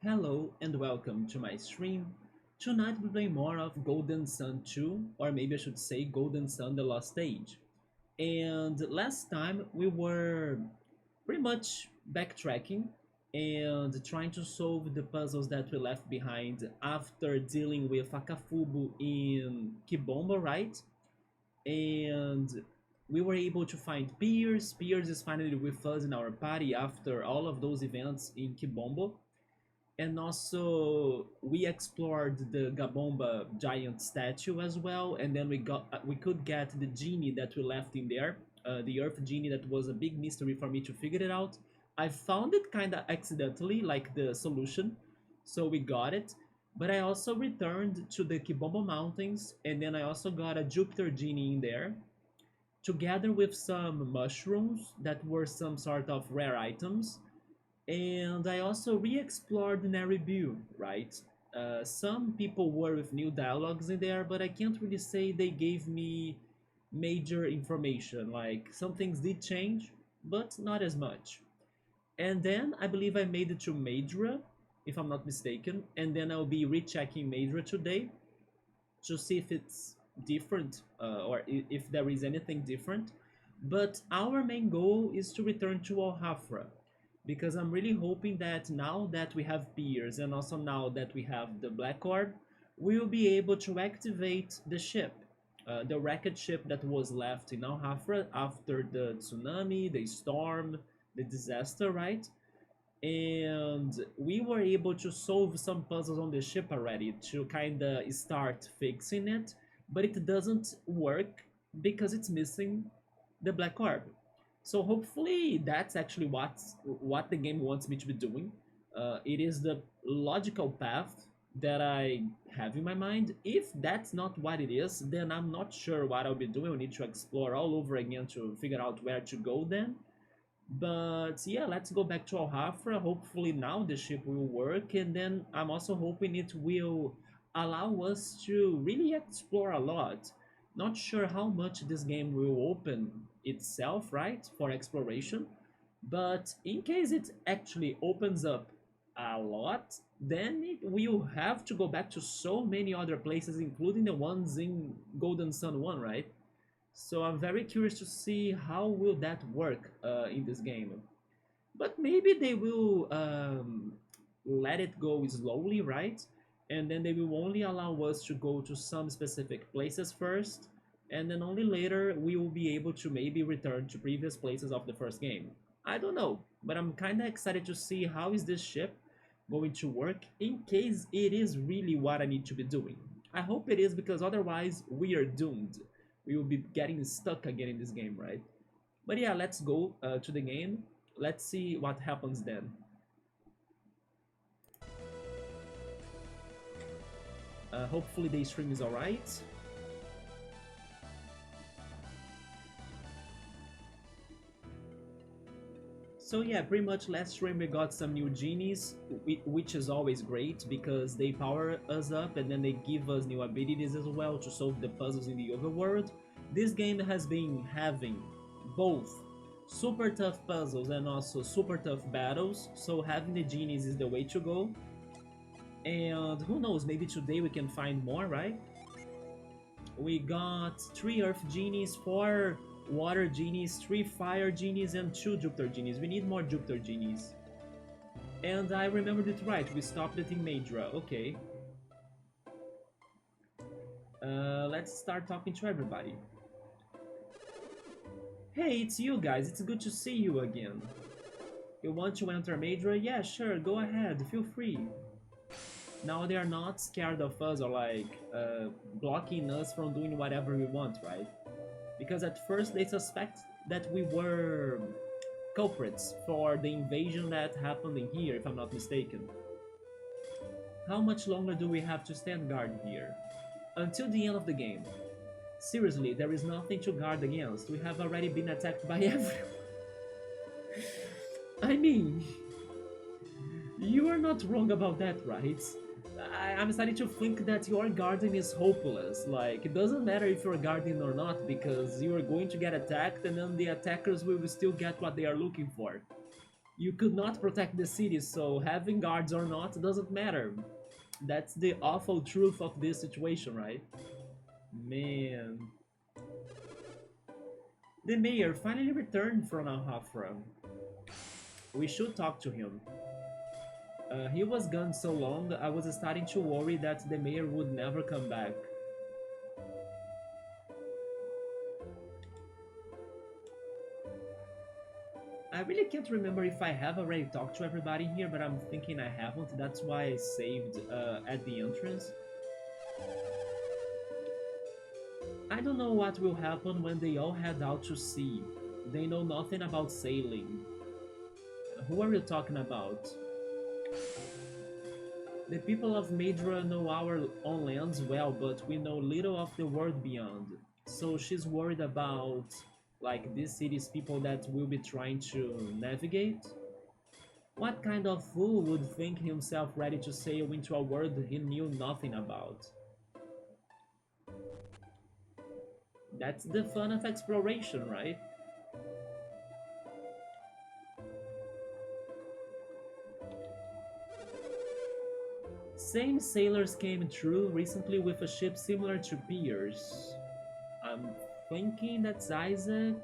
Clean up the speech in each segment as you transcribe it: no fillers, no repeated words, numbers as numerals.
Hello and welcome to my stream. Tonight we play more of Golden Sun 2, or maybe I should say Golden Sun The Lost Age. And last time we were pretty much backtracking and trying to solve the puzzles that we left behind after dealing with Akafubu in Kibomba, right? And we were able to find Piers. Piers is finally with us in our party after all of those events in Kibombo, and also we explored the Gabomba giant statue as well, and then we could get the genie that we left in there, the Earth genie that was a big mystery for me to figure it out. I found it kind of accidentally, like the solution, so we got it. But I also returned to the Kibombo Mountains, and then I also got a Jupiter genie in there, together with some mushrooms that were some sort of rare items, and I also re-explored Naribu, right? Some people were with new dialogues in there, but I can't really say they gave me major information. Like, some things did change, but not as much. And then I believe I made it to Madra, if I'm not mistaken, and then I'll be rechecking Madra today to see if it's different, or if there is anything different. But our main goal is to return to Alhafra, because I'm really hoping that now that we have Piers and also now that we have the Black Orb, we will be able to activate the ship, the wrecked ship that was left in Alhafra after the tsunami, the storm, the disaster, right? And we were able to solve some puzzles on the ship already to kind of start fixing it, but it doesn't work because it's missing the Black Orb. So hopefully that's actually what the game wants me to be doing. It is the logical path that I have in my mind. If that's not what it is, then I'm not sure what I'll be doing. I need to explore all over again to figure out where to go then. But yeah, let's go back to Alhafra. Hopefully now the ship will work, and then I'm also hoping it will allow us to really explore a lot. Not sure how much this game will open itself, right, for exploration, but in case it actually opens up a lot, then it will have to go back to so many other places, including the ones in Golden Sun 1, right? So I'm very curious to see how will that work in this game. But maybe they will let it go slowly, right? And then they will only allow us to go to some specific places first, and then only later we will be able to maybe return to previous places of the first game. I don't know, but I'm kind of excited to see how is this ship going to work in case it is really what I need to be doing. I hope it is, because otherwise we are doomed. We will be getting stuck again in this game, right? But yeah, let's go to the game. Let's see what happens then. Hopefully the stream is alright. So yeah, pretty much last stream we got some new genies, which is always great because they power us up and then they give us new abilities as well to solve the puzzles in the overworld. This game has been having both super tough puzzles and also super tough battles, so having the genies is the way to go. And who knows, maybe today we can find more, right? We got 3 Earth Genies, 4 Water Genies, 3 Fire Genies, and 2 Jupiter Genies. We need more Jupiter Genies. And I remembered it right, we stopped it in Madra, okay. Let's start talking to everybody. Hey, it's you guys, it's good to see you again. You want to enter Madra? Yeah, sure, go ahead, feel free. Now they are not scared of us or like blocking us from doing whatever we want, right? Because at first they suspect that we were culprits for the invasion that happened in here, if I'm not mistaken. How much longer do we have to stand guard here? Until the end of the game. Seriously, there is nothing to guard against. We have already been attacked by everyone. I mean, you are not wrong about that, right? I'm starting to think that your garden is hopeless. Like, it doesn't matter if you're guarding or not, because you are going to get attacked and then the attackers will still get what they are looking for. You could not protect the city, so having guards or not doesn't matter. That's the awful truth of this situation, right? Man. The mayor finally returned from Al-Hafra. We should talk to him. He was gone so long, I was starting to worry that the mayor would never come back. I really can't remember if I have already talked to everybody here, but I'm thinking I haven't. That's why I saved at the entrance. I don't know what will happen when they all head out to sea. They know nothing about sailing. Who are you talking about? The people of Madra know our own lands well, but we know little of the world beyond. So she's worried about, like, this city's people that will be trying to navigate? What kind of fool would think himself ready to sail into a world he knew nothing about? That's the fun of exploration, right? Same sailors came through recently with a ship similar to Pierce. I'm thinking that's Isaac.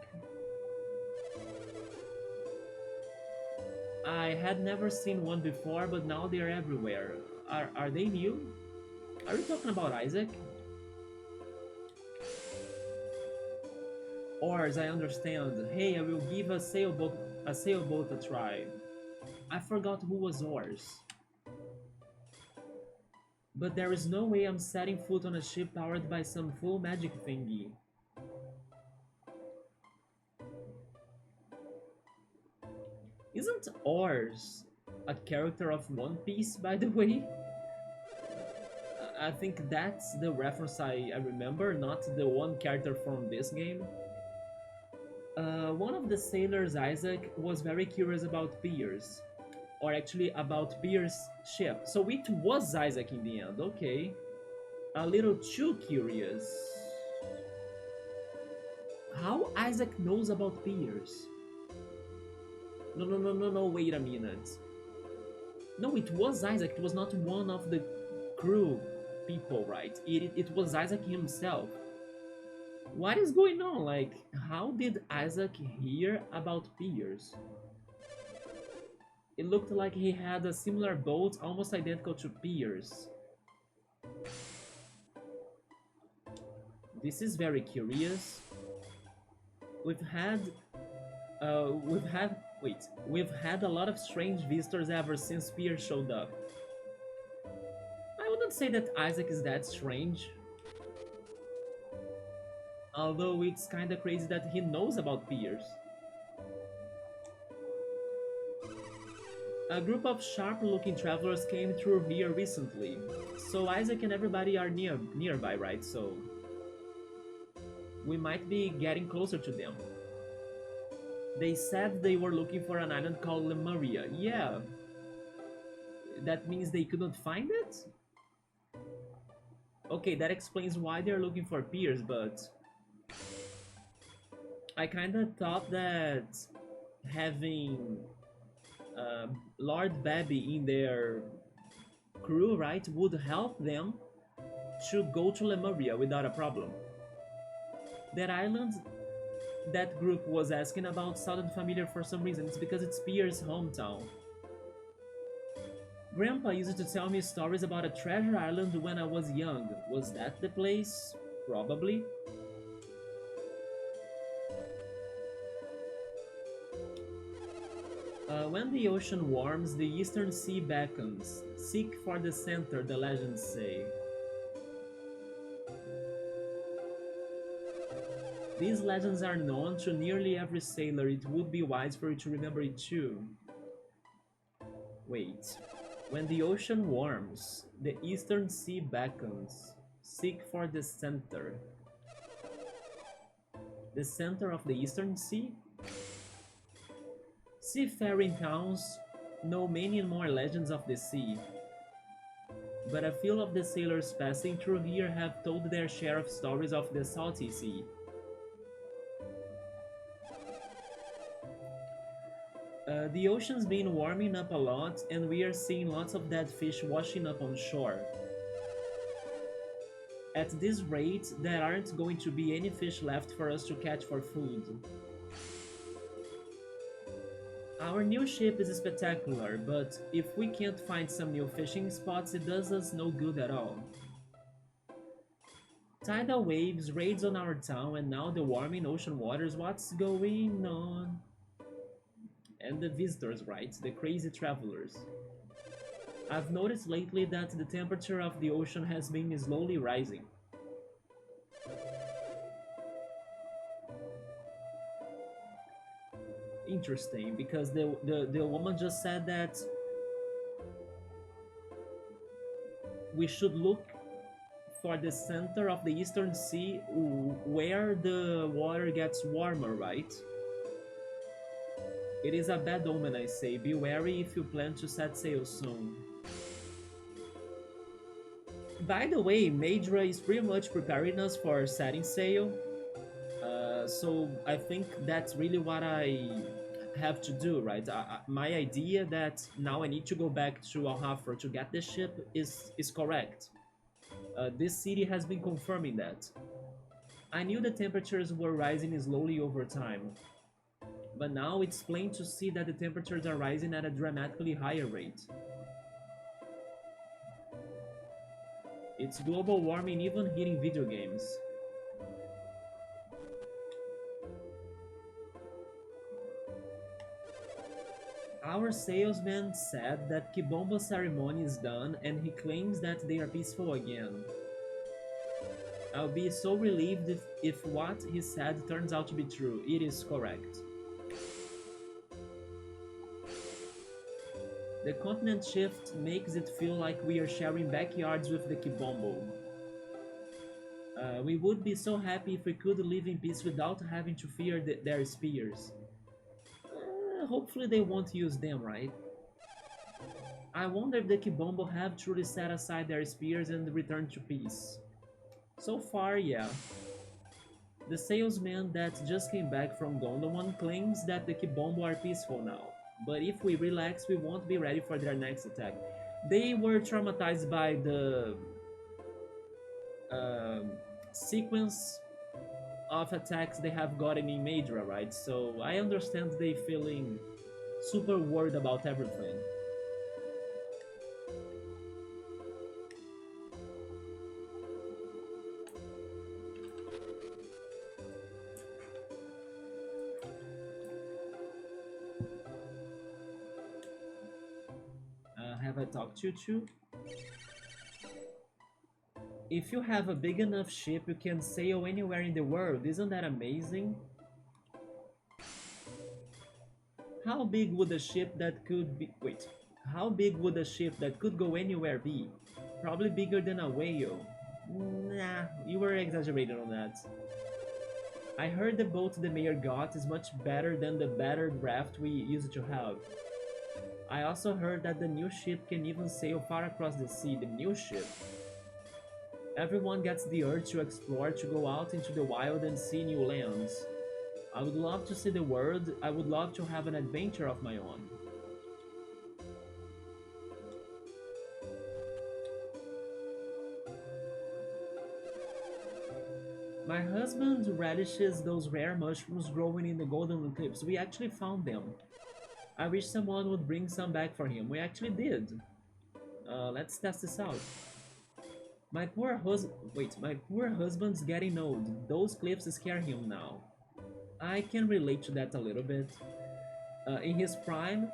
I had never seen one before, but now they're everywhere. Are they new? Are you talking about Isaac? Oars, I understand. Hey, I will give a sailboat a try. I forgot who was Oars. But there is no way I'm setting foot on a ship powered by some full magic thingy. Isn't Oars a character of One Piece, by the way? I think that's the reference I remember, not the one character from this game. One of the sailors, Isaac, was very curious about Pierce, or actually about Pierce's ship. So it was Isaac in the end, okay. A little too curious. How Isaac knows about Pierce? No, no, no, no, no, wait a minute. No, it was Isaac, it was not one of the crew people, right? It was Isaac himself. What is going on? Like, how did Isaac hear about Pierce? It looked like he had a similar boat, almost identical to Pierce. This is very curious. We've had, we've had a lot of strange visitors ever since Pierce showed up. I wouldn't say that Isaac is that strange. Although it's kinda crazy that he knows about Pierce. A group of sharp-looking travelers came through here recently, so Isaac and everybody are nearby, right? So we might be getting closer to them. They said they were looking for an island called Lemuria. Yeah, that means they couldn't find it? Okay, that explains why they're looking for Pierce, but I kinda thought that having Lord Babby in their crew, right, would help them to go to Lemuria without a problem. That island that group was asking about sounded familiar for some reason. It's because it's Pierce's hometown. Grandpa used to tell me stories about a treasure island when I was young. Was that the place? Probably. When the ocean warms, the eastern sea beckons. Seek for the center, the legends say. These legends are known to nearly every sailor. It would be wise for you to remember it too. Wait. When the ocean warms, the eastern sea beckons. Seek for the center. The center of the eastern sea? Seafaring towns know many more legends of the sea, but a few of the sailors passing through here have told their share of stories of the salty sea. The ocean's been warming up a lot, and we are seeing lots of dead fish washing up on shore. At this rate, there aren't going to be any fish left for us to catch for food. Our new ship is spectacular, but if we can't find some new fishing spots, it does us no good at all. Tidal waves, raids on our town, and now the warming ocean waters. What's going on? And the visitors, right? The crazy travelers. I've noticed lately that the temperature of the ocean has been slowly rising. Interesting, because the woman just said that we should look for the center of the Eastern Sea where the water gets warmer, right? It is a bad omen, I say. Be wary if you plan to set sail soon. By the way, Madra is pretty much preparing us for setting sail. So I think that's really what I have to do, right? My idea that now I need to go back to Alhafra to get the ship is correct. This city has been confirming that. I knew the temperatures were rising slowly over time, but now it's plain to see that the temperatures are rising at a dramatically higher rate. It's global warming even hitting video games. Our salesman said that Kibombo ceremony is done and he claims that they are peaceful again. I'll be so relieved if what he said turns out to be true. It is correct. The continent shift makes it feel like we are sharing backyards with the Kibombo. We would be so happy if we could live in peace without having to fear their spears. Hopefully they won't use them, right? I wonder if the Kibombo have truly set aside their spears and returned to peace. So far, yeah. The salesman that just came back from Gondomon claims that the Kibombo are peaceful now. But if we relax, we won't be ready for their next attack. They were traumatized by the sequence of attacks they have gotten in Madra, right? So I understand they feeling super worried about everything. Have I talked to you too? If you have a big enough ship, you can sail anywhere in the world. Isn't that amazing? How big would a ship that could be... Wait. How big would a ship that could go anywhere be? Probably bigger than a whale. Nah, you were exaggerating on that. I heard the boat the mayor got is much better than the battered raft we used to have. I also heard that the new ship can even sail far across the sea. The new ship. Everyone gets the urge to explore, to go out into the wild and see new lands. I would love to see the world. I would love to have an adventure of my own. My husband relishes those rare mushrooms growing in the golden eclipse. We actually found them. I wish someone would bring some back for him. We actually did. Let's test this out. My poor husband's getting old. Those cliffs scare him now. I can relate to that a little bit. In his prime,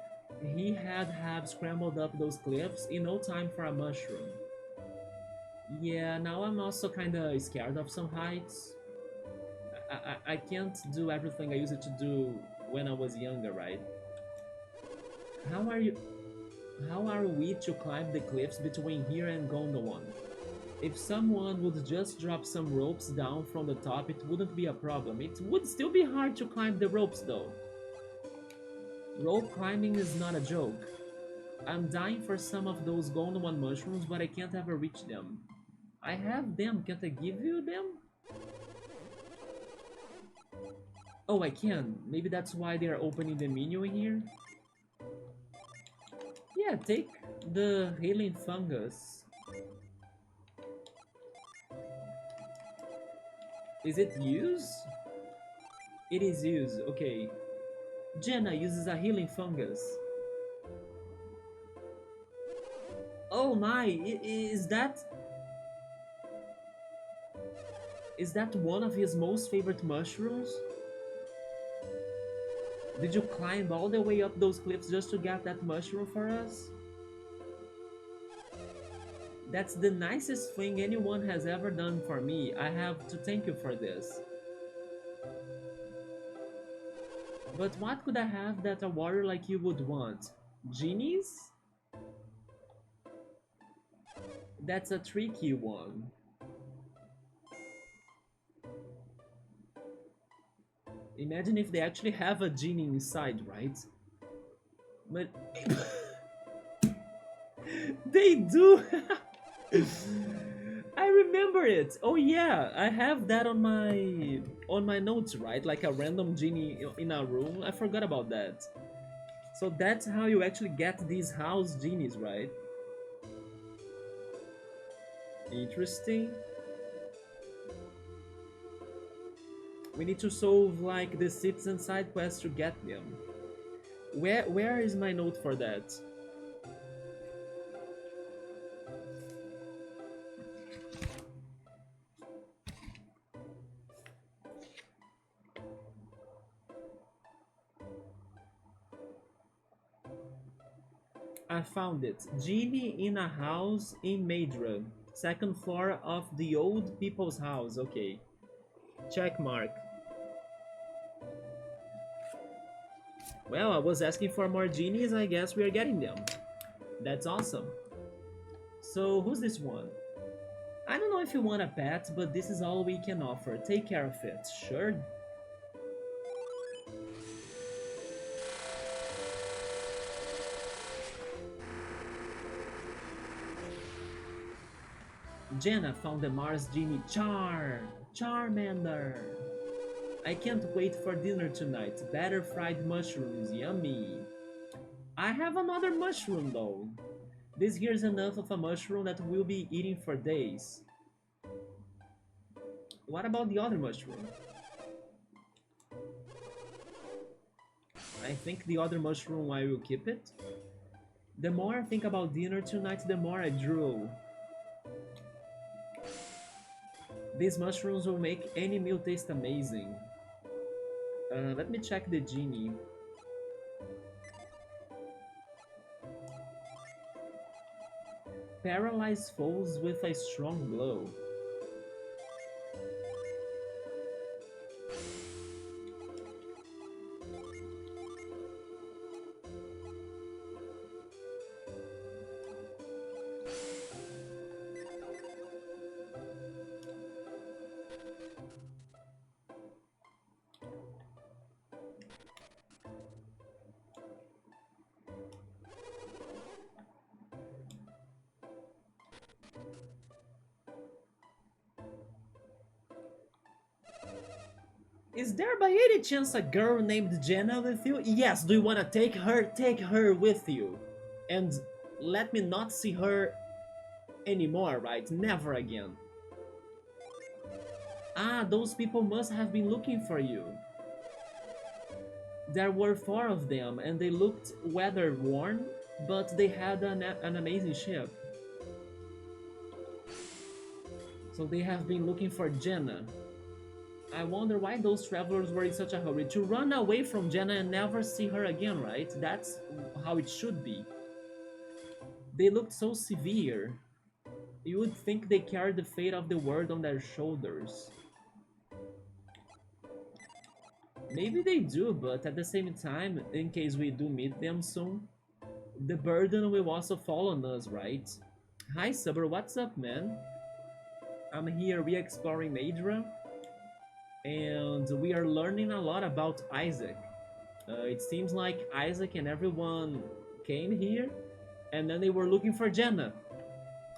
he had have scrambled up those cliffs in no time for a mushroom. Yeah, now I'm also kinda scared of some heights. I can't do everything I used to do when I was younger, right? How are you? How are we to climb the cliffs between here and Gondwan? If someone would just drop some ropes down from the top, it wouldn't be a problem. It would still be hard to climb the ropes though. Rope climbing is not a joke. I'm dying for some of those Gondwan mushrooms, but I can't ever reach them. I have them, can't I give you them? Oh, I can. Maybe that's why they are opening the menu in here? Yeah, take the healing fungus. Is it use? It is use, okay. Jenna uses a healing fungus. Oh my, is that one of his most favorite mushrooms? Did you climb all the way up those cliffs just to get that mushroom for us? That's the nicest thing anyone has ever done for me. I have to thank you for this. But what could I have that a warrior like you would want? Genies? That's a tricky one. Imagine if they actually have a genie inside, right? But they do. I remember it. Oh yeah, I have that on my notes, right? Like a random genie in a room. I forgot about that. So that's how you actually get these house genies, right? Interesting. We need to solve like the citizen side quest to get them. Where is my note for that? I found it. Genie in a house in Madra. Second floor of the old people's house. Okay. Check mark. Well, I was asking for more genies. I guess we are getting them. That's awesome. So, who's this one? I don't know if you want a pet, but this is all we can offer. Take care of it. Sure. Jenna found the Mars Genie Charmander. I can't wait for dinner tonight. Better fried mushrooms, yummy. I have another mushroom though. This here's enough of a mushroom that we'll be eating for days. What about the other mushroom? I think the other mushroom I will keep it. The more I think about dinner tonight, the more I drool. These mushrooms will make any meal taste amazing. Let me check the genie. Paralyze foes with a strong blow. Is there by any chance a girl named Jenna with you? Yes, do you wanna take her? Take her with you. And let me not see her anymore, right? Never again. Ah, those people must have been looking for you. There were four of them, and they looked weather worn, but they had an amazing ship. So they have been looking for Jenna. I wonder why those travelers were in such a hurry to run away from Jenna and never see her again, right? That's how it should be. They looked so severe. You would think they carried the fate of the world on their shoulders. Maybe they do, but at the same time, in case we do meet them soon, the burden will also fall on us, right? Hi, Suber, what's up, man? I'm here re-exploring Madra, and we are learning a lot about Isaac. It seems like Isaac and everyone came here, and then they were looking for Jenna.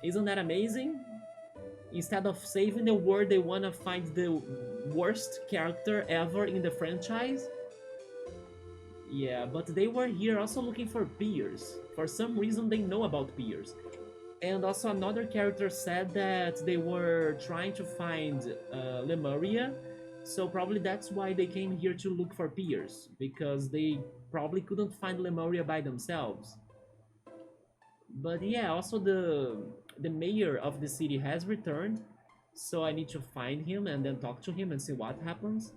Isn't that amazing? Instead of saving the world, they want to find the worst character ever in the franchise. Yeah, but they were here also looking for peers. For some reason, they know about peers. And also another character said that they were trying to find Lemuria, so probably that's why they came here to look for peers, because they probably couldn't find Lemuria by themselves. But yeah, also the mayor of the city has returned, so I need to find him and then talk to him and see what happens.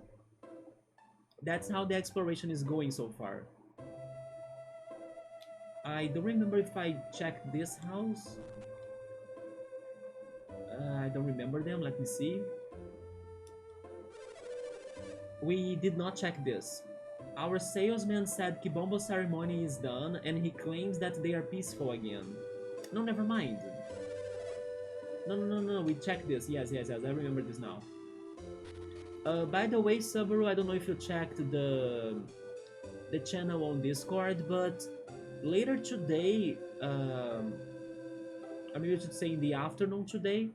That's how the exploration is going so far. I don't remember if I checked this house. I don't remember them. Let me see. We did not check this. Our salesman said Kibombo ceremony is done and he claims that they are peaceful again. No, never mind. No, no, no, no, we checked this. Yes, yes, yes, I remember this now. By the way, Subaru, I don't know if you checked the channel on Discord, but later today, I mean, you should say in the afternoon today,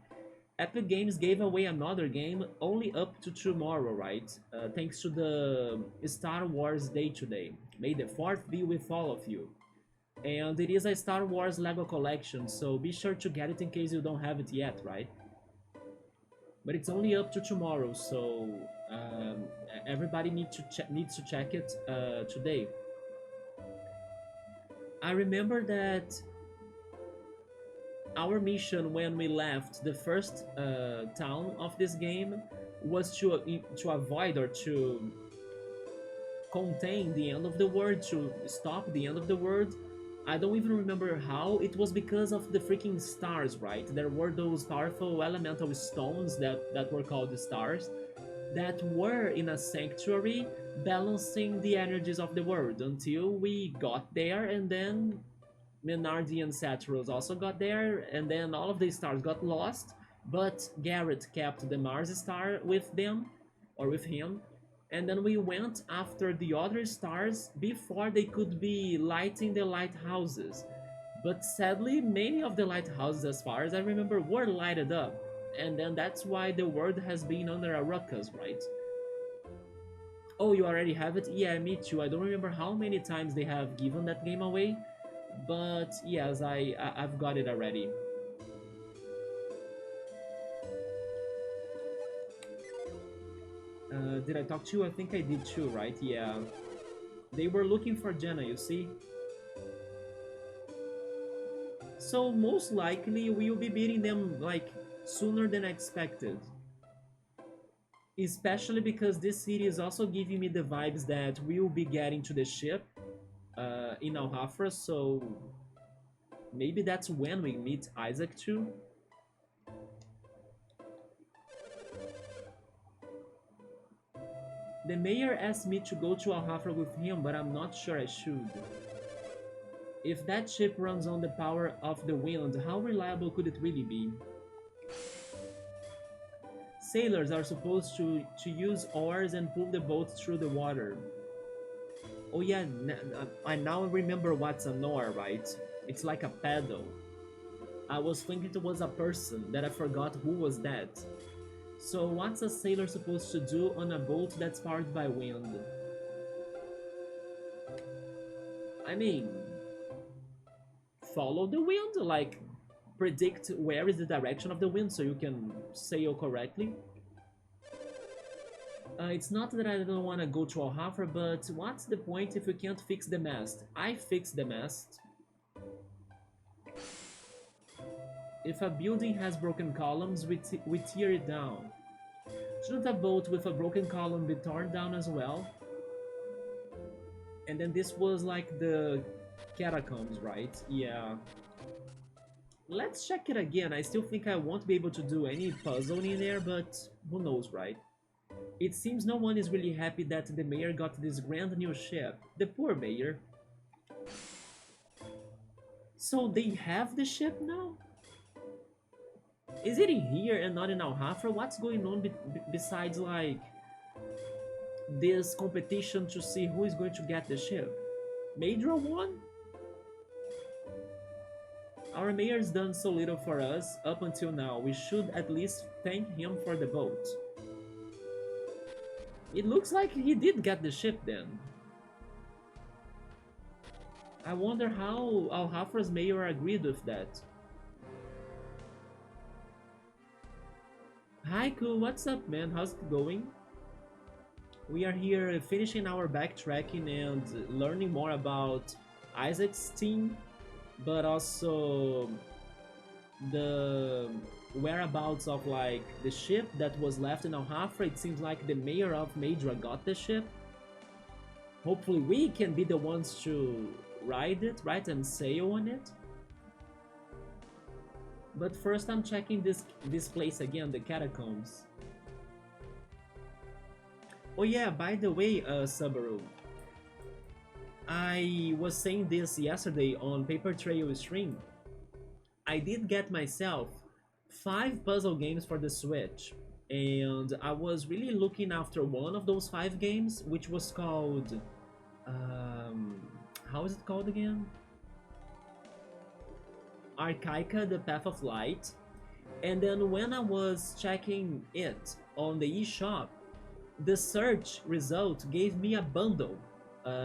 Epic Games gave away another game only up to tomorrow, right? Thanks to the Star Wars Day today. May the 4th be with all of you. And it is a Star Wars Lego collection, so be sure to get it in case you don't have it yet, right? But it's only up to tomorrow, so everybody needs to check it today. I remember that our mission when we left the first town of this game was to avoid or to contain the end of the world, to stop the end of the world. I don't even remember how. It was because of the freaking stars, right? There were those powerful elemental stones that were called the stars that were in a sanctuary balancing the energies of the world until we got there, and then Menardi and Satros also got there, and then all of the stars got lost, but Garrett kept the Mars star with them, or with him, and then we went after the other stars before they could be lighting the lighthouses. But sadly, many of the lighthouses, as far as I remember, were lighted up, and then that's why the world has been under a ruckus, right? Oh, you already have it? Yeah, me too. I don't remember how many times they have given that game away, but yes, I've got it already. Did I talk to you? I think I did too, right? Yeah. They were looking for Jenna, you see? So most likely we'll be beating them like sooner than expected. Especially because this city is also giving me the vibes that we'll be getting to the ship in Alhafra, so maybe that's when we meet Isaac too. The mayor asked me to go to Alhafra with him, but I'm not sure I should. If that ship runs on the power of the wind, how reliable could it really be? Sailors are supposed to use oars and pull the boat through the water. Oh yeah, I now remember what's an oar, right? It's like a paddle. I was thinking it was a person, that I forgot who was that. So what's a sailor supposed to do on a boat that's powered by wind? I mean, follow the wind, like predict where is the direction of the wind so you can sail correctly. It's not that I don't want to go to Alhafra, but what's the point if we can't fix the mast? I fixed the mast. If a building has broken columns, we tear it down. Shouldn't a boat with a broken column be torn down as well? And then this was like the catacombs, right? Yeah. Let's check it again. I still think I won't be able to do any puzzle in there, but who knows, right? It seems no one is really happy that the mayor got this grand new ship. The poor mayor. So they have the ship now? Is it in here and not in Alhafra? What's going on besides like this competition to see who is going to get the ship? Madra won? Our mayor's done so little for us up until now. We should at least thank him for the boat. It looks like he did get the ship then. I wonder how Al-Hafra's mayor agreed with that. Hi, cool. What's up, man? How's it going? We are here finishing our backtracking and learning more about Isaac's team, but also the whereabouts of like the ship that was left in Al-Hafra. It seems like the mayor of Madra got the ship. Hopefully we can be the ones to ride it, right, and sail on it. But first I'm checking this place again, the catacombs. Oh yeah, by the way, Subaru, I was saying this yesterday on Paper Trail stream. I did get myself 5 puzzle games for the Switch, and I was really looking after one of those 5 games, which was called, um, how is it called again? Archaica: The Path of Light. And then when I was checking it on the eShop, the search result gave me a bundle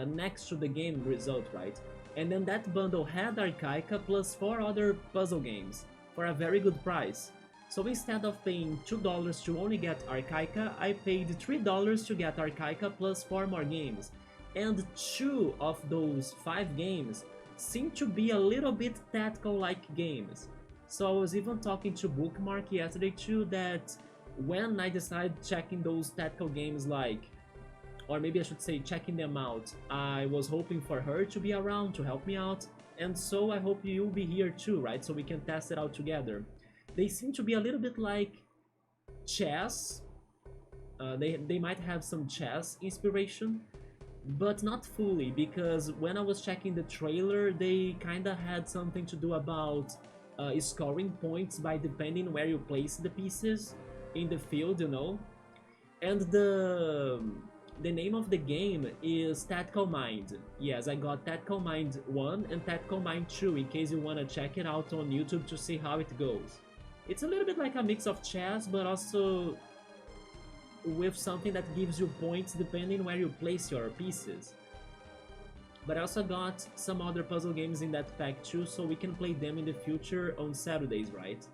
next to the game result, right? And then that bundle had Archaica plus 4 other puzzle games for a very good price. So instead of paying $2 to only get Archaica, I paid $3 to get Archaica plus 4 more games. And 2 of those 5 games seem to be a little bit tactical-like games. So I was even talking to Bookmark yesterday too that when I decided checking those tactical games like, or maybe I should say checking them out, I was hoping for her to be around to help me out, and so I hope you'll be here too, right? So we can test it out together. They seem to be a little bit like chess. They might have some chess inspiration, but not fully, because when I was checking the trailer, they kinda had something to do about scoring points by depending where you place the pieces in the field, you know. And the name of the game is Tactical Mind. Yes, I got Tactical Mind 1 and Tactical Mind 2 in case you wanna check it out on YouTube to see how it goes. It's a little bit like a mix of chess, but also with something that gives you points depending where you place your pieces. But I also got some other puzzle games in that pack too, so we can play them in the future on Saturdays, right?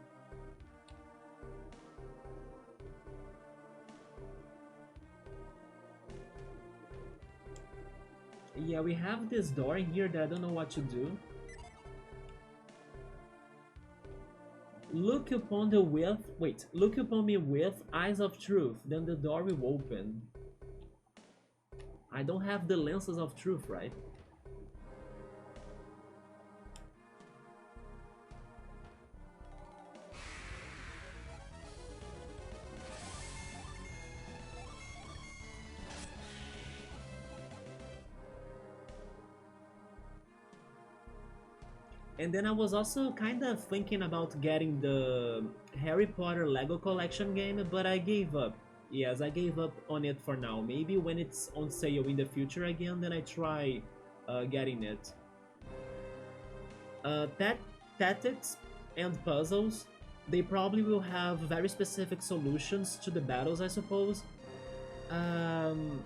Yeah, we have this door in here that I don't know what to do. Look upon the with, wait, look upon me with eyes of truth, then the door will open. I don't have the lenses of truth, right? And then I was also kind of thinking about getting the Harry Potter Lego collection game, but I gave up. Yes, I gave up on it for now. Maybe when it's on sale in the future again, then I try getting it. That tactics and puzzles, they probably will have very specific solutions to the battles, I suppose. Um,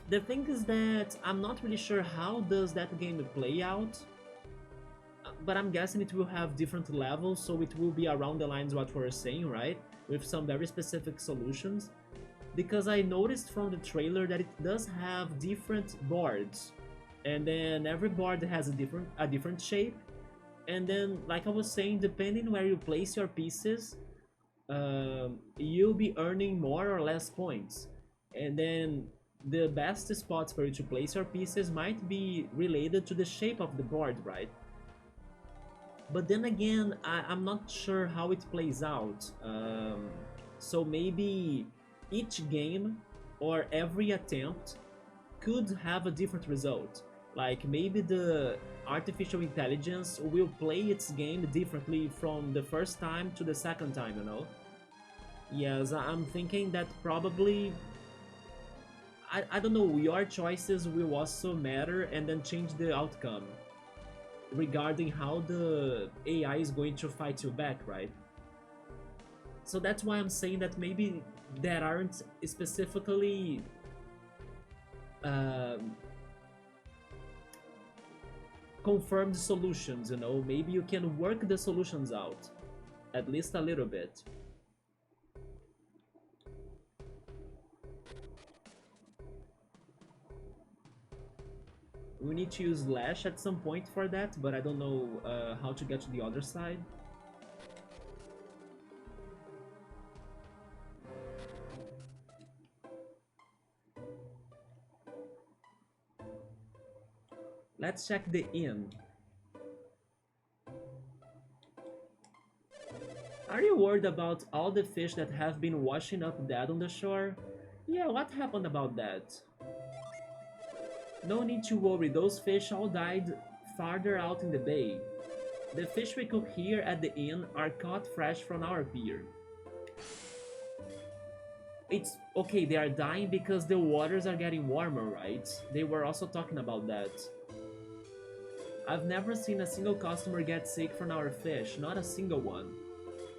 the thing is that I'm not really sure how does that game play out, but I'm guessing it will have different levels, so it will be around the lines what we're saying, right? With some very specific solutions. Because I noticed from the trailer that it does have different boards, and then every board has a different shape, and then like I was saying, depending where you place your pieces, you'll be earning more or less points, and then the best spots for you to place your pieces might be related to the shape of the board, right? But then again, I'm not sure how it plays out. So maybe each game or every attempt could have a different result. Like maybe the artificial intelligence will play its game differently from the first time to the second time, you know? Yes, I'm thinking that probably, I don't know, your choices will also matter and then change the outcome regarding how the AI is going to fight you back, right? So that's why I'm saying that maybe there aren't specifically um confirmed solutions, you know? Maybe you can work the solutions out, at least a little bit. We need to use Lash at some point for that, but I don't know how to get to the other side. Let's check the inn. Are you worried about all the fish that have been washing up dead on the shore? Yeah, what happened about that? No need to worry, those fish all died farther out in the bay. The fish we cook here at the inn are caught fresh from our pier. It's okay, they are dying because the waters are getting warmer, right? They were also talking about that. I've never seen a single customer get sick from our fish, not a single one.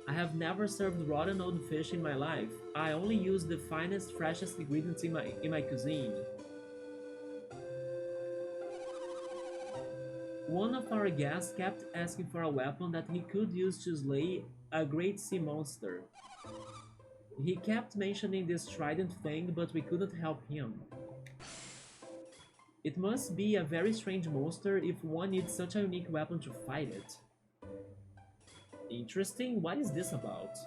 I have never served rotten old fish in my life. I only use the finest, freshest ingredients in my cuisine. One of our guests kept asking for a weapon that he could use to slay a great sea monster. He kept mentioning this trident thing, but we couldn't help him. It must be a very strange monster if one needs such a unique weapon to fight it. Interesting, what is this about?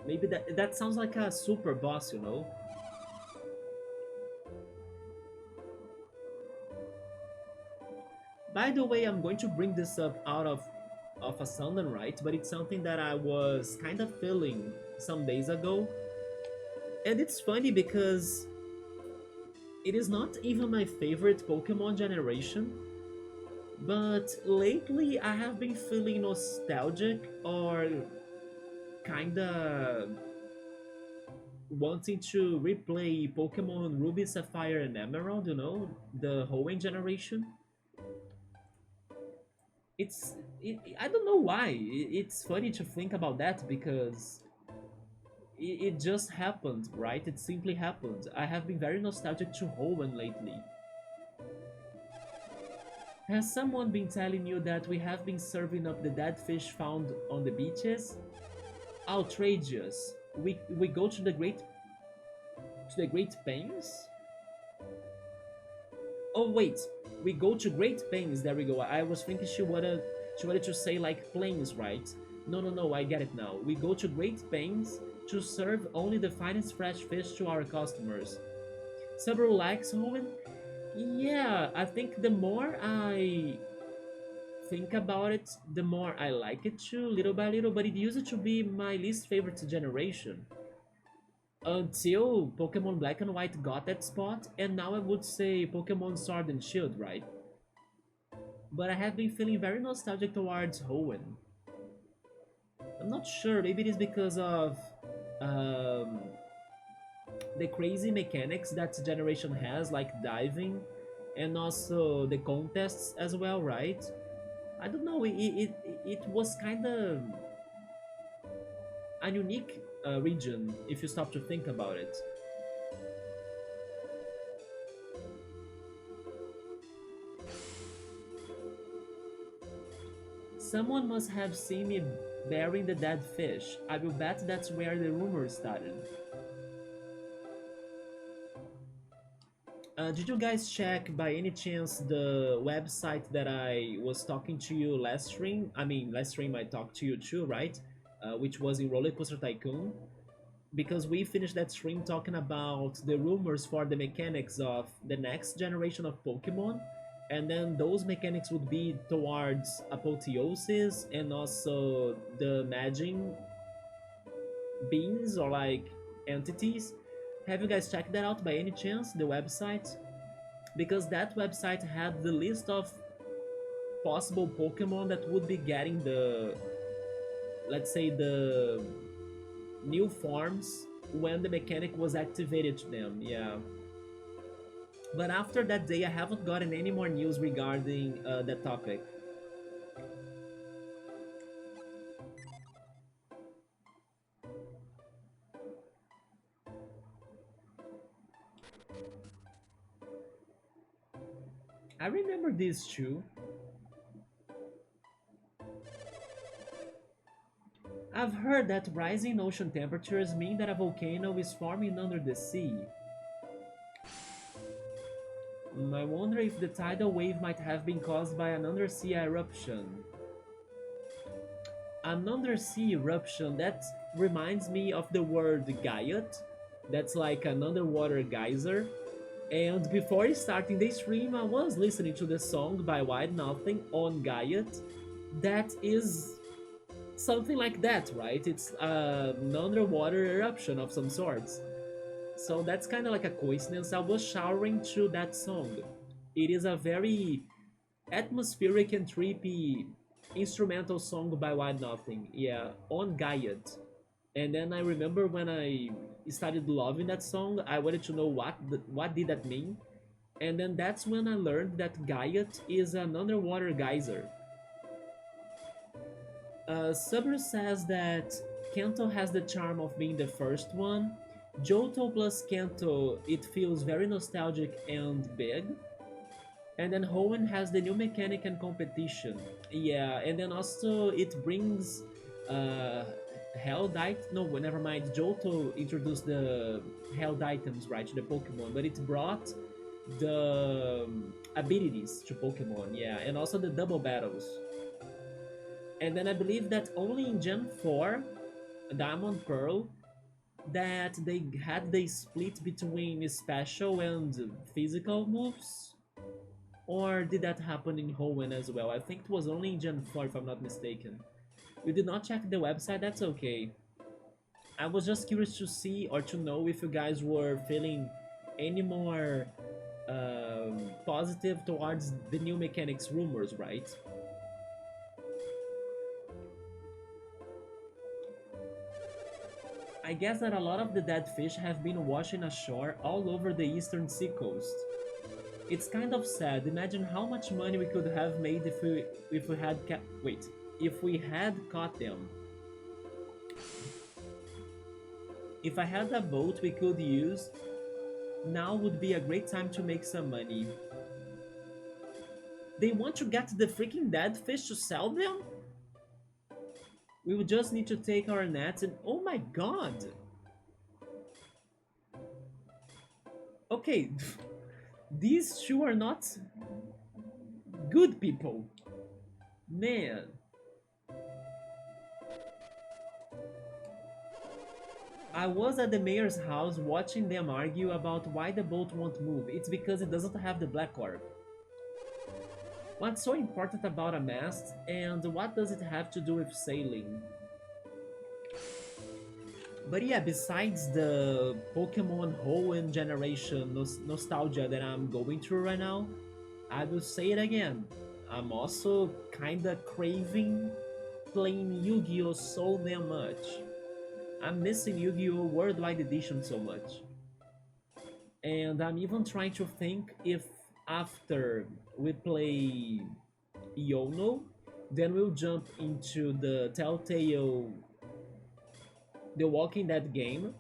Maybe that sounds like a super boss, you know? By the way, I'm going to bring this up out of a sudden, right? But it's something that I was kind of feeling some days ago. And it's funny because it is not even my favorite Pokemon generation, but lately I have been feeling nostalgic or kinda wanting to replay Pokemon Ruby, Sapphire, and Emerald, you know, the Hoenn generation. I don't know why. It's funny to think about that because it just happened, right? It simply happened. I have been very nostalgic to Hoenn lately. Has someone been telling you that we have been serving up the dead fish found on the beaches? Outrageous. We go to the Great Pains? Oh wait, we go to Great Pains. There we go. I was thinking she wanted to say like plains, right? No, no, no. I get it now. We go to Great Pains to serve only the finest fresh fish to our customers. Several likes, Hoenn? Yeah, I think the more I think about it, the more I like it too, little by little, but it used to be my least favorite generation. Until Pokemon Black and White got that spot, and now I would say Pokemon Sword and Shield, right? But I have been feeling very nostalgic towards Hoenn. I'm not sure, maybe it is because of um, the crazy mechanics that generation has, like diving, and also the contests as well, right? I don't know, it was kind of a unique region if you stop to think about it. Someone must have seen me burying the dead fish. I will bet that's where the rumor started. Did you guys check by any chance the website that I was talking to you last stream? I mean, last stream I talked to you too, right? Which was in Roller Coaster Tycoon. Because we finished that stream talking about the rumors for the mechanics of the next generation of Pokemon. And then those mechanics would be towards apotheosis and also the maging beings or like entities. Have you guys checked that out by any chance, the website? Because that website had the list of possible Pokemon that would be getting the, let's say, the new forms when the mechanic was activated to them, yeah. But after that day, I haven't gotten any more news regarding that topic. these two. I've heard that rising ocean temperatures mean that a volcano is forming under the sea. I wonder if the tidal wave might have been caused by an undersea eruption. An undersea eruption, that reminds me of the word Riot. That's like an underwater geyser. And before starting the stream, I was listening to the song by Wide Nothing on Riot. That is something like that, right? It's an underwater eruption of some sorts. So that's kind of like a coincidence. I was showering to that song. It is a very atmospheric and trippy instrumental song by Wide Nothing. Yeah, on Riot. And then I remember when I started loving that song, I wanted to know what did that mean. And then that's when I learned that Riot is an underwater geyser. Subber says that Kanto has the charm of being the first one. Johto plus Kanto, it feels very nostalgic and big. And then Hoenn has the new mechanic and competition. Yeah, and then also it brings held no, never mind. Johto introduced the held items, right, to the Pokemon, but it brought the abilities to Pokemon, yeah, and also the double battles. And then I believe that only in Gen 4, Diamond Pearl, that they had the split between special and physical moves. Or did that happen in Hoenn as well? I think it was only in Gen 4 if I'm not mistaken. You did not check the website, that's okay. I was just curious to see or to know if you guys were feeling any more positive towards the new mechanics rumors, right? I guess that a lot of the dead fish have been washing ashore all over the eastern seacoast. It's kind of sad. Imagine how much money we could have made if we had if we had caught them. If I had a boat we could use, now would be a great time to make some money. They want to get the freaking dead fish to sell them? We would just need to take our nets and... Oh my god! Okay, these two are not good people. Man. I was at the mayor's house watching them argue about why the boat won't move. It's because it doesn't have the black orb. What's so important about a mast, and what does it have to do with sailing? But yeah, besides the Pokemon Hoenn generation nostalgia that I'm going through right now, I will say it again. I'm also kinda craving playing Yu-Gi-Oh! So damn much. I'm missing Yu-Gi-Oh! Worldwide Edition so much. And I'm even trying to think if after we play Iono, then we'll jump into the Telltale The Walking Dead game.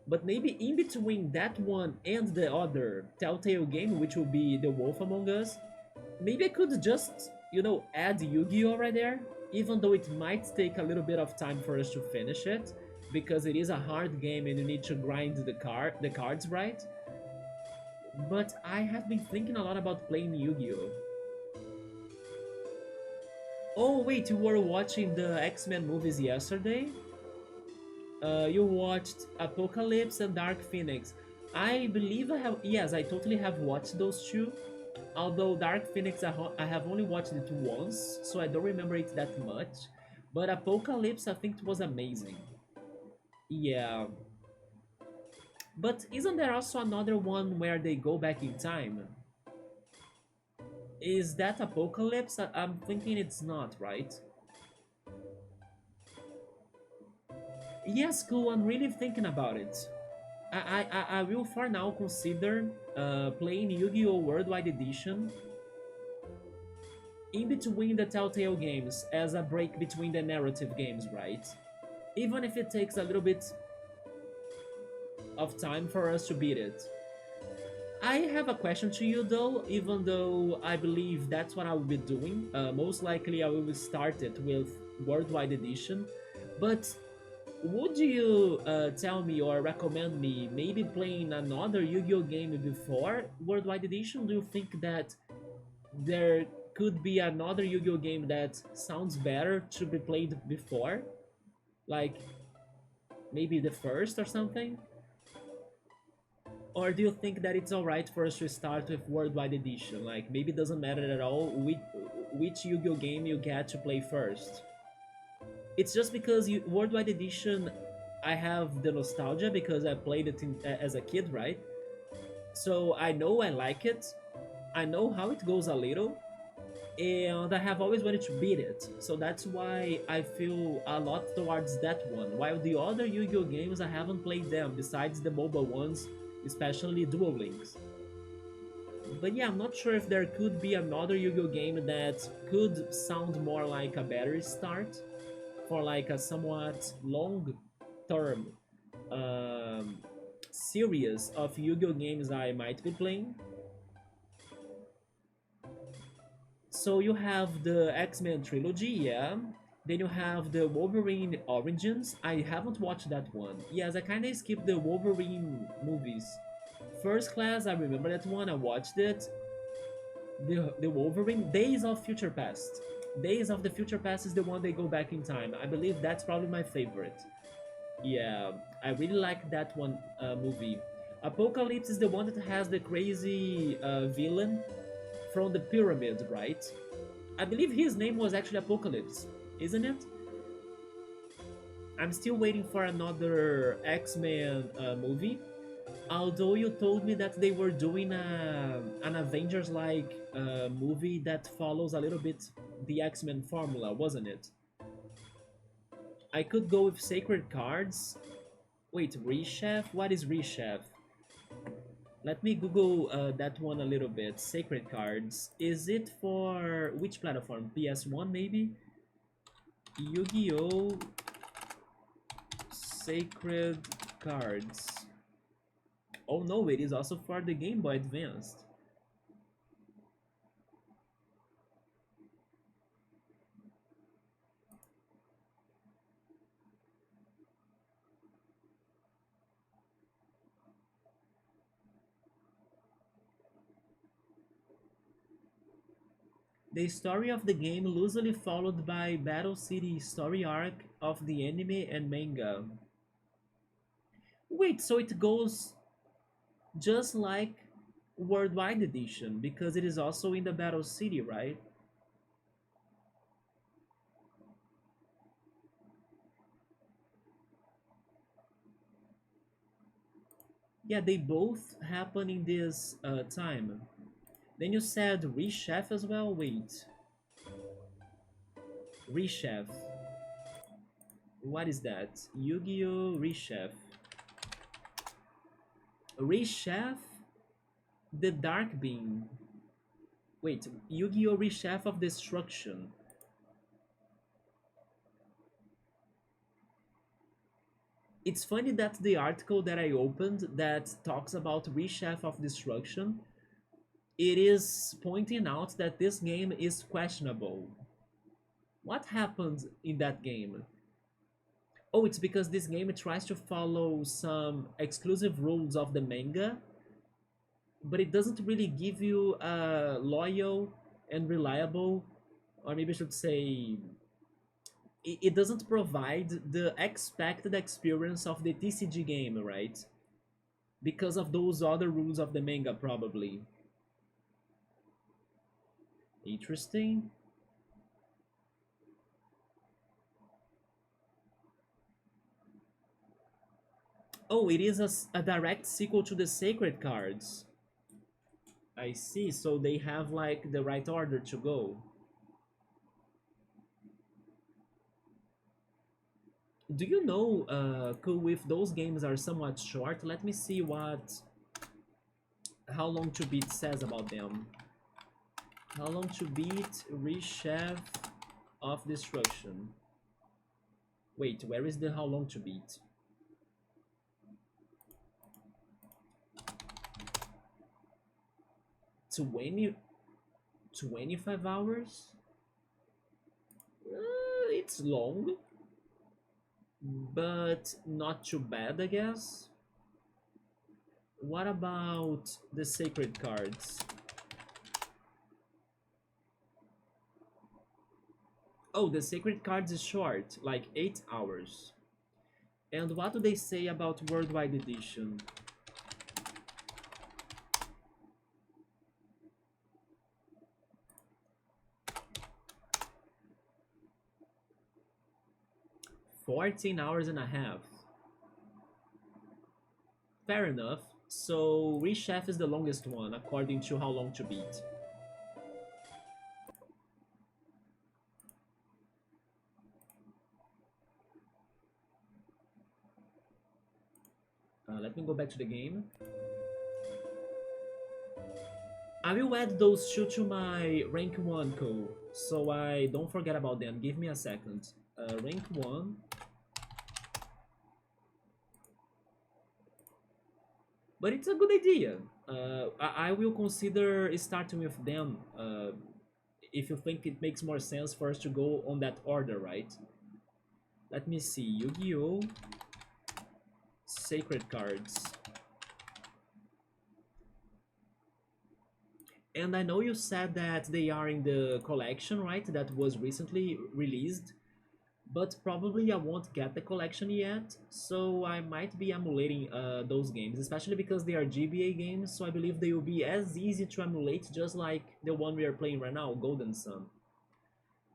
But maybe in between that one and the other Telltale game, which will be The Wolf Among Us, maybe I could just, you know, add Yu-Gi-Oh! Right there, even though it might take a little bit of time for us to finish it, because it is a hard game and you need to grind the cards right. But I have been thinking a lot about playing Yu-Gi-Oh! Oh wait, you were watching the X-Men movies yesterday? You watched Apocalypse and Dark Phoenix. I believe I have... Yes, I totally have watched those two. Although Dark Phoenix, I have only watched it once, so I don't remember it that much. But Apocalypse, I think it was amazing. Yeah. But isn't there also another one where they go back in time? Is that Apocalypse? I'm thinking it's not, right? Yes, cool, I'm really thinking about it. I will for now consider playing Yu-Gi-Oh! Worldwide Edition in between the Telltale games as a break between the narrative games, right? Even if it takes a little bit of time for us to beat it. I have a question to you though, even though I believe that's what I will be doing. Most likely I will start it with Worldwide Edition. But would you tell me or recommend me maybe playing another Yu-Gi-Oh game before Worldwide Edition? Do you think that there could be another Yu-Gi-Oh game that sounds better to be played before? Like maybe the first or something? Or do you think that it's alright for us to start with Worldwide Edition? Like, maybe it doesn't matter at all which Yu-Gi-Oh game you get to play first. It's just because Worldwide Edition, I have the nostalgia because I played it as a kid, right? So I know I like it. I know how it goes a little, and I have always wanted to beat it. So that's why I feel a lot towards that one. While the other Yu-Gi-Oh games, I haven't played them, besides the mobile ones, especially Duel Links. But yeah, I'm not sure if there could be another Yu-Gi-Oh game that could sound more like a better start for like a somewhat long-term um, series of Yu-Gi-Oh games I might be playing. So you have the X-Men trilogy, yeah. Then you have the Wolverine Origins. I haven't watched that one. Yes, I kind of skipped the Wolverine movies. First Class, I remember that one. I watched it. The Wolverine Days of Future Past. Days of the Future Past is the one they go back in time. I believe that's probably my favorite. Yeah, I really like that one movie. Apocalypse is the one that has the crazy villain from the pyramid, right? I believe his name was actually Apocalypse, isn't it? I'm still waiting for another X-Men movie. Although you told me that they were doing an Avengers-like movie that follows a little bit the X-Men formula, wasn't it? I could go with Sacred Cards. Wait, Rechef? What is Rechef? Let me Google that one a little bit. Sacred Cards. Is it for which platform? PS1 maybe? Yu-Gi-Oh! Sacred Cards. Oh no, it is also for the Game Boy Advanced. The story of the game loosely followed by Battle City story arc of the anime and manga. Wait, so it goes just like Worldwide Edition because it is also in the Battle City, right? Yeah, they both happen in this time. Then you said Rechef as well? Wait. Rechef. What is that? Yu-Gi-Oh! Rechef. Rechef? The Dark Beam. Wait, Yu-Gi-Oh! Rechef of Destruction. It's funny that the article that I opened that talks about Rechef of Destruction, it is pointing out that this game is questionable. What happened in that game? Oh, it's because this game tries to follow some exclusive rules of the manga, but it doesn't really give you a loyal and reliable, or maybe I should say, it doesn't provide the expected experience of the TCG game, right? Because of those other rules of the manga, probably. Interesting. Oh, it is a direct sequel to the Sacred Cards. I see, so they have like the right order to go. Do you know, cool, if those games are somewhat short, let me see what How Long to Beat says about them. How Long to Beat Rechef of Destruction. Wait, where is the How Long to Beat? 20, 25 hours? It's long, but not too bad, I guess. What about the sacred cards? Oh, the sacred cards is short, like 8 hours. And what do they say about Worldwide Edition? $14.5 hours. Fair enough. So Rechef is the longest one, according to how long to beat. Let me go back to the game. I will add those two to my rank 1 call, so I don't forget about them. Give me a second. Rank 1. But it's a good idea. I will consider starting with them if you think it makes more sense for us to go on that order, right? Let me see. Yu-Gi-Oh! Sacred cards. And I know you said that they are in the collection, right? That was recently released. But probably I won't get the collection yet, so I might be emulating those games, especially because they are GBA games, so I believe they will be as easy to emulate just like the one we are playing right now, Golden Sun.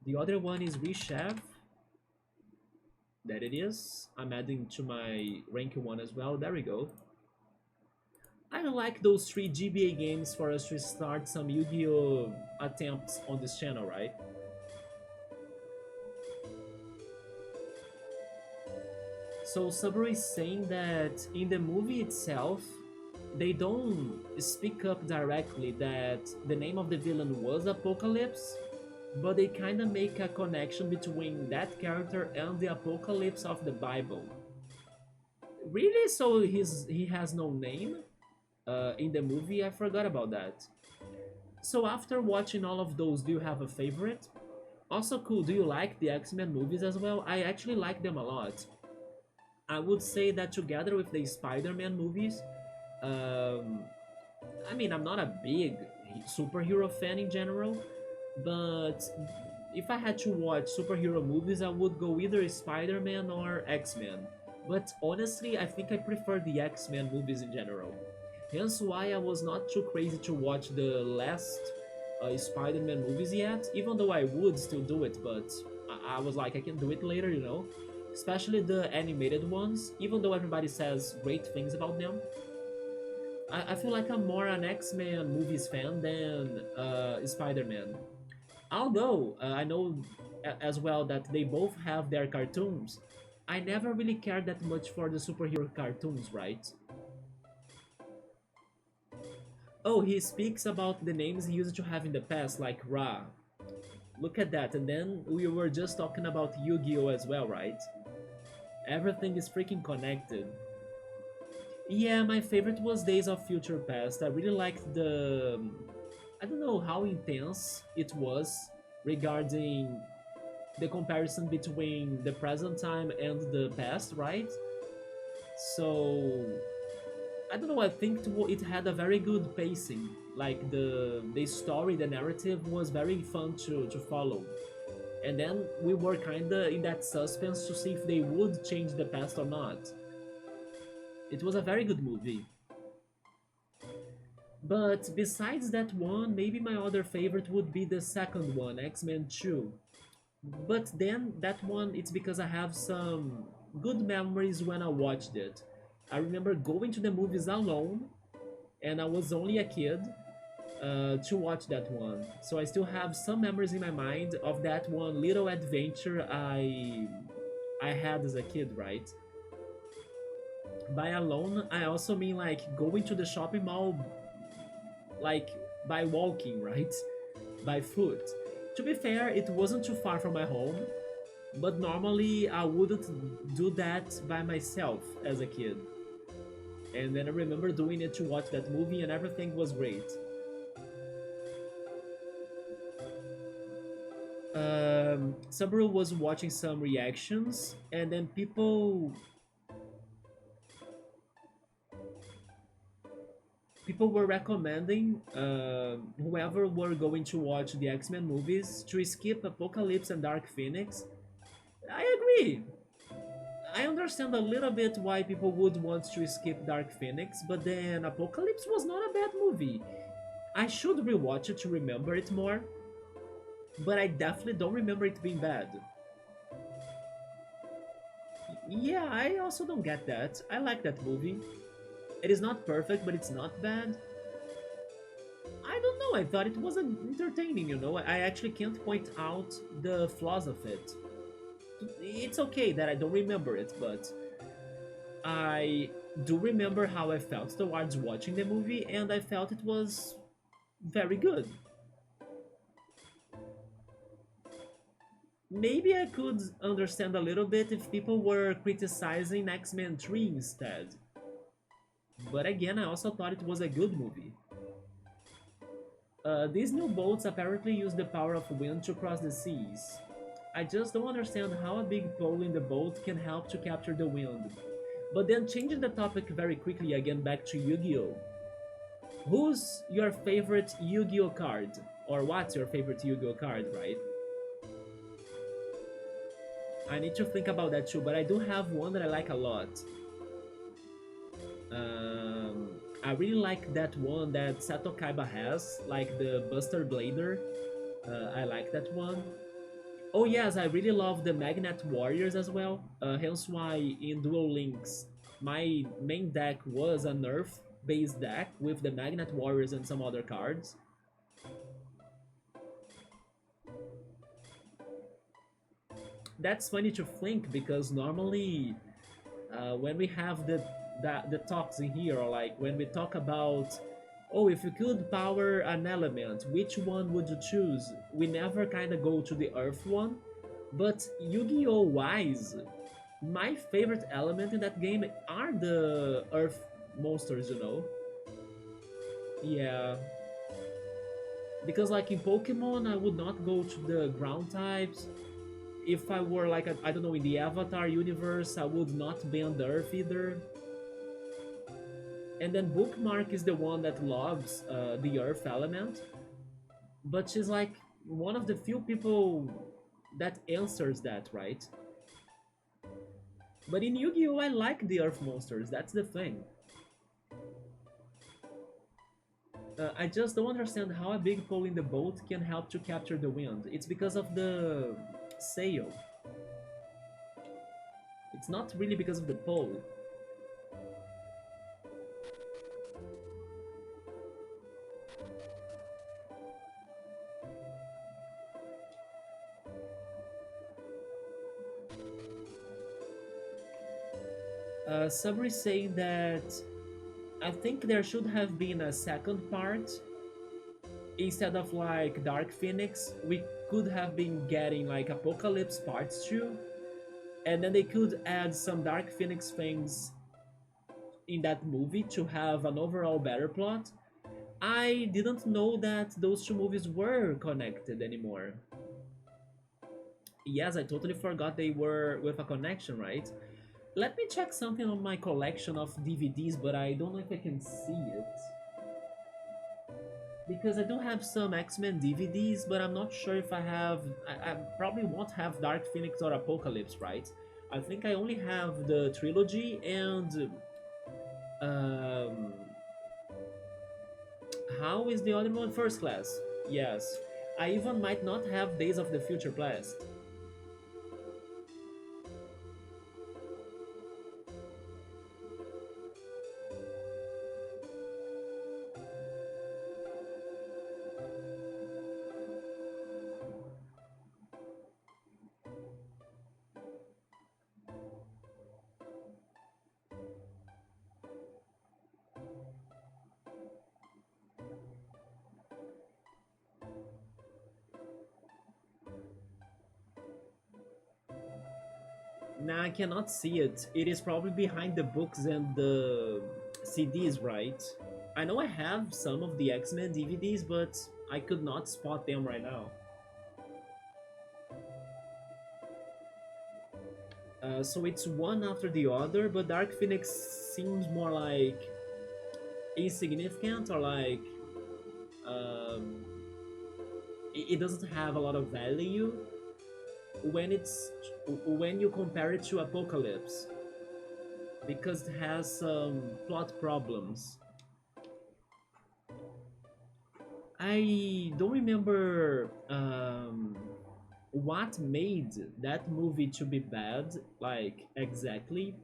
The other one is Rechef. There it is. I'm adding to my rank 1 as well. There we go. I like those 3 GBA games for us to start some Yu-Gi-Oh! Attempts on this channel, right? So Saburo is saying that in the movie itself, they don't speak up directly that the name of the villain was Apocalypse, but they kind of make a connection between that character and the Apocalypse of the Bible. Really? So he has no name in the movie? I forgot about that. So after watching all of those, do you have a favorite? Also cool, do you like the X-Men movies as well? I actually like them a lot. I would say that together with the Spider-Man movies, um, I mean, I'm not a big superhero fan in general, but if I had to watch superhero movies, I would go either Spider-Man or X-Men. But honestly, I think I prefer the X-Men movies in general. Hence why I was not too crazy to watch the last Spider-Man movies yet, even though I would still do it, but I was like, I can do it later, you know? Especially the animated ones, even though everybody says great things about them. I feel like I'm more an X-Men movies fan than Spider-Man. Although I know as well that they both have their cartoons, I never really cared that much for the superhero cartoons, right? Oh, he speaks about the names he used to have in the past, like Ra. Look at that, and then we were just talking about Yu-Gi-Oh! As well, right? Everything is freaking connected. Yeah, my favorite was Days of Future Past. I really liked the... I don't know how intense it was regarding the comparison between the present time and the past, right? So... I don't know, I think it had a very good pacing. Like, the story, the narrative was very fun to follow. And then we were kinda in that suspense to see if they would change the past or not. It was a very good movie. But besides that one, maybe my other favorite would be the second one, X-Men 2. But then that one, it's because I have some good memories when I watched it. I remember going to the movies alone, and I was only a kid, to watch that one. So I still have some memories in my mind of that one little adventure I had as a kid, right? By alone, I also mean like going to the shopping mall like by walking, right? By foot. To be fair, it wasn't too far from my home, but normally I wouldn't do that by myself as a kid. And then I remember doing it to watch that movie and everything was great. Saburo was watching some reactions, and then people were recommending whoever were going to watch the X-Men movies to skip Apocalypse and Dark Phoenix. I agree. I understand a little bit why people would want to skip Dark Phoenix, but then Apocalypse was not a bad movie. I should rewatch it to remember it more, but I definitely don't remember it being bad. Yeah, I also don't get that. I like that movie. It is not perfect, but it's not bad. I don't know, I thought it was entertaining, you know? I actually can't point out the flaws of it. It's okay that I don't remember it, but I do remember how I felt towards watching the movie, and I felt it was very good. Maybe I could understand a little bit if people were criticizing X-Men 3 instead. But again, I also thought it was a good movie. These new boats apparently use the power of wind to cross the seas. I just don't understand how a big pole in the boat can help to capture the wind. But then changing the topic very quickly again back to Yu-Gi-Oh! Who's your favorite Yu-Gi-Oh card? Or what's your favorite Yu-Gi-Oh card, right? I need to think about that too, but I do have one that I like a lot. I really like that one that Sato Kaiba has, like the Buster Blader. I like that one. Oh yes, I really love the Magnet Warriors as well. Hence why in Duel Links, my main deck was a Nerf based deck with the Magnet Warriors and some other cards. That's funny to think because normally when we have the talks in here, or like when we talk about, oh, if you could power an element, which one would you choose? We never kind of go to the Earth one, but Yu-Gi-Oh! Wise, my favorite element in that game are the Earth monsters, you know? Yeah, because like in Pokemon, I would not go to the ground types. If I were like, I don't know, in the Avatar universe, I would not be on the Earth either. And then Bookmark is the one that loves the Earth element, but she's like one of the few people that answers that, right? But in Yu-Gi-Oh! I like the Earth monsters, that's the thing. I just don't understand how a big pole in the boat can help to capture the wind. It's because of the sail. It's not really because of the pole. Sabri saying that I think there should have been a second part instead of like Dark Phoenix. We could have been getting like Apocalypse parts 2, and then they could add some Dark Phoenix things in that movie to have an overall better plot. I didn't know that those two movies were connected anymore. Yes, I totally forgot they were with a connection, right? Let me check something on my collection of DVDs, but I don't know if I can see it. Because I do have some X-Men DVDs, but I'm not sure if I have... I probably won't have Dark Phoenix or Apocalypse, right? I think I only have the trilogy and... Um, how is the other one? First Class. Yes. I even might not have Days of the Future Past. Nah, I cannot see it. It is probably behind the books and the CDs, right? I know I have some of the X-Men DVDs, but I could not spot them right now. So it's one after the other, but Dark Phoenix seems more like insignificant or like um, it doesn't have a lot of value when you compare it to Apocalypse because it has some plot problems. I don't remember what made that movie to be bad, like exactly,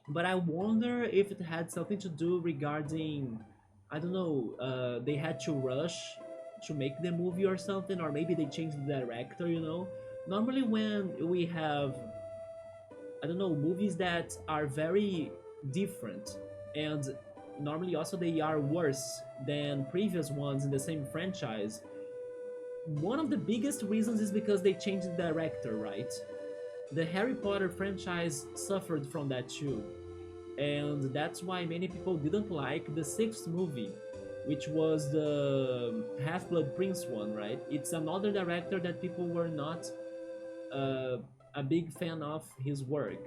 but I wonder if it had something to do regarding, I don't know, they had to rush to make the movie or something, or maybe they changed the director, you know? Normally, when we have, I don't know, movies that are very different, and normally also they are worse than previous ones in the same franchise, one of the biggest reasons is because they changed the director, right? The Harry Potter franchise suffered from that too, and that's why many people didn't like the sixth movie, which was the Half Blood Prince one, right? It's another director that people were not uh, a big fan of his work.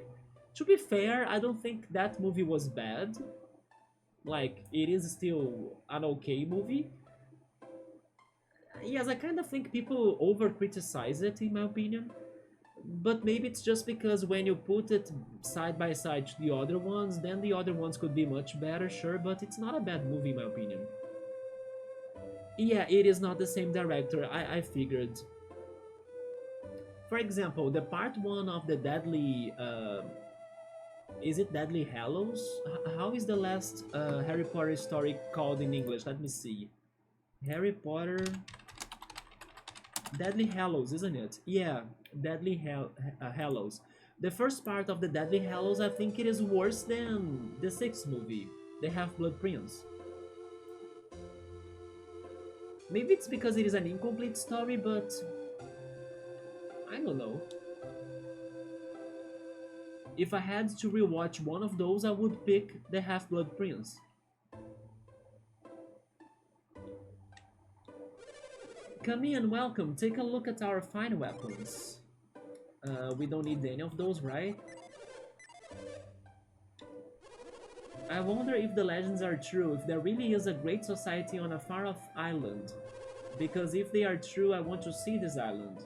To be fair, I don't think that movie was bad. Like, it is still an okay movie. Yes, I kind of think people over criticize it, in my opinion. But maybe it's just because when you put it side by side to the other ones, then the other ones could be much better, sure, but it's not a bad movie in my opinion. Yeah, it is not the same director, I figured. For example, the part one of the Deadly, is it Deadly Hallows? How is the last Harry Potter story called in English? Let me see. Harry Potter Deadly Hallows, isn't it? Yeah, Hallows. The first part of the Deadly Hallows, I think it is worse than the sixth movie, The Half-Blood Prince. Maybe it's because it is an incomplete story, but I don't know. If I had to rewatch one of those, I would pick The Half-Blood Prince. Come in, welcome. Take a look at our fine weapons. We don't need any of those, right? I wonder if the legends are true, if there really is a great society on a far-off island. Because if they are true, I want to see this island.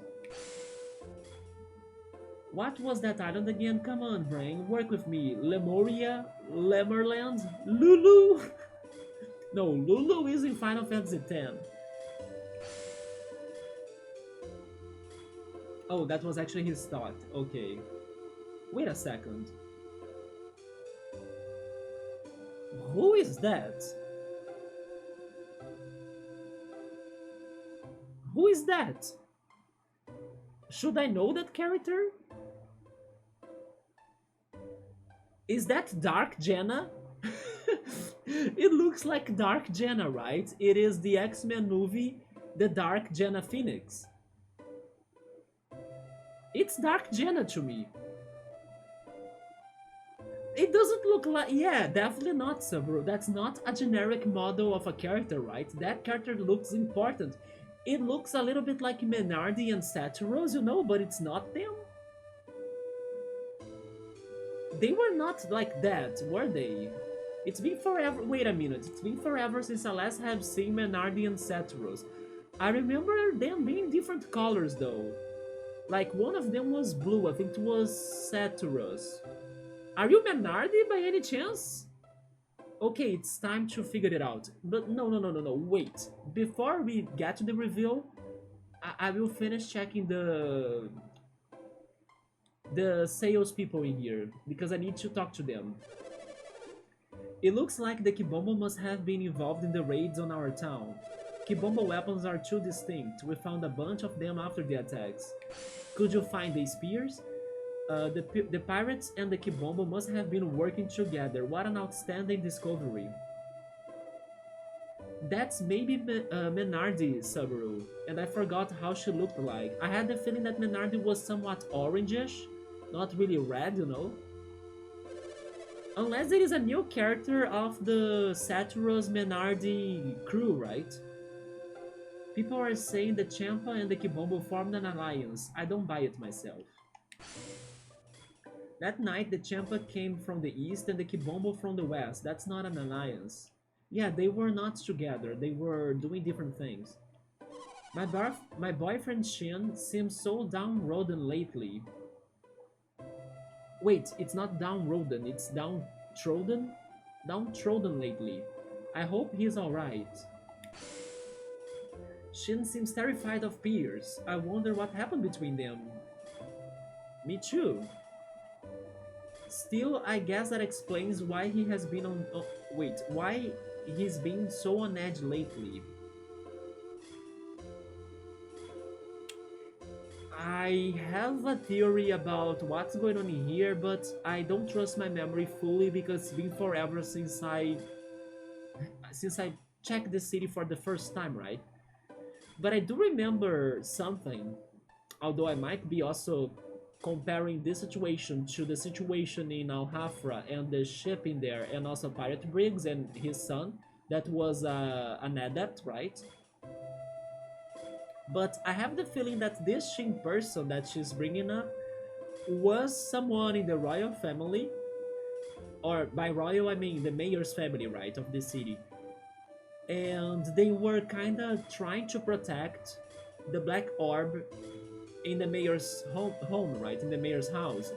What was that island again? Come on, brain, work with me. Lemuria? Lemurland? Lulu? No, Lulu is in Final Fantasy X. Oh, that was actually his thought. Okay. Wait a second. Who is that? Who is that? Should I know that character? Is that Dark Jenna? It looks like Dark Jenna, right? It is the X-Men movie, The Dark Jenna Phoenix. It's Dark Jenna to me. It doesn't look like... Yeah, definitely not, Subaru. That's not a generic model of a character, right? That character looks important. It looks a little bit like Menardi and Saturos, you know, but it's not them. They were not like that, were they? It's been forever. Wait a minute. It's been forever since I last have seen Menardi and Saturos. I remember them being different colors though. Like one of them was blue. I think it was Saturos. Are you Menardi by any chance? Okay, it's time to figure it out. But no. Wait. Before we get to the reveal, I will finish checking the salespeople in here because I need to talk to them. It looks like the Kibombo must have been involved in the raids on our town. Kibombo weapons are too distinct. We found a bunch of them after the attacks. Could you find the spears? The pirates and the Kibombo must have been working together. What an outstanding discovery. That's maybe Menardi, Subaru, and I forgot how she looked like. I had the feeling that Menardi was somewhat orangish, not really red, you know? Unless it is a new character of the Saturos Menardi crew, right? People are saying the Champa and the Kibombo formed an alliance. I don't buy it myself. That night, the Champa came from the east and the Kibombo from the west. That's not an alliance. Yeah, they were not together. They were doing different things. My boyfriend Shin seems so downtrodden lately. Wait, it's not downrodden, it's downtrodden? Downtrodden lately. I hope he's alright. Shin seems terrified of Pierce. I wonder what happened between them. Me too. Still, I guess that explains why he has been on. Oh, wait, why he's been so on edge lately. I have a theory about what's going on in here, but I don't trust my memory fully because it's been forever since I checked the city for the first time, right? But I do remember something, although I might be also comparing this situation to the situation in Al Hafra and the ship in there, and also Pirate Briggs and his son, that was an adept, right? But I have the feeling that this Shin person that she's bringing up was someone in the royal family, or by royal I mean the mayor's family, right, of the city. And they were kind of trying to protect the Black Orb in the mayor's home, right, in the mayor's house.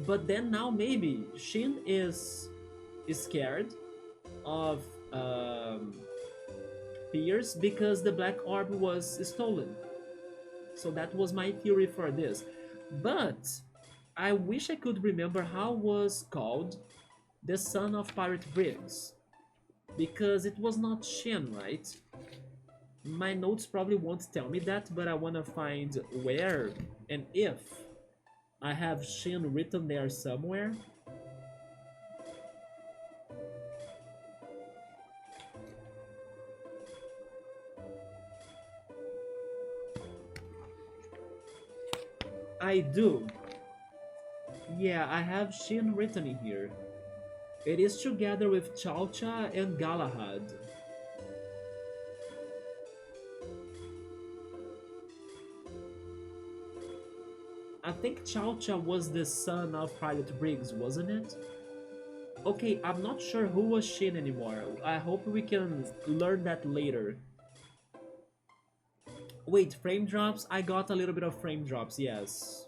But then now maybe Shin is scared of Pierce because the Black Orb was stolen. So that was my theory for this. But I wish I could remember how was called the son of Pirate Briggs. Because it was not Shin, right? My notes probably won't tell me that, but I want to find where and if I have Shin written there somewhere. I do. Yeah, I have Shin written in here. It is together with Chalcha and Galahad. I think Chalcha was the son of Pirate Briggs, wasn't it? Okay, I'm not sure who was Shin anymore. I hope we can learn that later. Wait, frame drops? I got a little bit of frame drops, yes.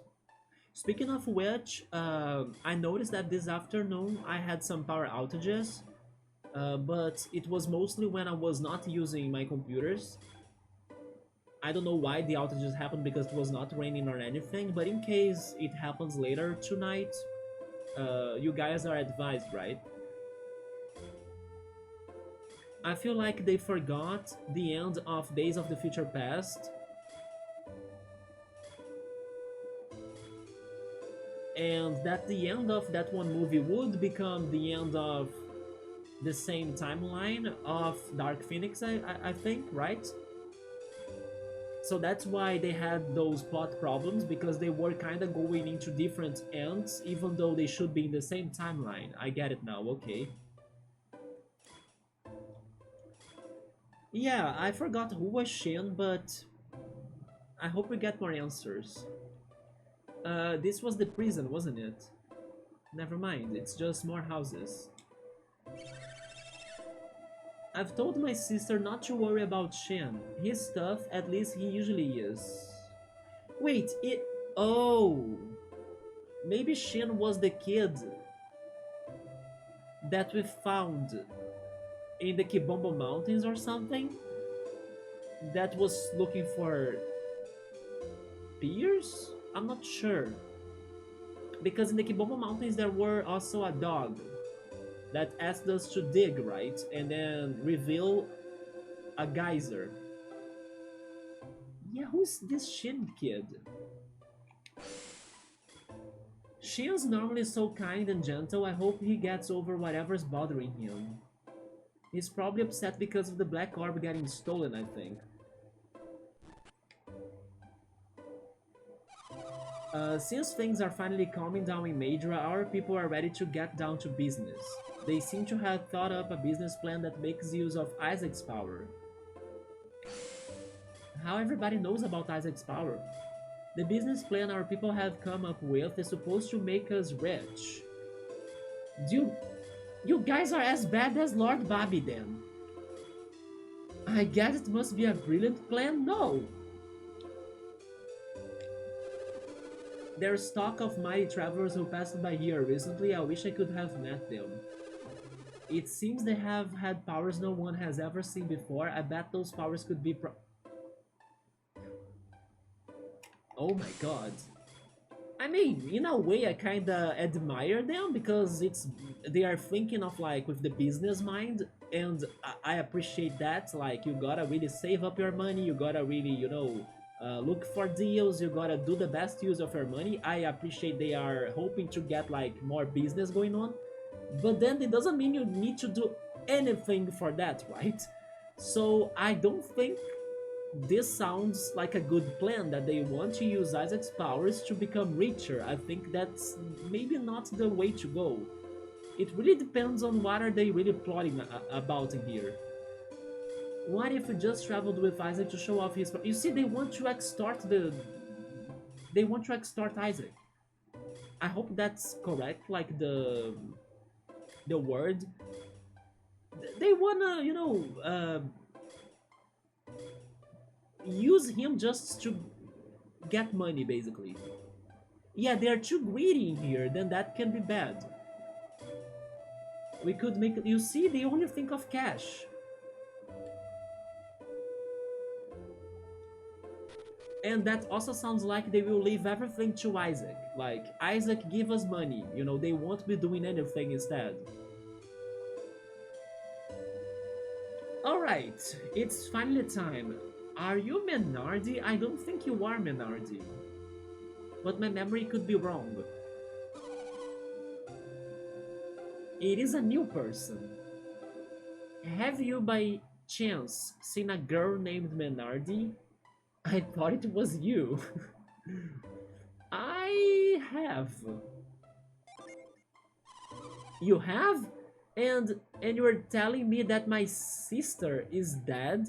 Speaking of which, I noticed that this afternoon I had some power outages, but it was mostly when I was not using my computers. I don't know why the outages happened because it was not raining or anything, but in case it happens later tonight, you guys are advised, right? I feel like they forgot the end of Days of the Future Past, and that the end of that one movie would become the end of the same timeline of Dark Phoenix, I think, right? So that's why they had those plot problems, because they were kind of going into different ends, even though they should be in the same timeline. I get it now, okay. Yeah, I forgot who was Shin, but I hope we get more answers. This was the prison, wasn't it? Never mind, it's just more houses. I've told my sister not to worry about Shin. His stuff, at least he usually is. Wait, it... Oh! Maybe Shin was the kid that we found in the Kibombo Mountains or something? That was looking for Pierce? I'm not sure. Because in the Kibombo Mountains there were also a dog that asked us to dig, right? And then reveal a geyser. Yeah, who's this Shin kid? Shin's normally so kind and gentle. I hope he gets over whatever's bothering him. He's probably upset because of the Black Orb getting stolen, I think. Since things are finally calming down in Madra, our people are ready to get down to business. They seem to have thought up a business plan that makes use of Isaac's power. How everybody knows about Isaac's power? The business plan our people have come up with is supposed to make us rich. You, you guys are as bad as Lord Bobby then. I guess it must be a brilliant plan. No, there's talk of mighty travelers who passed by here recently. I wish I could have met them. It seems they have had powers no one has ever seen before. I bet those powers could be oh my god. I mean, in a way, I kinda admire them because they are thinking of like with the business mind, and I appreciate that. Like, you gotta really save up your money, you gotta really, look for deals, you gotta do the best use of your money. I appreciate they are hoping to get like more business going on, but then it doesn't mean you need to do anything for that, right? So I don't think this sounds like a good plan that they want to use Isaac's powers to become richer. I think that's maybe not the way to go. It really depends on what are they really plotting about in here. What if we just traveled with Isaac to show off his... You see, they want to extort the... They want to extort Isaac. I hope that's correct, like the word. They wanna, use him just to get money, basically. Yeah, they are too greedy in here, then that can be bad. We could make... You see, they only think of cash. And that also sounds like they will leave everything to Isaac. Like, Isaac, give us money. They won't be doing anything instead. Alright, it's finally time. Are you Menardi? I don't think you are Menardi. But my memory could be wrong. It is a new person. Have you by chance seen a girl named Menardi? I thought it was you. I have. You have? And you are telling me that my sister is dead?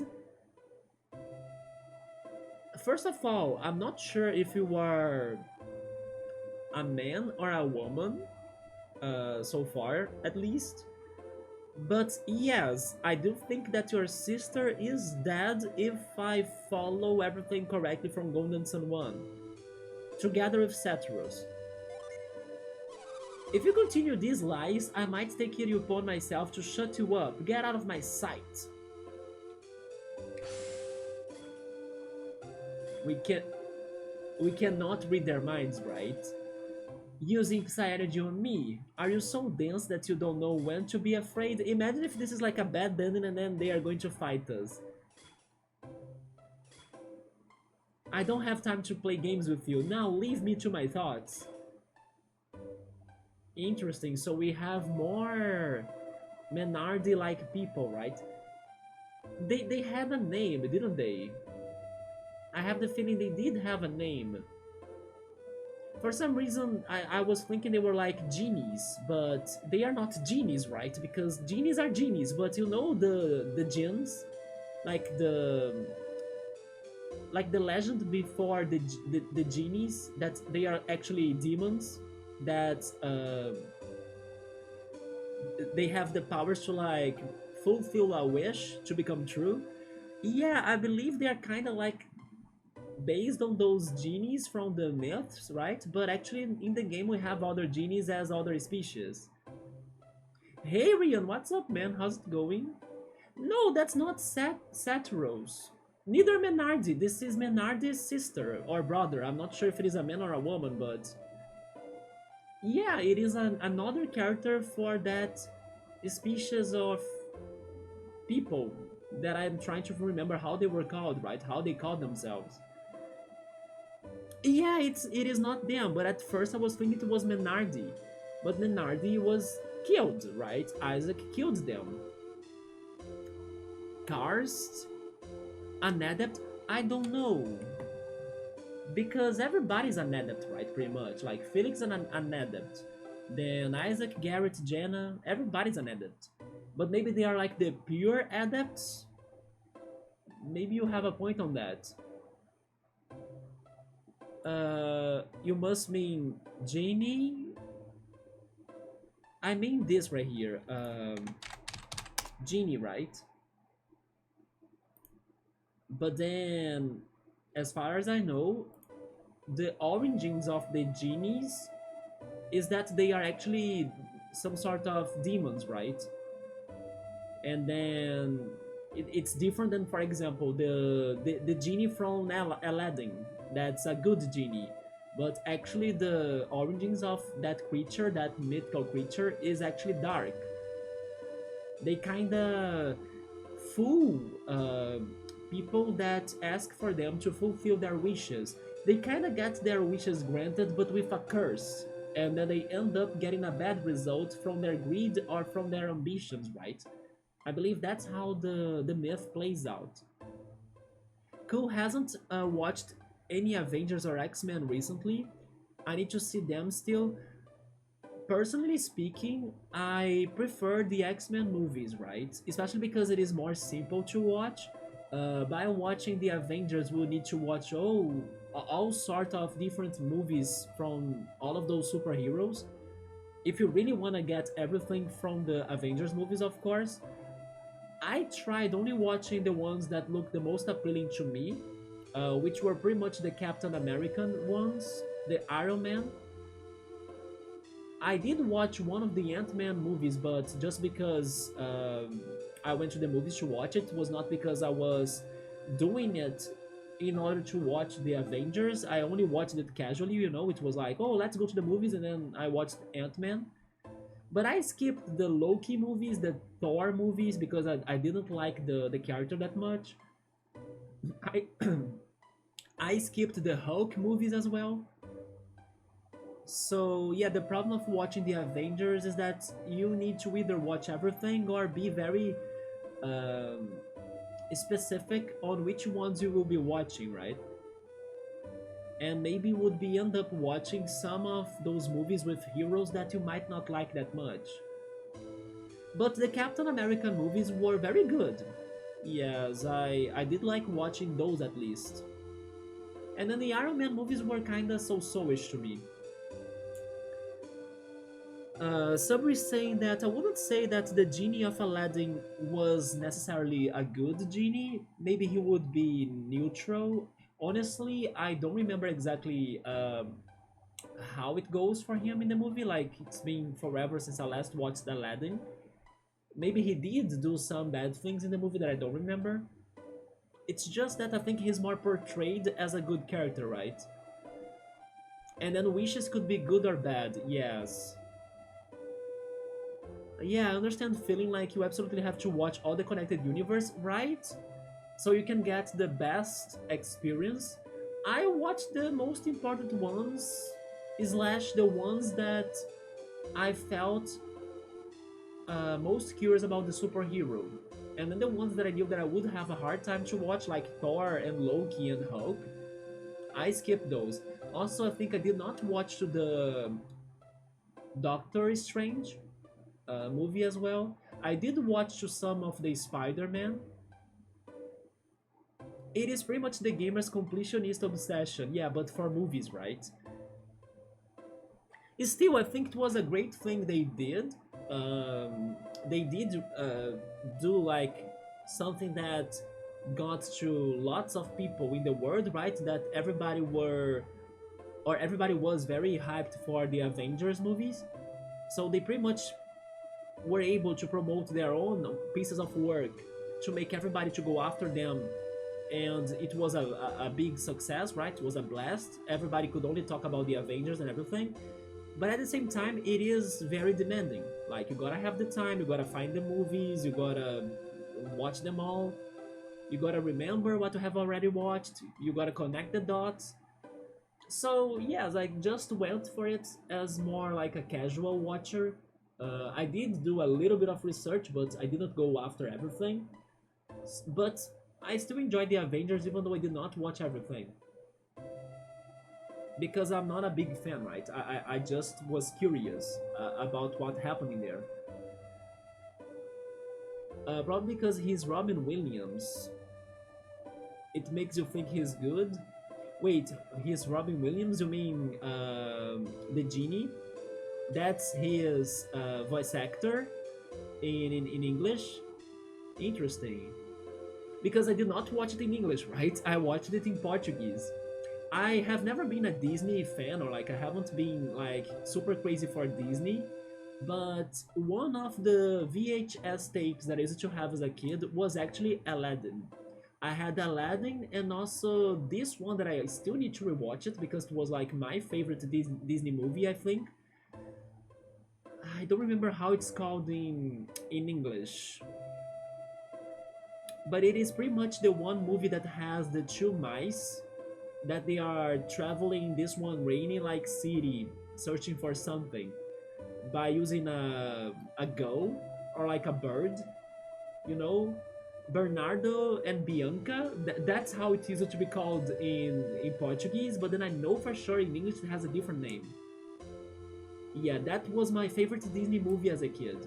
First of all, I'm not sure if you are a man or a woman, so far at least. But yes, I do think that your sister is dead if I follow everything correctly from Golden Sun 1, together with Ceteros. If you continue these lies, I might take it upon myself to shut you up. Get out of my sight. We cannot read their minds, right? Using Psy-Energy on me. Are you so dense that you don't know when to be afraid? Imagine if this is like a bad ending and then they are going to fight us. I don't have time to play games with you. Now leave me to my thoughts. Interesting, so we have more Menardi-like people, right? They had a name, didn't they? I have the feeling they did have a name. For some reason, I was thinking they were like genies, but they are not genies, right? Because genies are genies, but you know the jinns? Like the legend before the genies, that they are actually demons, that they have the powers to like fulfill a wish to become true. Yeah, I believe they are kind of like based on those genies from the myths, right? But actually in the game we have other genies as other species. Hey Rion, what's up, man? How's it going? No, that's not Satyros. Neither Menardi. This is Menardi's sister or brother. I'm not sure if it is a man or a woman, but yeah, it is another character for that species of people that I'm trying to remember how they were called, right? How they called themselves. Yeah, it is not them, but at first I was thinking it was Menardi. But Menardi was killed, right? Isaac killed them. Karst? An adept? I don't know. Because everybody's an adept, right? Pretty much. Like, Felix is an adept. Then Isaac, Garrett, Jenna, everybody's an adept. But maybe they are like the pure adepts? Maybe you have a point on that. You must mean genie. I mean this right here. Genie, right? But then, as far as I know, the origins of the genies is that they are actually some sort of demons, right? And then it's different than, for example, the genie from Aladdin. That's a good genie, but actually the origins of that creature, that mythical creature, is actually dark. They kind of fool people that ask for them to fulfill their wishes. They kind of get their wishes granted, but with a curse, and then they end up getting a bad result from their greed or from their ambitions, right? I believe that's how the myth plays out. Cool hasn't watched any Avengers or X-Men recently. I need to see them still. Personally speaking, I prefer the X-Men movies, right? Especially because it is more simple to watch. By watching the Avengers, we'll need to watch all sort of different movies from all of those superheroes. If you really want to get everything from the Avengers movies, of course. I tried only watching the ones that looked the most appealing to me, which were pretty much the Captain American ones, the Iron Man. I did watch one of the Ant-Man movies, but just because I went to the movies to watch it, was not because I was doing it in order to watch the Avengers. I only watched it casually, you know. It was like, oh, let's go to the movies, and then I watched Ant-Man. But I skipped the Loki movies, the Thor movies, because I didn't like the character that much. I I skipped the Hulk movies as well. So yeah, the problem of watching the Avengers is that you need to either watch everything or be very um, specific on which ones you will be watching, right? And maybe would be end up watching some of those movies with heroes that you might not like that much. But the Captain American movies were very good. Yes, I did like watching those at least. And then the Iron Man movies were kinda so-so-ish to me. Sabri is saying that I wouldn't say that the genie of Aladdin was necessarily a good genie. Maybe he would be neutral. Honestly, I don't remember exactly how it goes for him in the movie. Like, it's been forever since I last watched Aladdin. Maybe he did do some bad things in the movie that I don't remember. It's just that I think he's more portrayed as a good character, right? And then wishes could be good or bad, yes. Yeah, I understand feeling like you absolutely have to watch all the connected universe, right? So you can get the best experience. I watched the most important ones, slash the ones that I felt most curious about the superhero. And then the ones that I knew that I would have a hard time to watch, like Thor and Loki and Hulk, I skipped those. Also, I think I did not watch to the Doctor Strange movie as well. I did watch to some of the Spider-Man. It is pretty much the gamer's completionist obsession, yeah, but for movies, right? Still, I think it was a great thing they did. They did do like something that got to lots of people in the world, right? That everybody was very hyped for the Avengers movies. So they pretty much were able to promote their own pieces of work to make everybody to go after them, and it was a big success, right? It was a blast. Everybody could only talk about the Avengers and everything, but at the same time it is very demanding. Like, you gotta have the time, you gotta find the movies, you gotta watch them all, you gotta remember what you have already watched, you gotta connect the dots. So yes, I just went for it as more like a casual watcher. I did do a little bit of research, but I didn't go after everything. But I still enjoyed the Avengers, even though I did not watch everything. Because I'm not a big fan, right? I just was curious about what happened in there. Probably because he's Robin Williams. It makes you think he's good. Wait, he's Robin Williams? You mean the genie? That's his voice actor in English? Interesting. Because I did not watch it in English, right? I watched it in Portuguese. I have never been a Disney fan, or like I haven't been like super crazy for Disney, but one of the VHS tapes that I used to have as a kid was actually Aladdin. I had Aladdin and also this one that I still need to rewatch it because it was like my favorite Disney movie, I think. I don't remember how it's called in English, but it is pretty much the one movie that has the two mice that they are traveling this one rainy like city searching for something by using a gull or like a bird, you know, Bernardo and Bianca. That's how it used to be called in Portuguese, but then I know for sure in English it has a different name. Yeah, that was my favorite Disney movie as a kid,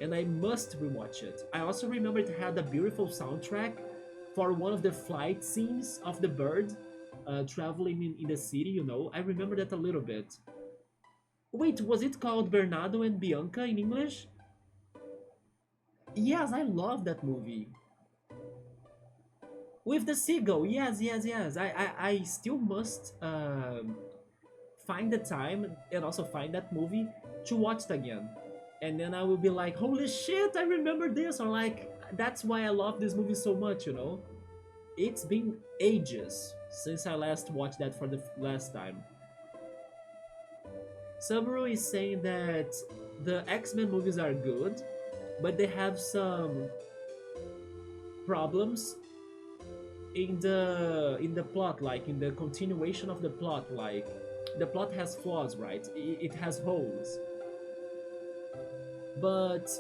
and I must rewatch it. I also remember it had a beautiful soundtrack for one of the flight scenes of the bird traveling in the city, you know. I remember that a little bit. Wait, was it called Bernardo and Bianca in English? Yes, I love that movie. With the seagull, yes, yes, yes. I still must find the time and also find that movie to watch it again. And then I will be like, holy shit, I remember this, or like, that's why I love this movie so much, you know? It's been ages since I last watched that for the last time. Subaru is saying that the X-Men movies are good, but they have some problems in the plot, like in the continuation of the plot. Like the plot has flaws, right? It has holes. But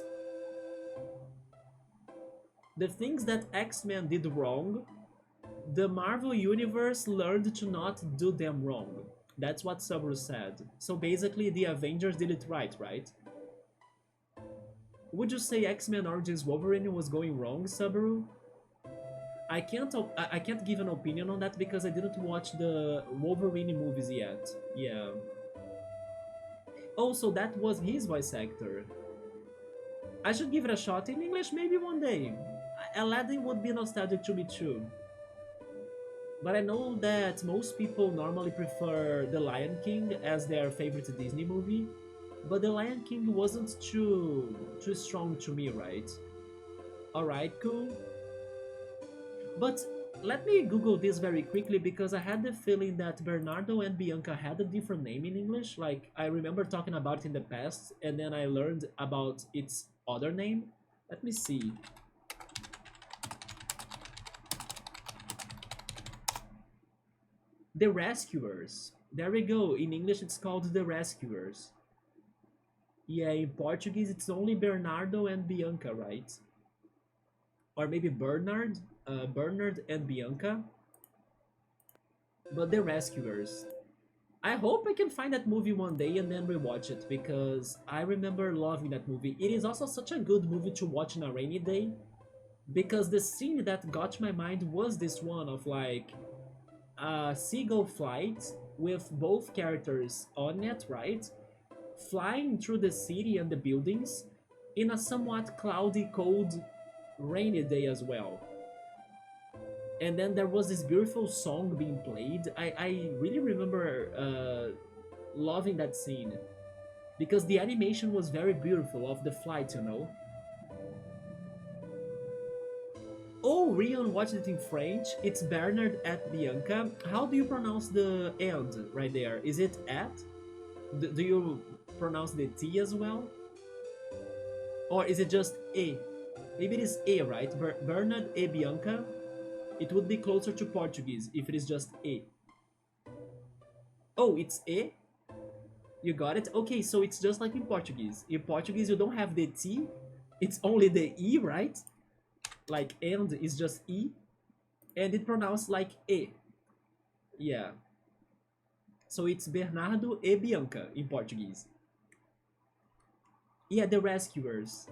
the things that X-Men did wrong, the Marvel Universe learned to not do them wrong. That's what Subaru said. So basically, the Avengers did it right, right? Would you say X-Men Origins Wolverine was going wrong, Subaru? I can't give an opinion on that because I didn't watch the Wolverine movies yet. Yeah. Also, that was his voice actor. I should give it a shot in English maybe one day. Aladdin would be nostalgic to me too. But I know that most people normally prefer The Lion King as their favorite Disney movie. But The Lion King wasn't too strong to me, right? Alright, cool. But let me Google this very quickly because I had the feeling that Bernardo and Bianca had a different name in English. Like, I remember talking about it in the past and then I learned about its other name. Let me see. The Rescuers. There we go. In English, it's called The Rescuers. Yeah, in Portuguese, it's only Bernardo and Bianca, right? Or maybe Bernard and Bianca. But The Rescuers. I hope I can find that movie one day and then rewatch it because I remember loving that movie. It is also such a good movie to watch on a rainy day because the scene that got my mind was this one of like a seagull flight with both characters on it, right? Flying through the city and the buildings in a somewhat cloudy, cold, rainy day as well. And then there was this beautiful song being played. I really remember loving that scene because the animation was very beautiful of the flight, you know. Oh, Rion watched it in French. It's Bernard at Bianca. How do you pronounce the end right there? Is it at? Do you pronounce the T as well? Or is it just E? Maybe it is E, right? Bernard e Bianca? It would be closer to Portuguese if it is just E. Oh, it's E? You got it? Okay, so it's just like in Portuguese. In Portuguese, you don't have the T, it's only the E, right? Like and is just E, and it pronounced like E. Yeah. So it's Bernardo e Bianca in Portuguese. Yeah, the rescuers.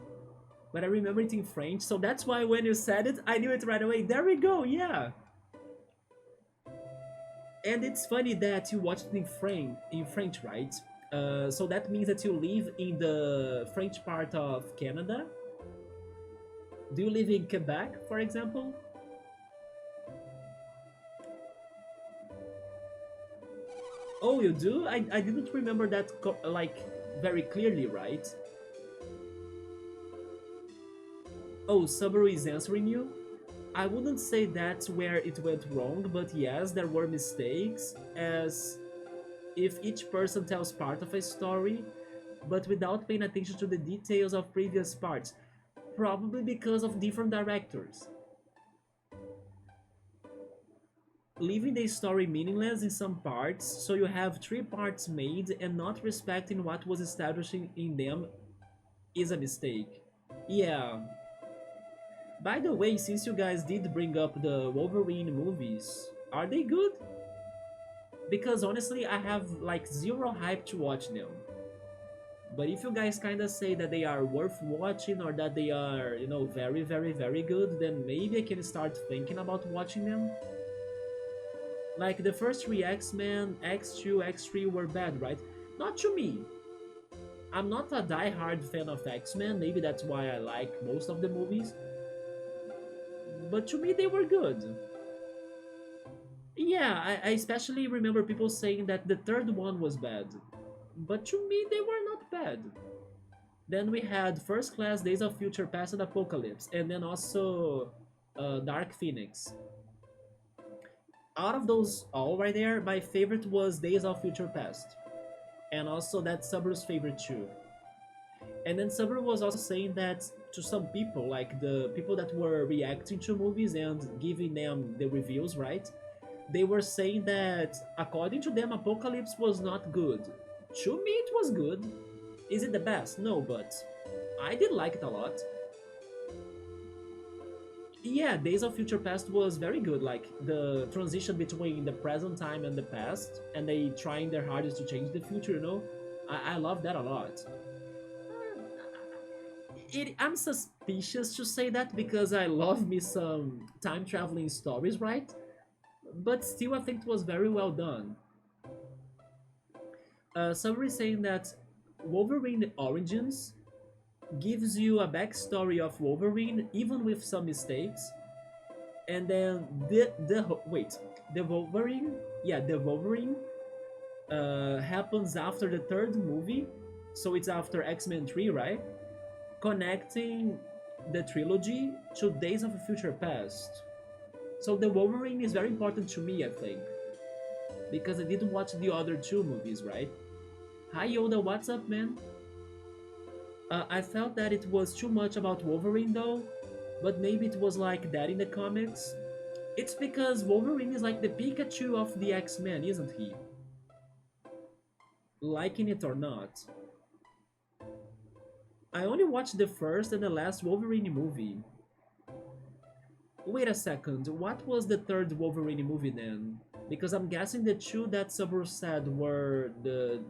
But I remember it in French, so that's why when you said it, I knew it right away. There we go, yeah. And it's funny that you watched it in French, right? So that means that you live in the French part of Canada. Do you live in Quebec, for example? Oh, you do? I didn't remember that like very clearly, right? Oh, Subaru is answering you? I wouldn't say that's where it went wrong, but yes, there were mistakes, as if each person tells part of a story, but without paying attention to the details of previous parts, probably because of different directors, leaving the story meaningless in some parts, so you have three parts made and not respecting what was established in them is a mistake. Yeah. By the way, since you guys did bring up the Wolverine movies, are they good? Because honestly, I have like zero hype to watch them. But if you guys kind of say that they are worth watching or that they are, very, very, very good, then maybe I can start thinking about watching them. Like the first three X-Men, X2, X3 were bad, right? Not to me. I'm not a die-hard fan of X-Men, maybe that's why I like most of the movies. But to me, they were good. Yeah, I especially remember people saying that the third one was bad. But to me, they were not bad. Then we had First Class, Days of Future Past, and Apocalypse, and then also Dark Phoenix. Out of those all right there, my favorite was Days of Future Past, and also that's Subaru's favorite too. And then Subaru was also saying that to some people, like the people that were reacting to movies and giving them the reviews, right? They were saying that according to them, Apocalypse was not good. To me, it was good. Is it the best? No, but I did like it a lot. Yeah, Days of Future Past was very good. Like the transition between the present time and the past, and they trying their hardest to change the future. I love that a lot. I'm suspicious to say that because I love me some time traveling stories, right? But still, I think it was very well done. Somebody saying that Wolverine Origins gives you a backstory of Wolverine, even with some mistakes, and then the Wolverine, yeah, the Wolverine happens after the third movie, so it's after X-Men 3, right? Connecting the trilogy to Days of a Future Past. So the Wolverine is very important to me, I think, because I didn't watch the other two movies, right? Hi Yoda, what's up, man? I felt that it was too much about Wolverine though, but maybe it was like that in the comics. It's because Wolverine is like the Pikachu of the X-Men, isn't he? Liking it or not. I only watched the first and the last Wolverine movie. Wait a second, what was the third Wolverine movie then? Because I'm guessing the two that Subaru said were the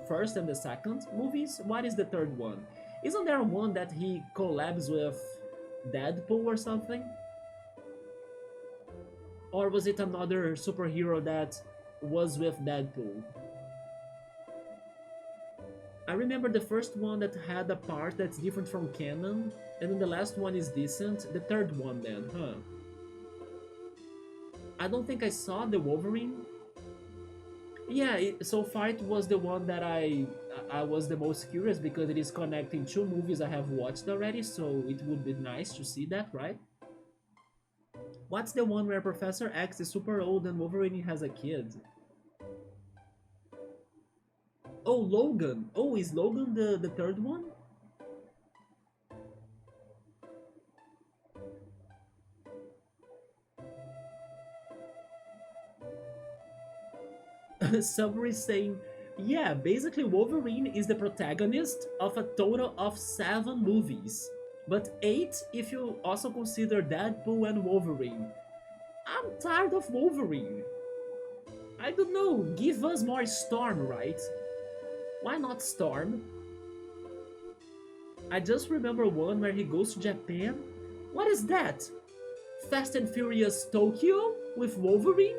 first and the second movies? What is the third one? Isn't there one that he collabs with Deadpool or something? Or was it another superhero that was with Deadpool? I remember the first one that had a part that's different from canon, and then the last one is decent. The third one then, huh? I don't think I saw the Wolverine. Yeah, so far it was the one that I was the most curious because it is connecting two movies I have watched already, so it would be nice to see that, right? What's the one where Professor X is super old and Wolverine has a kid? Oh, Logan. Oh, is Logan the third one? Somebody saying, yeah, basically Wolverine is the protagonist of a total of 7 movies, but 8 if you also consider Deadpool and Wolverine. I'm tired of Wolverine. I don't know, give us more Storm, right? Why not Storm? I just remember one where he goes to Japan. What is that? Fast and Furious Tokyo with Wolverine?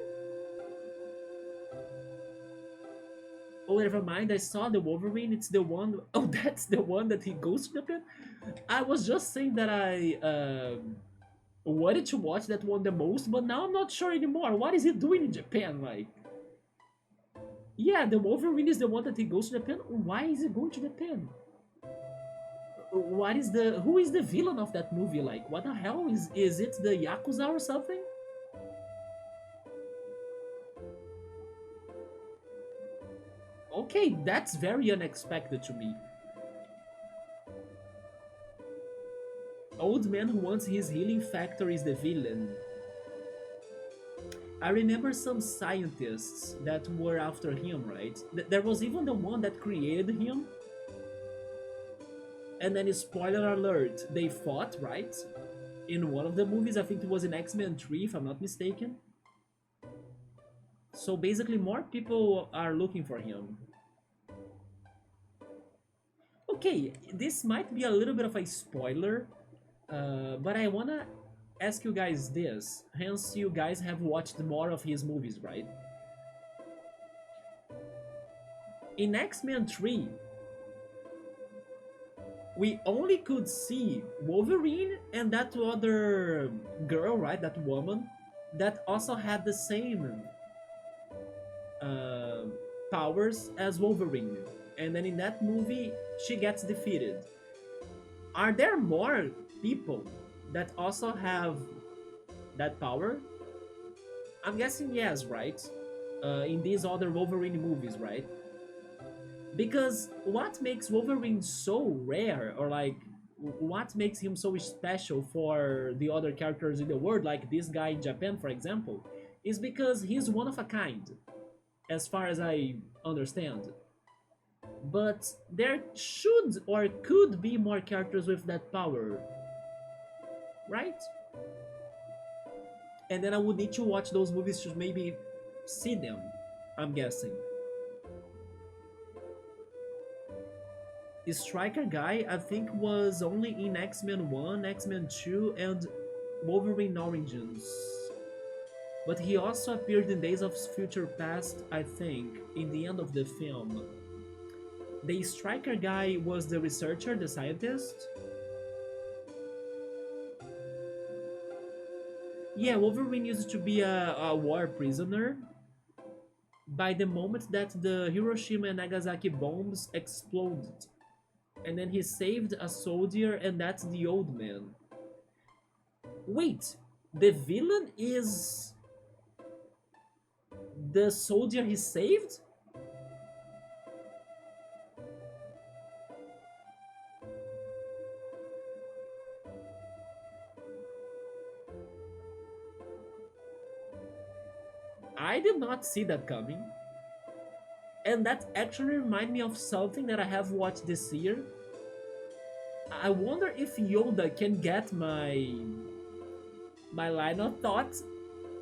Oh, never mind. I saw the Wolverine. It's the one oh that's the one that he goes to Japan. I was just saying that I wanted to watch that one the most, but now I'm not sure anymore. What is he doing in Japan? Like, yeah, the Wolverine is the one that he goes to Japan. Why is he going to Japan? What is the who is the villain of that movie? Like, what the hell is it? The Yakuza or something? Okay, that's very unexpected to me. Old man who wants his healing factor is the villain. I remember some scientists that were after him, right? There was even the one that created him. And then, spoiler alert, they fought, right? In one of the movies, I think it was in X-Men 3, if I'm not mistaken. So basically, more people are looking for him. Okay, this might be a little bit of a spoiler, but I wanna ask you guys this. Hence, you guys have watched more of his movies, right? In X-Men 3, we only could see Wolverine and that other girl, right? That woman that also had the same uh, powers as Wolverine. And then in that movie, she gets defeated. Are there more people that also have that power? I'm guessing yes, right? In these other Wolverine movies, right? Because what makes Wolverine so rare, or like, what makes him so special for the other characters in the world, like this guy in Japan, for example, is because he's one of a kind, as far as I understand. But there should or could be more characters with that power, right? And then I would need to watch those movies to maybe see them, I'm guessing. Striker guy, I think, was only in X-Men 1, X-Men 2, and Wolverine Origins. But he also appeared in Days of Future Past, I think, in the end of the film. The Striker guy was the researcher, the scientist. Yeah, Wolverine used to be a war prisoner. By the moment that the Hiroshima and Nagasaki bombs exploded, and then he saved a soldier, and that's the old man. Wait, the villain is the soldier he saved? I did not see that coming. And that actually reminds me of something that I have watched this year. I wonder if Yoda can get my line of thought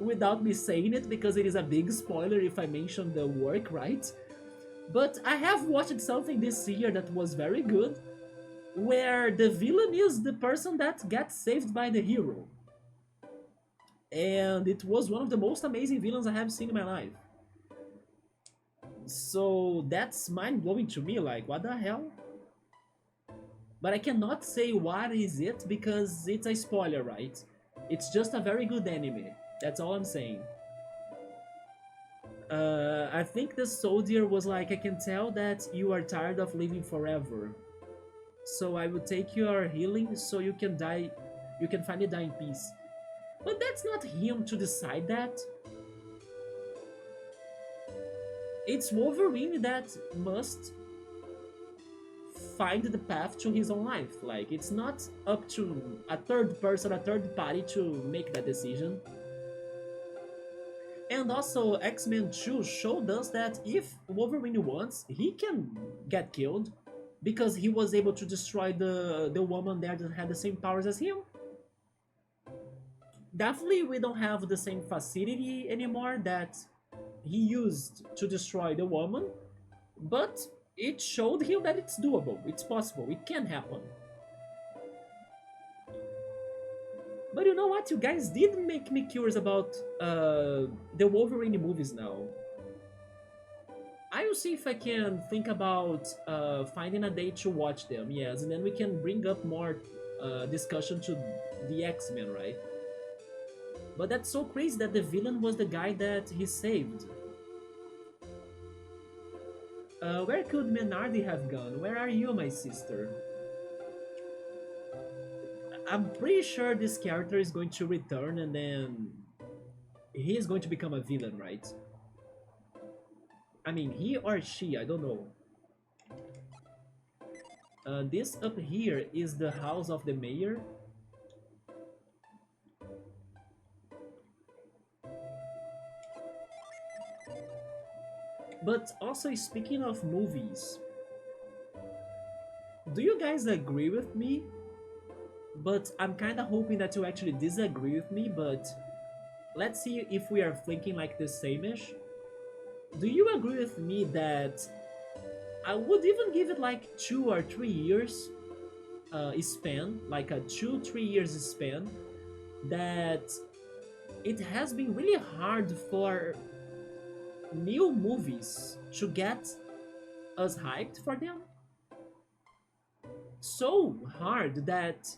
without me saying it, because it is a big spoiler if I mention the work, right? But I have watched something this year that was very good, where the villain is the person that gets saved by the hero. And it was one of the most amazing villains I have seen in my life. So that's mind blowing to me, like, what the hell? But I cannot say what is it because it's a spoiler, right? It's just a very good anime. That's all I'm saying. I think the soldier was like, I can tell that you are tired of living forever. So I will take your healing so you can die, you can finally die in peace. But that's not him to decide that. It's Wolverine that must find the path to his own life. Like, it's not up to a third person, a third party to make that decision. And also, X-Men 2 showed us that if Wolverine wants, he can get killed, because he was able to destroy the woman there that had the same powers as him. Definitely, we don't have the same facility anymore that he used to destroy the woman, but it showed him that it's doable, it's possible, it can happen. But you know what? You guys did make me curious about the Wolverine movies now. I will see if I can think about finding a day to watch them. Yes, and then we can bring up more discussion to the X-Men, right? But that's so crazy that the villain was the guy that he saved. Where could Menardi have gone? Where are you, my sister? I'm pretty sure this character is going to return and then he is going to become a villain, right? I mean, he or she, I don't know. This up here is the house of the mayor. But also, speaking of movies, do you guys agree with me? But I'm kind of hoping that you actually disagree with me, but let's see if we are thinking like the same-ish. Do you agree with me that I would even give it like 2 or 3 years span, like a 2-3 years span, that it has been really hard for new movies to get us hyped for them? So hard that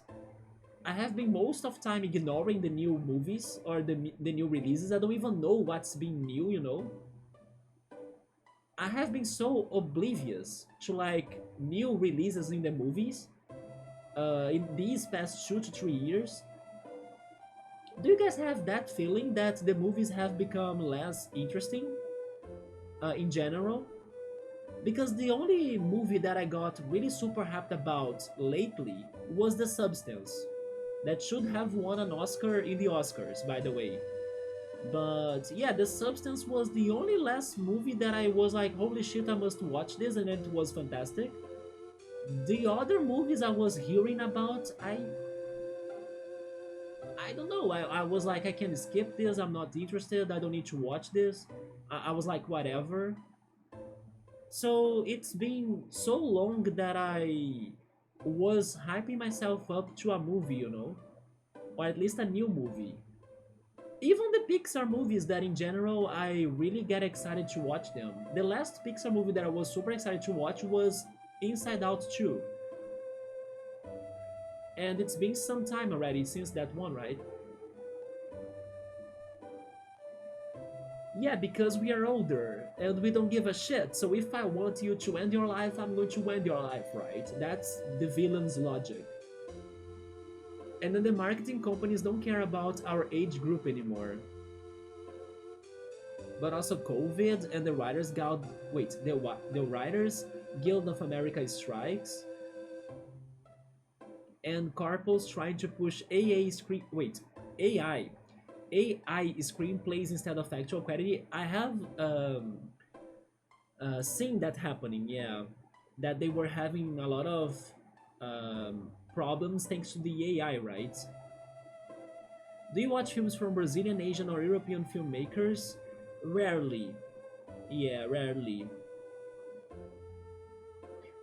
I have been most of time ignoring the new movies or the new releases. I don't even know what's been new, you know? I have been so oblivious to like new releases in the movies in these past 2 to 3 years. Do you guys have that feeling that the movies have become less interesting in general? Because the only movie that I got really super hyped about lately was The Substance, that should have won an Oscar in the Oscars, by the way. But yeah, The Substance was the only last movie that I was like, holy shit, I must watch this, and it was fantastic. The other movies I was hearing about, I don't know. I was like, I can skip this. I'm not interested. I don't need to watch this. I was like, whatever. So it's been so long that I was hyping myself up to a movie, you know, or at least a new movie. Even the Pixar movies that in general I really get excited to watch them. The last Pixar movie that I was super excited to watch was Inside Out 2. And it's been some time already since that one, right? Yeah, because we are older and we don't give a shit. So if I want you to end your life, I'm going to end your life, right? That's the villain's logic. And then the marketing companies don't care about our age group anymore. But also COVID and the Writers Guild. Wait, the Writers Guild of America strikes, and corpos trying to push AA screen. Wait, AI AI screenplays instead of actual quality. I have seen that happening. Yeah, that they were having a lot of problems thanks to the AI, right? Do you watch films from Brazilian, Asian, or European filmmakers? Rarely. Yeah, rarely.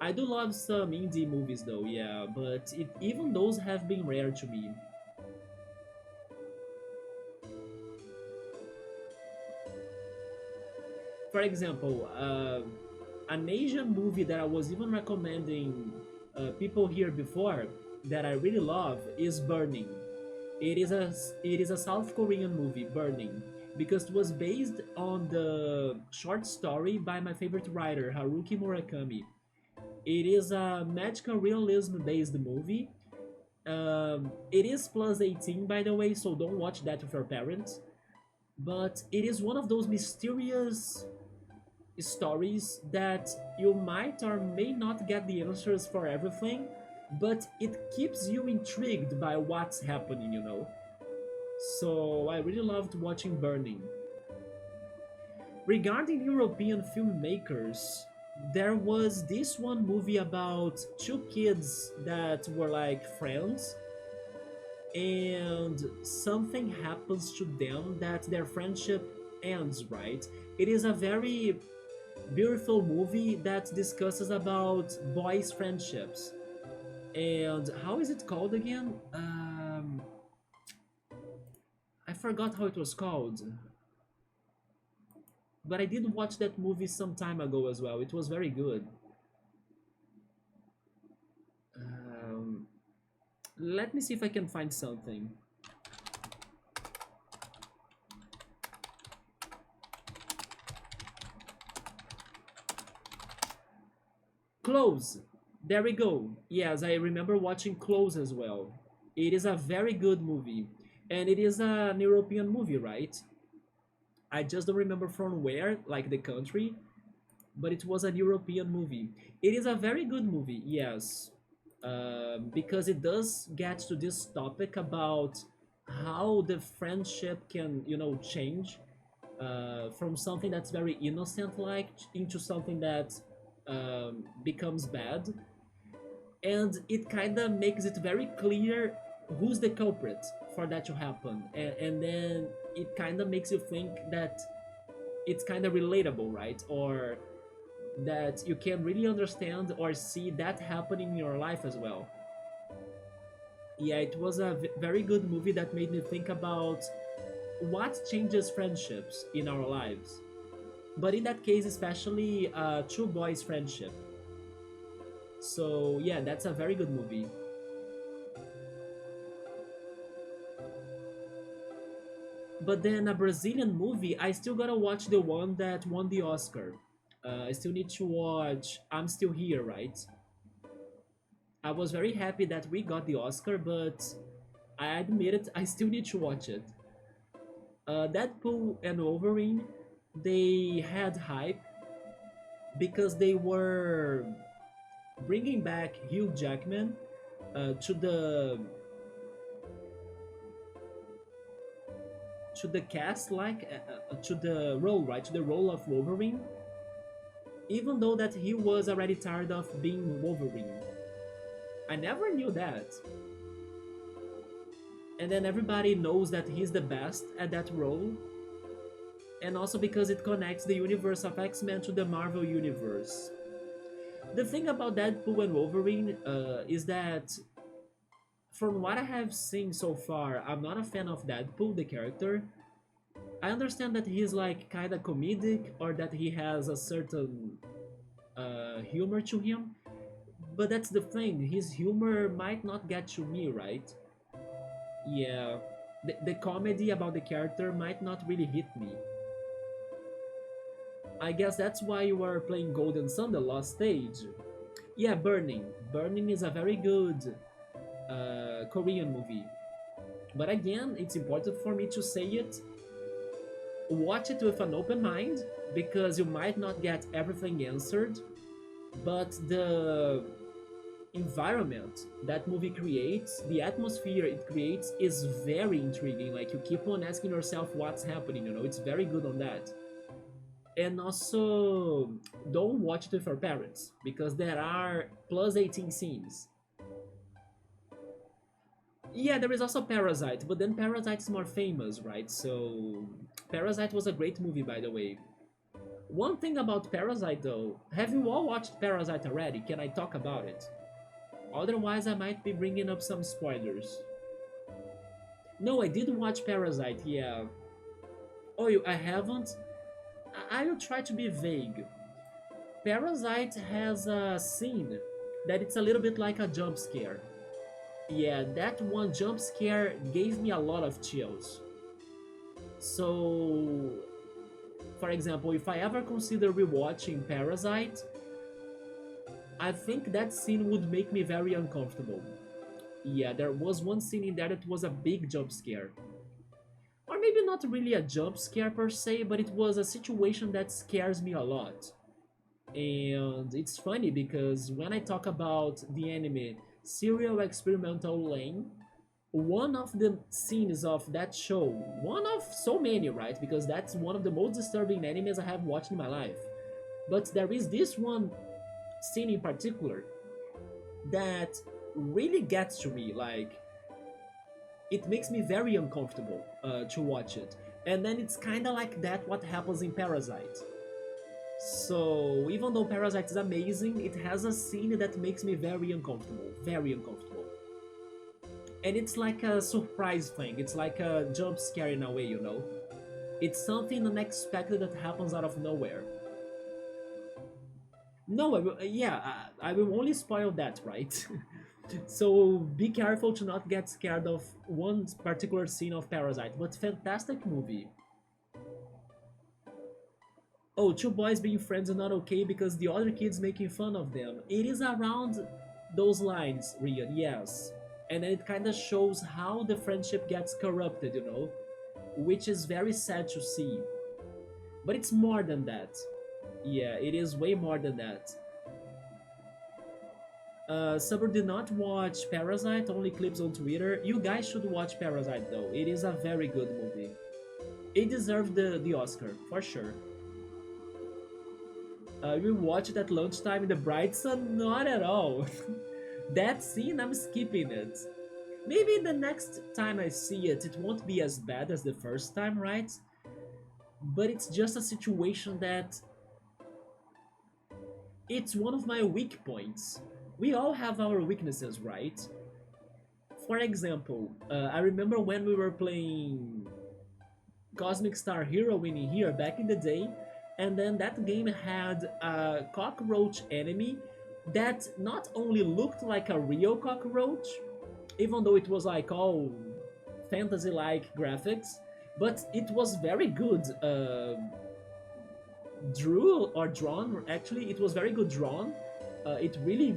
I do love some indie movies though, yeah, but even those have been rare to me. For example, an Asian movie that I was even recommending people here before that I really love is Burning. It is a it is a South Korean movie, Burning, because it was based on the short story by my favorite writer Haruki Murakami. It is a magical realism based movie. It is plus 18 by the way, so don't watch that with your parents. But it is one of those mysterious stories that you might or may not get the answers for everything, but it keeps you intrigued by what's happening, you know? So I really loved watching Burning. Regarding European filmmakers, there was this one movie about two kids that were like friends and something happens to them that their friendship ends, right? It is a very beautiful movie that discusses about boys' friendships. And how is it called again? I forgot how it was called. But I did watch that movie some time ago as well. It was very good. Um, Let me see if I can find something. Close. There we go. Yes, I remember watching Close as well. It is a very good movie. And it is an European movie, right? I just don't remember from where, like the country, but it was a European movie. It is a very good movie, yes, because it does get to this topic about how the friendship can, change from something that's very innocent like into something that becomes bad, and it kind of makes it very clear who's the culprit for that to happen, and then it kind of makes you think that it's kind of relatable, right? Or that you can really understand or see that happening in your life as well. Yeah, it was a very good movie that made me think about what changes friendships in our lives. But in that case, especially two boys' friendship. So yeah, that's a very good movie. But then a Brazilian movie, I still gotta watch the one that won the Oscar. I still need to watch I'm Still Here, right? I was very happy that we got the Oscar, but I admit it, I still need to watch it. Deadpool and Wolverine, they had hype because they were bringing back Hugh Jackman to the cast, like to the role, right? To the role of Wolverine, even though that he was already tired of being Wolverine. I never knew that. And then everybody knows that he's the best at that role, and also because it connects the universe of X-Men to the Marvel universe. The thing about Deadpool and Wolverine is that, from what I have seen so far, I'm not a fan of Deadpool, the character. I understand that he's like kind of comedic, or that he has a certain humor to him, but that's the thing. His humor might not get to me, right? Yeah, the comedy about the character might not really hit me. I guess that's why you are playing Golden Sun, the last stage. Yeah, Burning. Burning is a very good Korean movie. But again, it's important for me to say it. Watch it with an open mind because you might not get everything answered, but the environment that movie creates, the atmosphere it creates, is very intriguing. Like, you keep on asking yourself what's happening, it's very good on that. And also, don't watch it with your parents because there are plus 18 scenes. Yeah, there is also Parasite, but then Parasite is more famous, right? So, Parasite was a great movie, by the way. One thing about Parasite, though, have you all watched Parasite already? Can I talk about it? Otherwise, I might be bringing up some spoilers. No, I did watch Parasite, yeah. Oh, I haven't? I will try to be vague. Parasite has a scene that it's a little bit like a jump scare. Yeah, that one jump scare gave me a lot of chills. So, for example, if I ever consider rewatching Parasite, I think that scene would make me very uncomfortable. Yeah, there was one scene in there that was a big jump scare. Or maybe not really a jump scare per se, but it was a situation that scares me a lot. And it's funny because when I talk about the anime Serial Experimental Lane, one of the scenes of that show, one of so many, right? Because that's one of the most disturbing animes I have watched in my life. But there is this one scene in particular that really gets to me. Like, it makes me very uncomfortable to watch it. And then it's kind of like that what happens in Parasite. So even though Parasite is amazing, it has a scene that makes me very uncomfortable. Very uncomfortable. And it's like a surprise thing. It's like a jump scare in a way. It's something unexpected that happens out of nowhere. No, yeah, I will only spoil that, right? So be careful to not get scared of one particular scene of Parasite, but fantastic movie. Oh, two boys being friends are not okay because the other kids making fun of them. It is around those lines, Riot, yes. And it kind of shows how the friendship gets corrupted, which is very sad to see. But it's more than that. Yeah, it is way more than that. Saber did not watch Parasite, only clips on Twitter. You guys should watch Parasite though. It is a very good movie. It deserved the Oscar, for sure. We watched it at lunchtime in the bright sun? Not at all. That scene, I'm skipping it. Maybe the next time I see it, it won't be as bad as the first time, right? But it's just a situation that it's one of my weak points. We all have our weaknesses, right? For example, I remember when we were playing Cosmic Star Hero in here back in the day, and then that game had a cockroach enemy that not only looked like a real cockroach, even though it was like all fantasy-like graphics, but it was very good drew or drawn. Actually, it was very good drawn. It really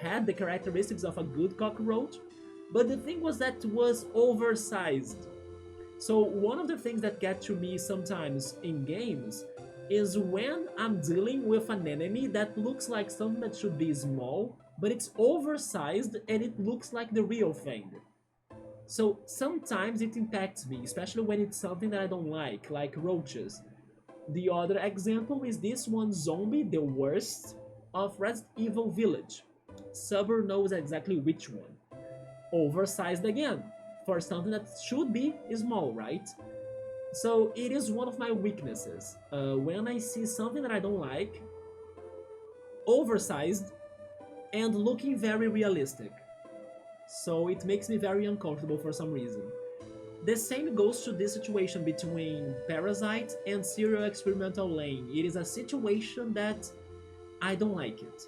had the characteristics of a good cockroach, but the thing was that it was oversized. So one of the things that get to me sometimes in games is when I'm dealing with an enemy that looks like something that should be small, but it's oversized and it looks like the real thing. So sometimes it impacts me, especially when it's something that I don't like roaches. The other example is this one zombie, the worst, of Resident Evil Village. Saber knows exactly which one. Oversized again, for something that should be small, right? So it is one of my weaknesses. When I see something that I don't like, oversized, and looking very realistic. So it makes me very uncomfortable for some reason. The same goes to this situation between Parasite and Serial Experimental Lane. It is a situation that I don't like it.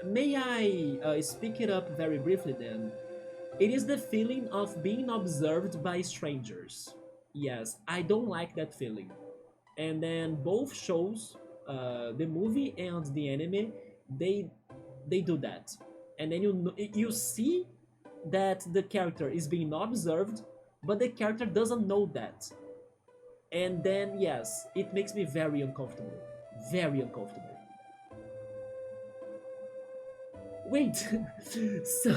May I speak it up very briefly then? It is the feeling of being observed by strangers. Yes, I don't like that feeling. And then both shows, the movie and the anime, they they do that. And then you see that the character is being observed, but the character doesn't know that. And then yes, it makes me very uncomfortable. Very uncomfortable. Wait, so,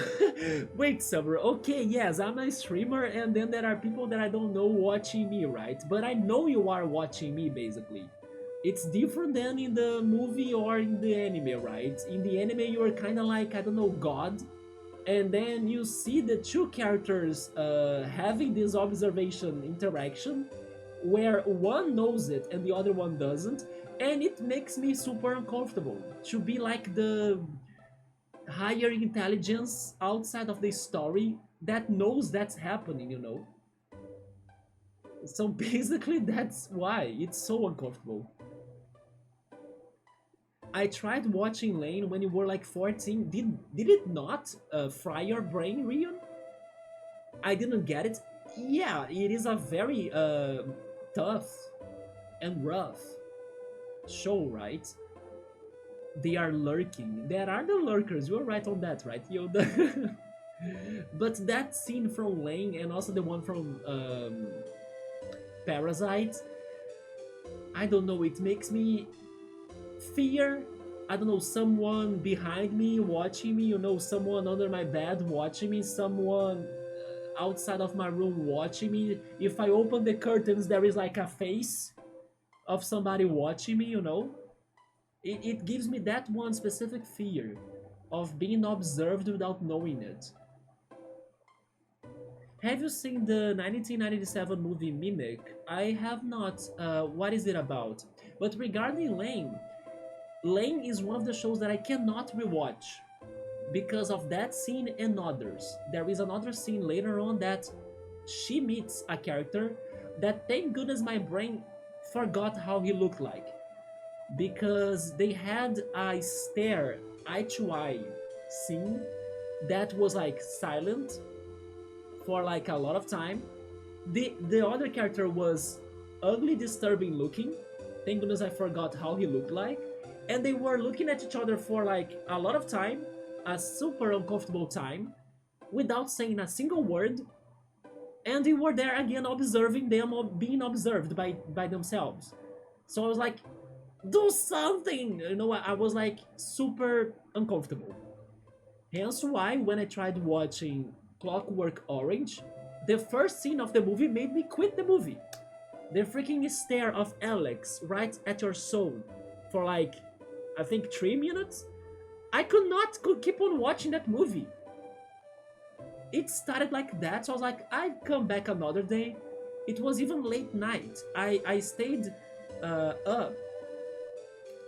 wait, Summer. Okay, yes, I'm a streamer, and then there are people that I don't know watching me, right? But I know you are watching me, basically. It's different than in the movie or in the anime, right? In the anime, you're kind of like, I don't know, God, and then you see the two characters having this observation interaction where one knows it and the other one doesn't, and it makes me super uncomfortable to be like the higher intelligence outside of the story that knows that's happening. So basically that's why it's so uncomfortable. I tried watching Lane when you were like 14. Did it not fry your brain, Rion? I didn't get it. Yeah, it is a very tough and rough show, right? They are lurking. There are the lurkers. You're right on that, right, Yoda? But that scene from Lane and also the one from Parasite, I don't know. It makes me fear. I don't know, someone behind me watching me. Someone under my bed watching me. Someone outside of my room watching me. If I open the curtains, there is like a face of somebody watching me. It gives me that one specific fear of being observed without knowing it. Have you seen the 1997 movie Mimic? I have not. What is it about? But regarding Lane is one of the shows that I cannot rewatch because of that scene and others. There is another scene later on that she meets a character that thank goodness my brain forgot how he looked like, because they had a stare eye to eye scene that was like silent for like a lot of time. The other character was ugly, disturbing looking. Thank goodness I forgot how he looked like. And they were looking at each other for like a lot of time, a super uncomfortable time, without saying a single word. And they were there again observing them being observed by themselves. So I was like, do something! You know, I was like super uncomfortable. Hence why when I tried watching Clockwork Orange, the first scene of the movie made me quit the movie. The freaking stare of Alex right at your soul for like, I think 3 minutes. I could not keep on watching that movie. It started like that, so I was like, I'd come back another day. It was even late night. I stayed up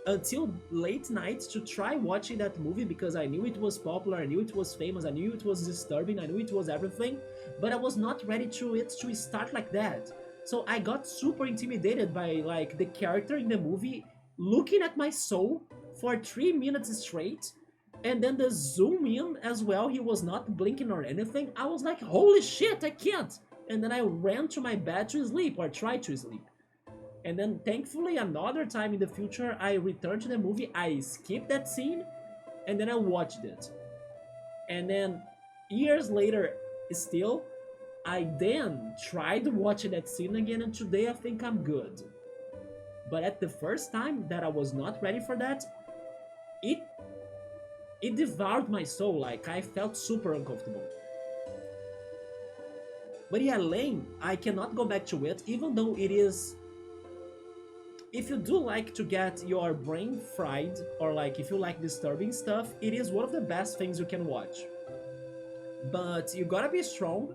until late night to try watching that movie because I knew it was popular, I knew it was famous, I knew it was disturbing, I knew it was everything, but I was not ready to it to start like that. So I got super intimidated by like the character in the movie looking at my soul for 3 minutes straight, and then the zoom in as well. He was not blinking or anything. I was like, holy shit, I can't. And then I ran to my bed to sleep or tried to sleep. And then thankfully another time in the future I returned to the movie, I skipped that scene, and then I watched it. And then years later still, I then tried watching that scene again, and today I think I'm good. But at the first time that I was not ready for that, it it devoured my soul, like I felt super uncomfortable. But yeah, Lane, I cannot go back to it, even though it is, if you do like to get your brain fried, or like if you like disturbing stuff, it is one of the best things you can watch. But you gotta be strong.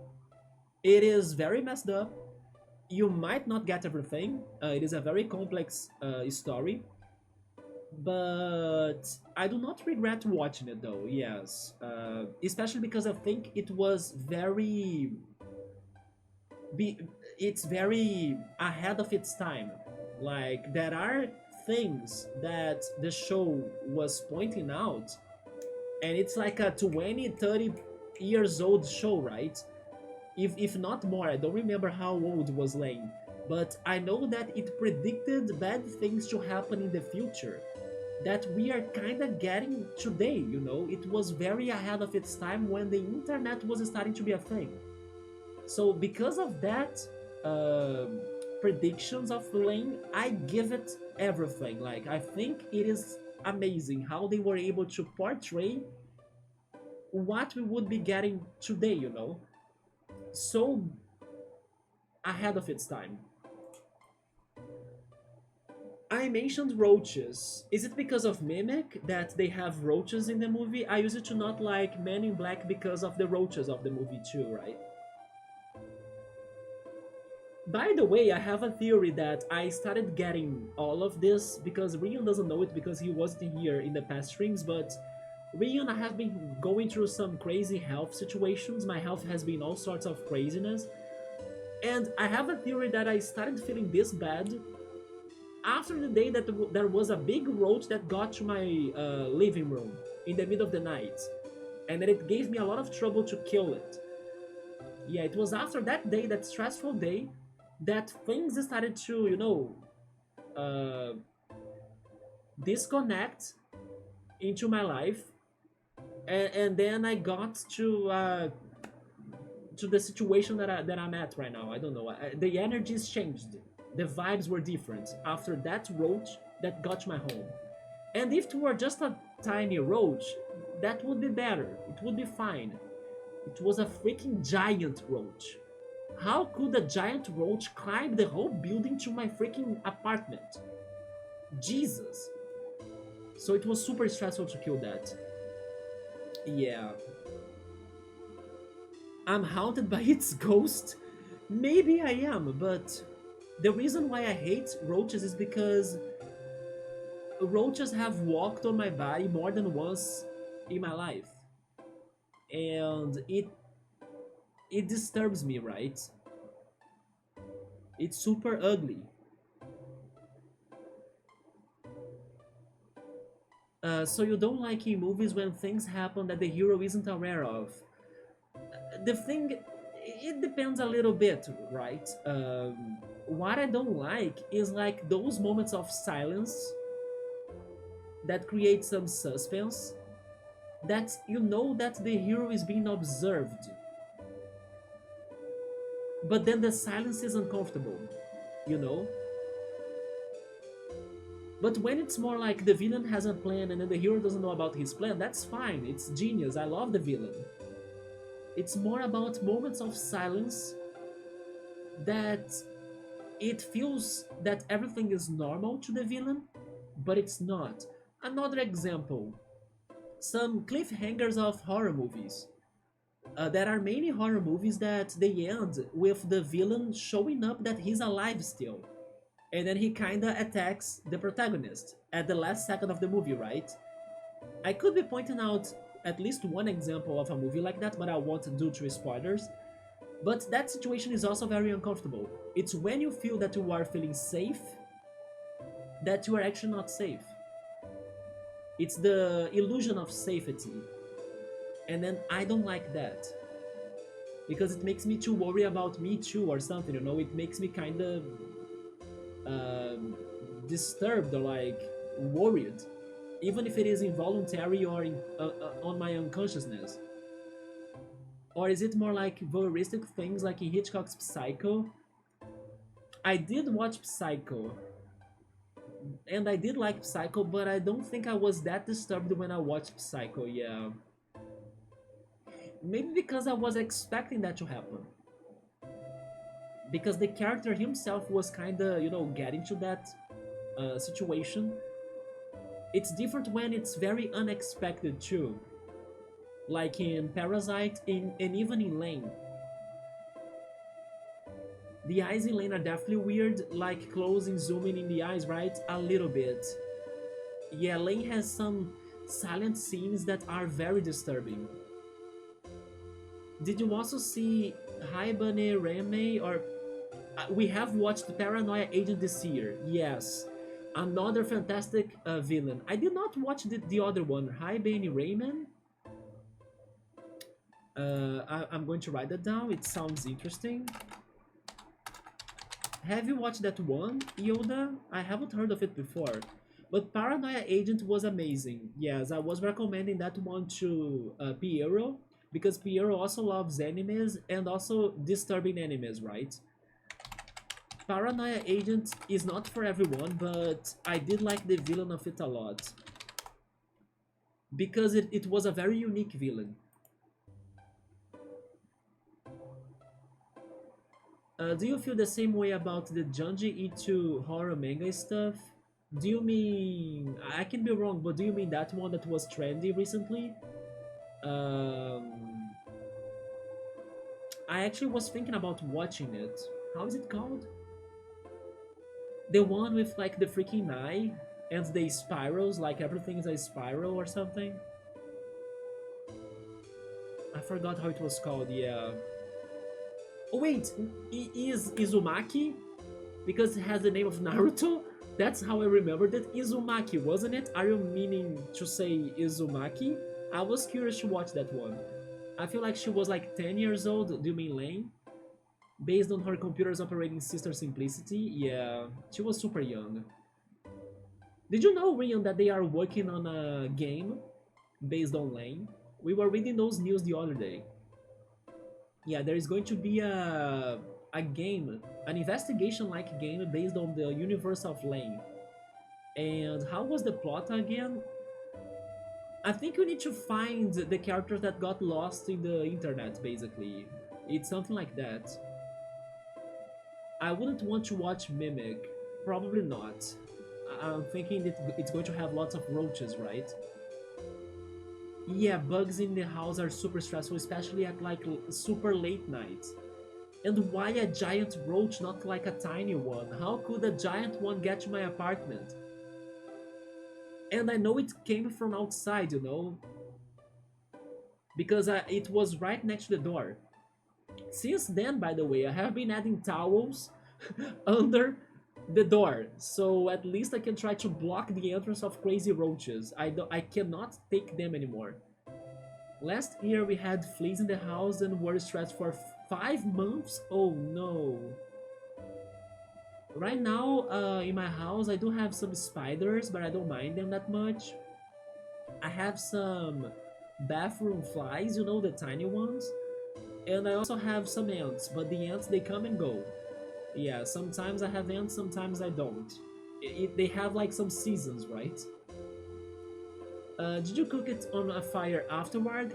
It is very messed up. You might not get everything. It is a very complex story. But I do not regret watching it though, yes. Especially because I think it was very. Be, it's very ahead of its time. Like, there are things that the show was pointing out, and it's like a 20, 30 years old show, right? If not more. I don't remember how old was Lane, but I know that it predicted bad things to happen in the future that we are kind of getting today, you know? It was very ahead of its time when the internet was starting to be a thing. So because of that, predictions of Lane, I give it everything. Like, I think it is amazing how they were able to portray what we would be getting today, you know? So ahead of its time. I mentioned roaches. Is it because of Mimic that they have roaches in the movie? I used to not like Men in Black because of the roaches of the movie too, right? By the way, I have a theory that I started getting all of this because Rion doesn't know it because he wasn't here in the past streams, but Rion, I have been going through some crazy health situations. My health has been all sorts of craziness. And I have a theory that I started feeling this bad after the day that there was a big roach that got to my living room in the middle of the night. And that it gave me a lot of trouble to kill it. Yeah, it was after that day, that stressful day, that things started to, you know, uh, disconnect into my life, and then I got to the situation that I'm at right now. I don't know. The energies changed. The vibes were different after that roach that got my home. And if it were just a tiny roach, that would be better. It would be fine. It was a freaking giant roach. How could a giant roach climb the whole building to my freaking apartment? Jesus. So it was super stressful to kill that. Yeah. I'm haunted by its ghost. Maybe I am, but the reason why I hate roaches is because roaches have walked on my body more than once in my life. And it disturbs me, right? It's super ugly. So you don't like in movies when things happen that the hero isn't aware of. The thing, it depends a little bit, right? What I don't like is like those moments of silence that create some suspense, that you know that the hero is being observed, but then the silence is uncomfortable, you know? But when it's more like the villain has a plan and then the hero doesn't know about his plan, that's fine. It's genius. I love the villain. It's more about moments of silence that it feels that everything is normal to the villain, but it's not. Another example, some cliffhangers of horror movies. There are many horror movies that they end with the villain showing up that he's alive still. And then he kinda attacks the protagonist at the last second of the movie, right? I could be pointing out at least one example of a movie like that, but I won't due to spoilers. But that situation is also very uncomfortable. It's when you feel that you are feeling safe that you are actually not safe. It's the illusion of safety. And then I don't like that. Because it makes me too worry about me too or something, you know? It makes me kind of disturbed or like worried, even if it is involuntary or on my unconsciousness. Or is it more like voyeuristic things like in Hitchcock's Psycho? I did watch Psycho, and I did like Psycho, but I don't think I was that disturbed when I watched Psycho, yeah. Maybe because I was expecting that to happen. Because the character himself was kinda, you know, getting to that situation. It's different when it's very unexpected too. Like in Parasite and even in Lane. The eyes in Lane are definitely weird, like closing, zooming in the eyes, right? A little bit. Yeah, Lane has some silent scenes that are very disturbing. Did you also see Haibane Reme or we have watched Paranoia Agent this year. Yes, another fantastic villain. I did not watch the other one. Hi, Benny Rayman. I'm going to write that down. It sounds interesting. Have you watched that one, Yoda? I haven't heard of it before. But Paranoia Agent was amazing. Yes, I was recommending that one to Piero because Piero also loves animes and also disturbing animes, right? Paranoia Agent is not for everyone, but I did like the villain of it a lot. Because it was a very unique villain. Do you feel the same way about the Junji Ito horror manga stuff? Do you mean... I can be wrong, but do you mean that one that was trendy recently? Um, I actually was thinking about watching it. How is it called? The one with like the freaking eye and the spirals, like everything is a spiral or something. I forgot how it was called, yeah. Oh wait, is Izumaki? Because it has the name of Naruto? That's how I remembered it. Izumaki, wasn't it? Are you meaning to say Izumaki? I was curious to watch that one. I feel like she was like 10 years old, do you mean Lane? Based on her computer's operating system simplicity, yeah, she was super young. Did you know, Rian, that they are working on a game based on Lane? We were reading those news the other day. Yeah, there is going to be a game, an investigation-like game based on the universe of Lane. And how was the plot again? I think we need to find the characters that got lost in the internet, basically. It's something like that. I wouldn't want to watch Mimic. Probably not. I'm thinking that it's going to have lots of roaches, right? Yeah, bugs in the house are super stressful, especially at like super late nights. And why a giant roach, not like a tiny one? How could a giant one get to my apartment? And I know it came from outside, you know? Because it was right next to the door. Since then, by the way, I have been adding towels under the door, so at least I can try to block the entrance of crazy roaches. I cannot take them anymore. Last year we had fleas in the house and were stressed for 5 months. Oh no. Right now, in my house, I do have some spiders, but I don't mind them that much. I have some bathroom flies, you know, the tiny ones. And I also have some ants, but the ants, they come and go. Yeah, sometimes I have ants, sometimes I don't. They have like some seasons, right? Did you cook it on a fire afterward?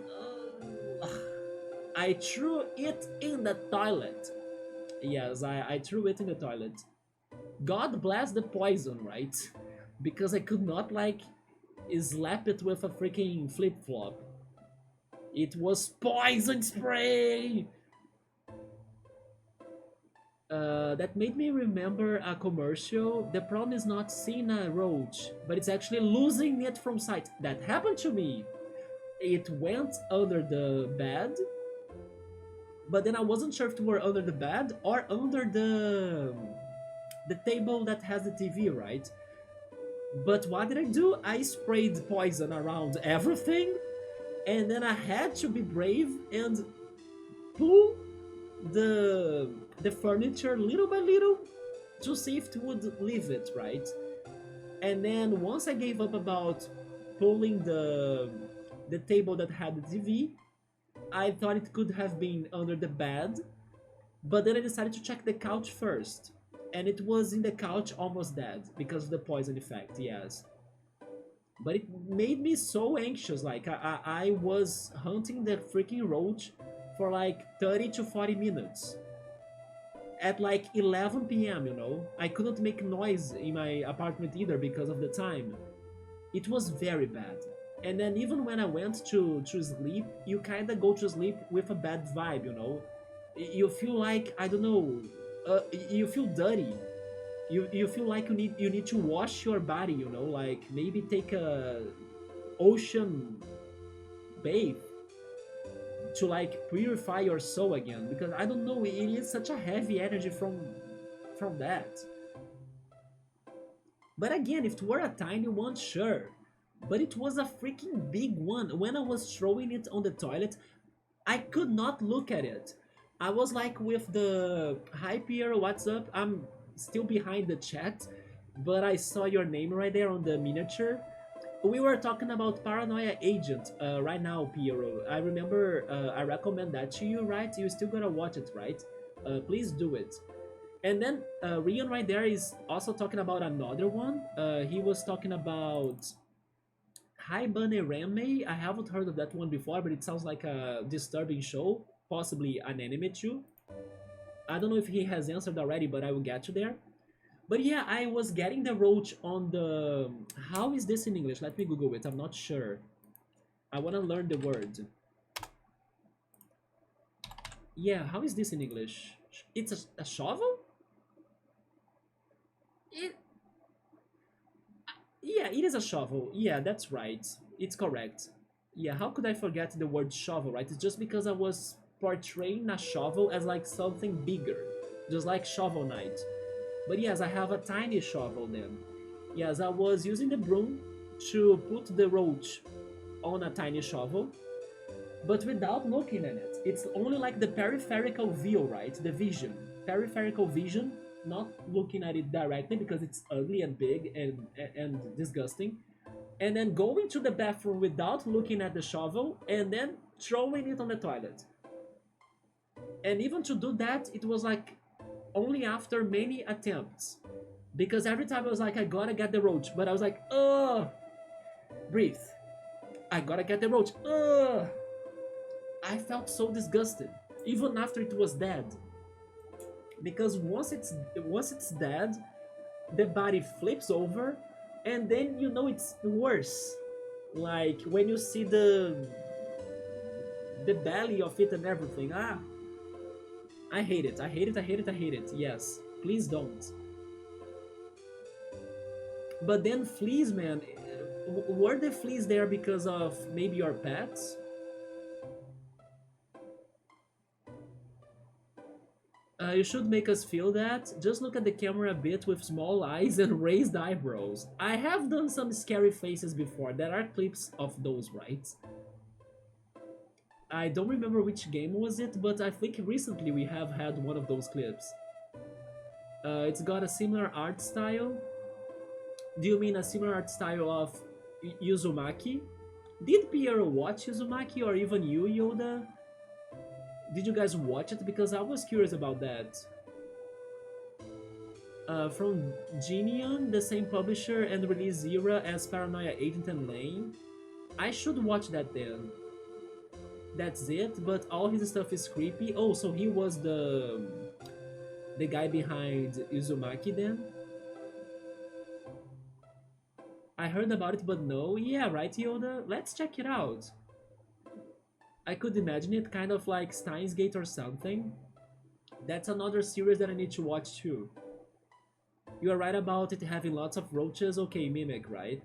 I threw it in the toilet. Yes, I threw it in the toilet. God bless the poison, right? Because I could not like slap it with a freaking flip flop. It was poison spray! That made me remember a commercial. The problem is not seeing a roach, but it's actually losing it from sight. That happened to me. It went under the bed, but then I wasn't sure if it were under the bed or under the table that has the TV, right? But what did I do? I sprayed poison around everything, and then I had to be brave and pull the furniture little by little to see if it would leave it, right? And then once I gave up about pulling the table that had the TV, I thought it could have been under the bed, but then I decided to check the couch first, and it was in the couch almost dead because of the poison effect. Yes, but it made me so anxious. Like I was hunting the freaking roach for like 30 to 40 minutes at like 11 p.m. You know, I couldn't make noise in my apartment either because of the time. It was very bad. And then even when I went to sleep, you kind of go to sleep with a bad vibe, you know. You feel like, I don't know, you feel dirty. You feel like you need to wash your body, you know, like maybe take a ocean bathe to like purify your soul again, because I don't know, it is such a heavy energy from that. But again, if it were a tiny one, sure. But it was a freaking big one. When I was throwing it on the toilet, I could not look at it. I was like with the hi Pierre, what's up? I'm still behind the chat, but I saw your name right there on the miniature. We were talking about Paranoia Agent right now, Piero. I remember I recommend that to you, right? You still gotta watch it, right? Please do it. And then Rion right there is also talking about another one. He was talking about Hi Bunny Rame. I haven't heard of that one before, but it sounds like a disturbing show, possibly an anime too. I don't know if he has answered already, but I will get you there. But yeah, I was getting the roach on the. How is this in English? Let me Google it. I'm not sure. I want to learn the word. Yeah, how is this in English? It's a shovel? It, yeah, it is a shovel. Yeah, that's right. It's correct. Yeah, how could I forget the word shovel, right? It's just because I was portraying a shovel as like something bigger, just like Shovel Knight. But yes, I have a tiny shovel then. Yes, I was using the broom to put the roach on a tiny shovel, but without looking at it. It's only like the peripheral view, right? The vision. Peripheral vision, not looking at it directly because it's ugly and big and disgusting. And then going to the bathroom without looking at the shovel and then throwing it on the toilet. And even to do that, it was like only after many attempts. Because every time I was like, I gotta get the roach, but I was like, ugh, breathe. I gotta get the roach. Ugh. I felt so disgusted, even after it was dead. Because once it's dead, the body flips over, and then you know it's worse. Like when you see the belly of it and everything. Ah, I hate it. I hate it. I hate it. I hate it. Yes, please don't. But then fleas, man, were the fleas there because of maybe your pets? You should make us feel that. Just look at the camera a bit with small eyes and raised eyebrows. I have done some scary faces before. There are clips of those, right? I don't remember which game was it, but I think recently we have had one of those clips. It's got a similar art style. Do you mean a similar art style of Uzumaki? Did Pierre watch Uzumaki or even you, Yoda? Did you guys watch it? Because I was curious about that. From Genion, the same publisher and release era as Paranoia Agent and Lane. I should watch that then. That's it, but all his stuff is creepy. Oh, so he was the guy behind Uzumaki then? I heard about it, but no. Yeah, right, Yoda? Let's check it out. I could imagine it kind of like Steins Gate or something. That's another series that I need to watch too. You are right about it having lots of roaches. Okay, Mimic, right?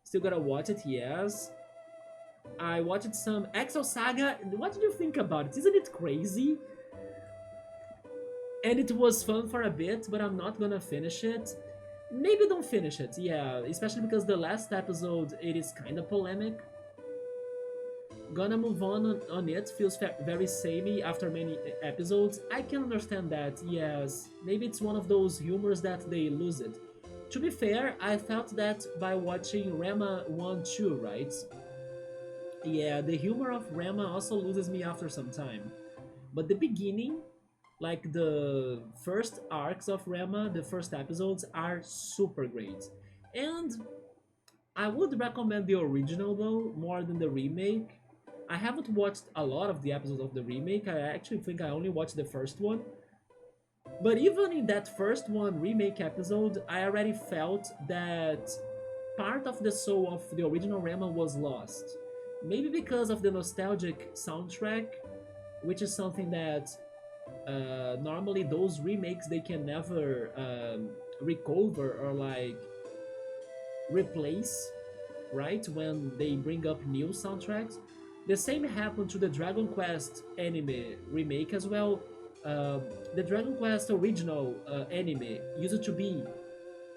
Still gotta watch it, yes. I watched some Exo Saga. What did you think about it? Isn't it crazy? And it was fun for a bit, but I'm not gonna finish it. Maybe don't finish it, yeah, especially because the last episode, it is kind of polemic. Gonna move on it, feels very samey after many episodes. I can understand that, yes. Maybe it's one of those humors that they lose it. To be fair, I felt that by watching Rama 1 2, right? Yeah, the humor of Rama also loses me after some time. But the beginning, like the first arcs of Rama, the first episodes are super great. And I would recommend the original though, more than the remake. I haven't watched a lot of the episodes of the remake. I actually think I only watched the first one. But even in that first one remake episode, I already felt that part of the soul of the original Rama was lost. Maybe because of the nostalgic soundtrack, which is something that normally those remakes they can never recover or like replace, right? When they bring up new soundtracks. The same happened to the Dragon Quest anime remake as well. The Dragon Quest original anime used to be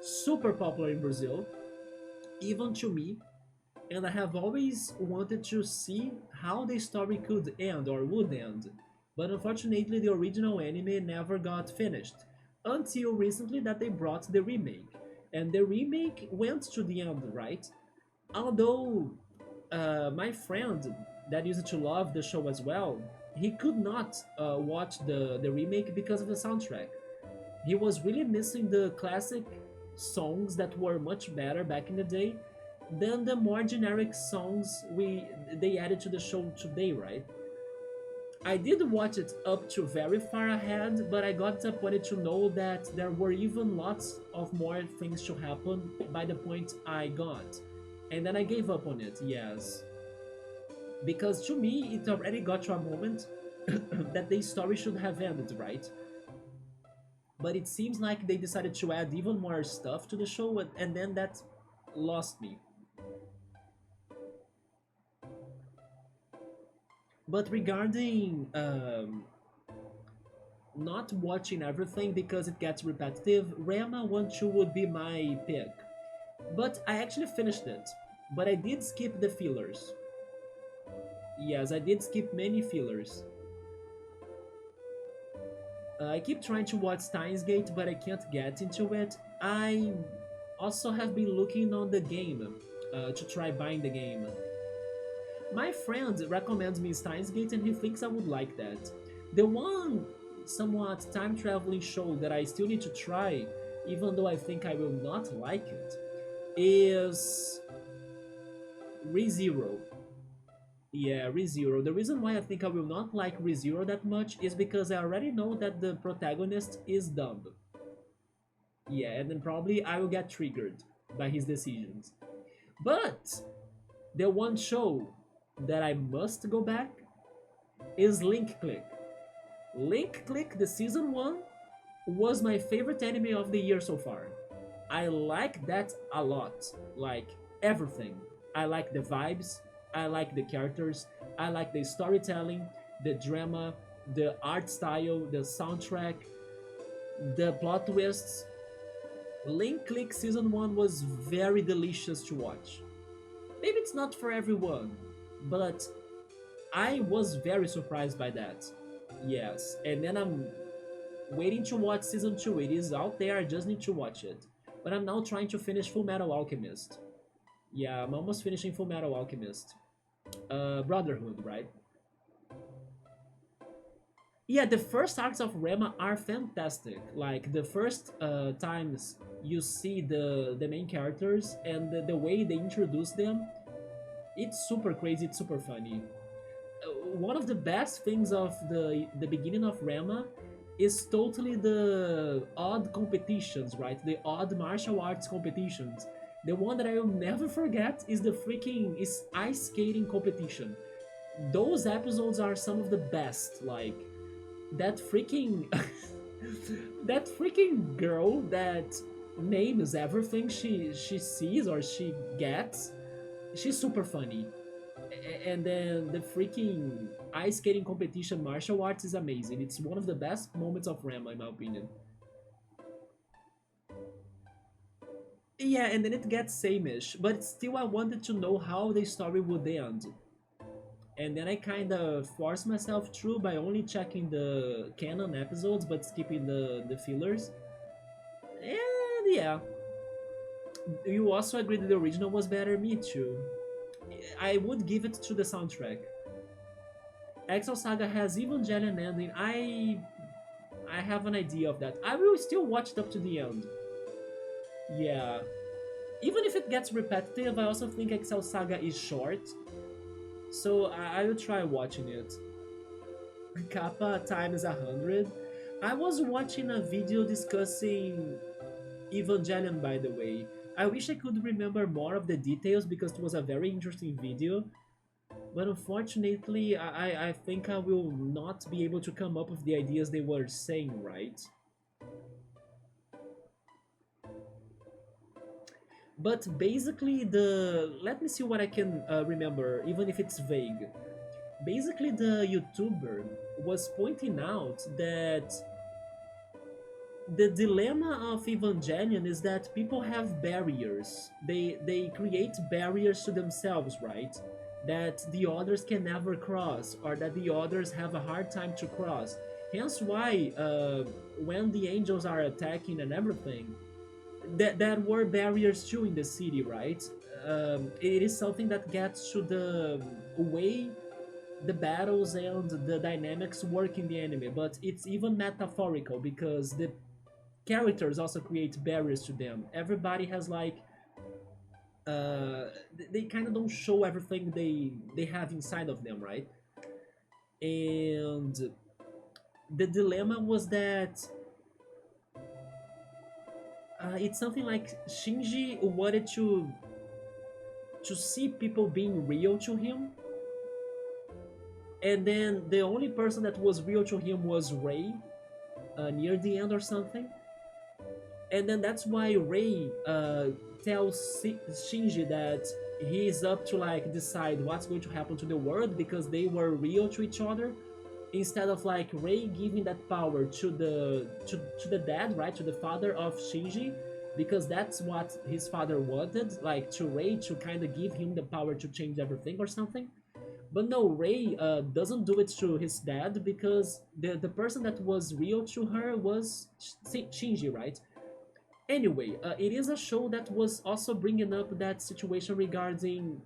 super popular in Brazil, even to me, and I have always wanted to see how the story could end or would end. But unfortunately, the original anime never got finished until recently that they brought the remake. And the remake went to the end, right? Although my friend that used to love the show as well, he could not watch the remake because of the soundtrack. He was really missing the classic songs that were much better back in the day than the more generic songs they added to the show today, right? I did watch it up to very far ahead, but I got disappointed to know that there were even lots of more things to happen by the point I got. And then I gave up on it, yes. Because to me, it already got to a moment that the story should have ended, right? But it seems like they decided to add even more stuff to the show, and then that lost me. But regarding not watching everything because it gets repetitive, Rama 1 2 would be my pick. But I actually finished it. But I did skip the fillers. Yes, I did skip many fillers. I keep trying to watch Steins Gate, but I can't get into it. I also have been looking on the game to try buying the game. My friend recommends me Steins Gate and he thinks I would like that. The one somewhat time traveling show that I still need to try, even though I think I will not like it, is ReZero. Yeah, ReZero. The reason why I think I will not like ReZero that much is because I already know that the protagonist is dumb. Yeah, and then probably I will get triggered by his decisions. But the one show that I must go back is Link Click. Link Click, the season 1, was my favorite anime of the year so far. I like that a lot. Like everything. I like the vibes, I like the characters, I like the storytelling, the drama, The art style, the soundtrack, the plot twists. Link Click Season 1 was very delicious to watch. Maybe it's not for everyone, but I was very surprised by that. Yes, and then I'm waiting to watch Season 2. It is out there, I just need to watch it. But I'm now trying to finish Full Metal Alchemist. Yeah, I'm almost finishing Full Metal Alchemist. Brotherhood, right? Yeah, the first arcs of Rema are fantastic. Like the first times you see the main characters and the way they introduce them, it's super crazy. It's super funny. One of the best things of the beginning of Rema is totally the odd competitions, right? The odd martial arts competitions. The one that I will never forget is the freaking is ice skating competition. Those episodes are some of the best. Like that freaking that freaking girl that names everything she sees or she gets. She's super funny. And then the freaking ice skating competition martial arts is amazing. It's one of the best moments of Rama in my opinion. Yeah, and then it gets same-ish, but still I wanted to know how the story would end. And then I kind of forced myself through by only checking the canon episodes but skipping the fillers. And yeah, you also agreed that the original was better. Me too. I would give it to the soundtrack. Exo Saga has Evangelion ending. I have an idea of that. I will still watch it up to the end. Yeah. Even if it gets repetitive, I also think Excel Saga is short, so I will try watching it. Kappa times 100. I was watching a video discussing Evangelion, by the way. I wish I could remember more of the details because it was a very interesting video. But unfortunately, I think I will not be able to come up with the ideas they were saying, right? But basically, let me see what I can remember, even if it's vague. Basically, the YouTuber was pointing out that the dilemma of Evangelion is that people have barriers. They create barriers to themselves, right? That the others can never cross, or that the others have a hard time to cross. Hence why, when the angels are attacking and everything, that were barriers too in the city, right? It is something that gets to the way the battles and the dynamics work in the anime, but it's even metaphorical because the characters also create barriers to them. Everybody has like they kind of don't show everything they have inside of them, right? And the dilemma was that it's something like Shinji wanted to see people being real to him, and then the only person that was real to him was Ray near the end or something. And then that's why Ray tells Shinji that he is up to like decide what's going to happen to the world because they were real to each other, instead of like Ray giving that power to the dad, right, to the father of Shinji, because that's what his father wanted, like to Ray to kind of give him the power to change everything or something. But no, Ray doesn't do it to his dad because the person that was real to her was Shinji, right? Anyway, it is a show that was also bringing up that situation regarding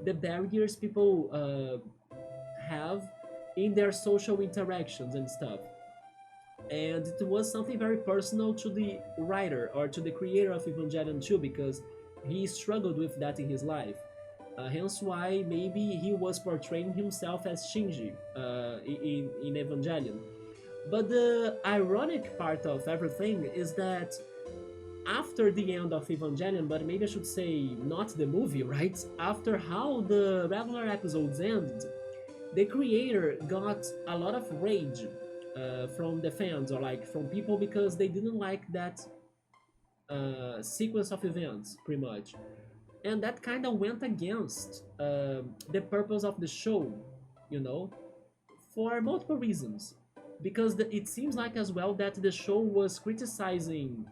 the barriers people have in their social interactions and stuff. And it was something very personal to the writer or to the creator of Evangelion too, because he struggled with that in his life. Hence why maybe he was portraying himself as Shinji in Evangelion. But the ironic part of everything is that after the end of Evangelion, but maybe I should say not the movie, right? After how the regular episodes end, the creator got a lot of rage from the fans or like from people because they didn't like that sequence of events, pretty much. And that kind of went against the purpose of the show, you know, for multiple reasons. because it seems like as well that the show was criticizing.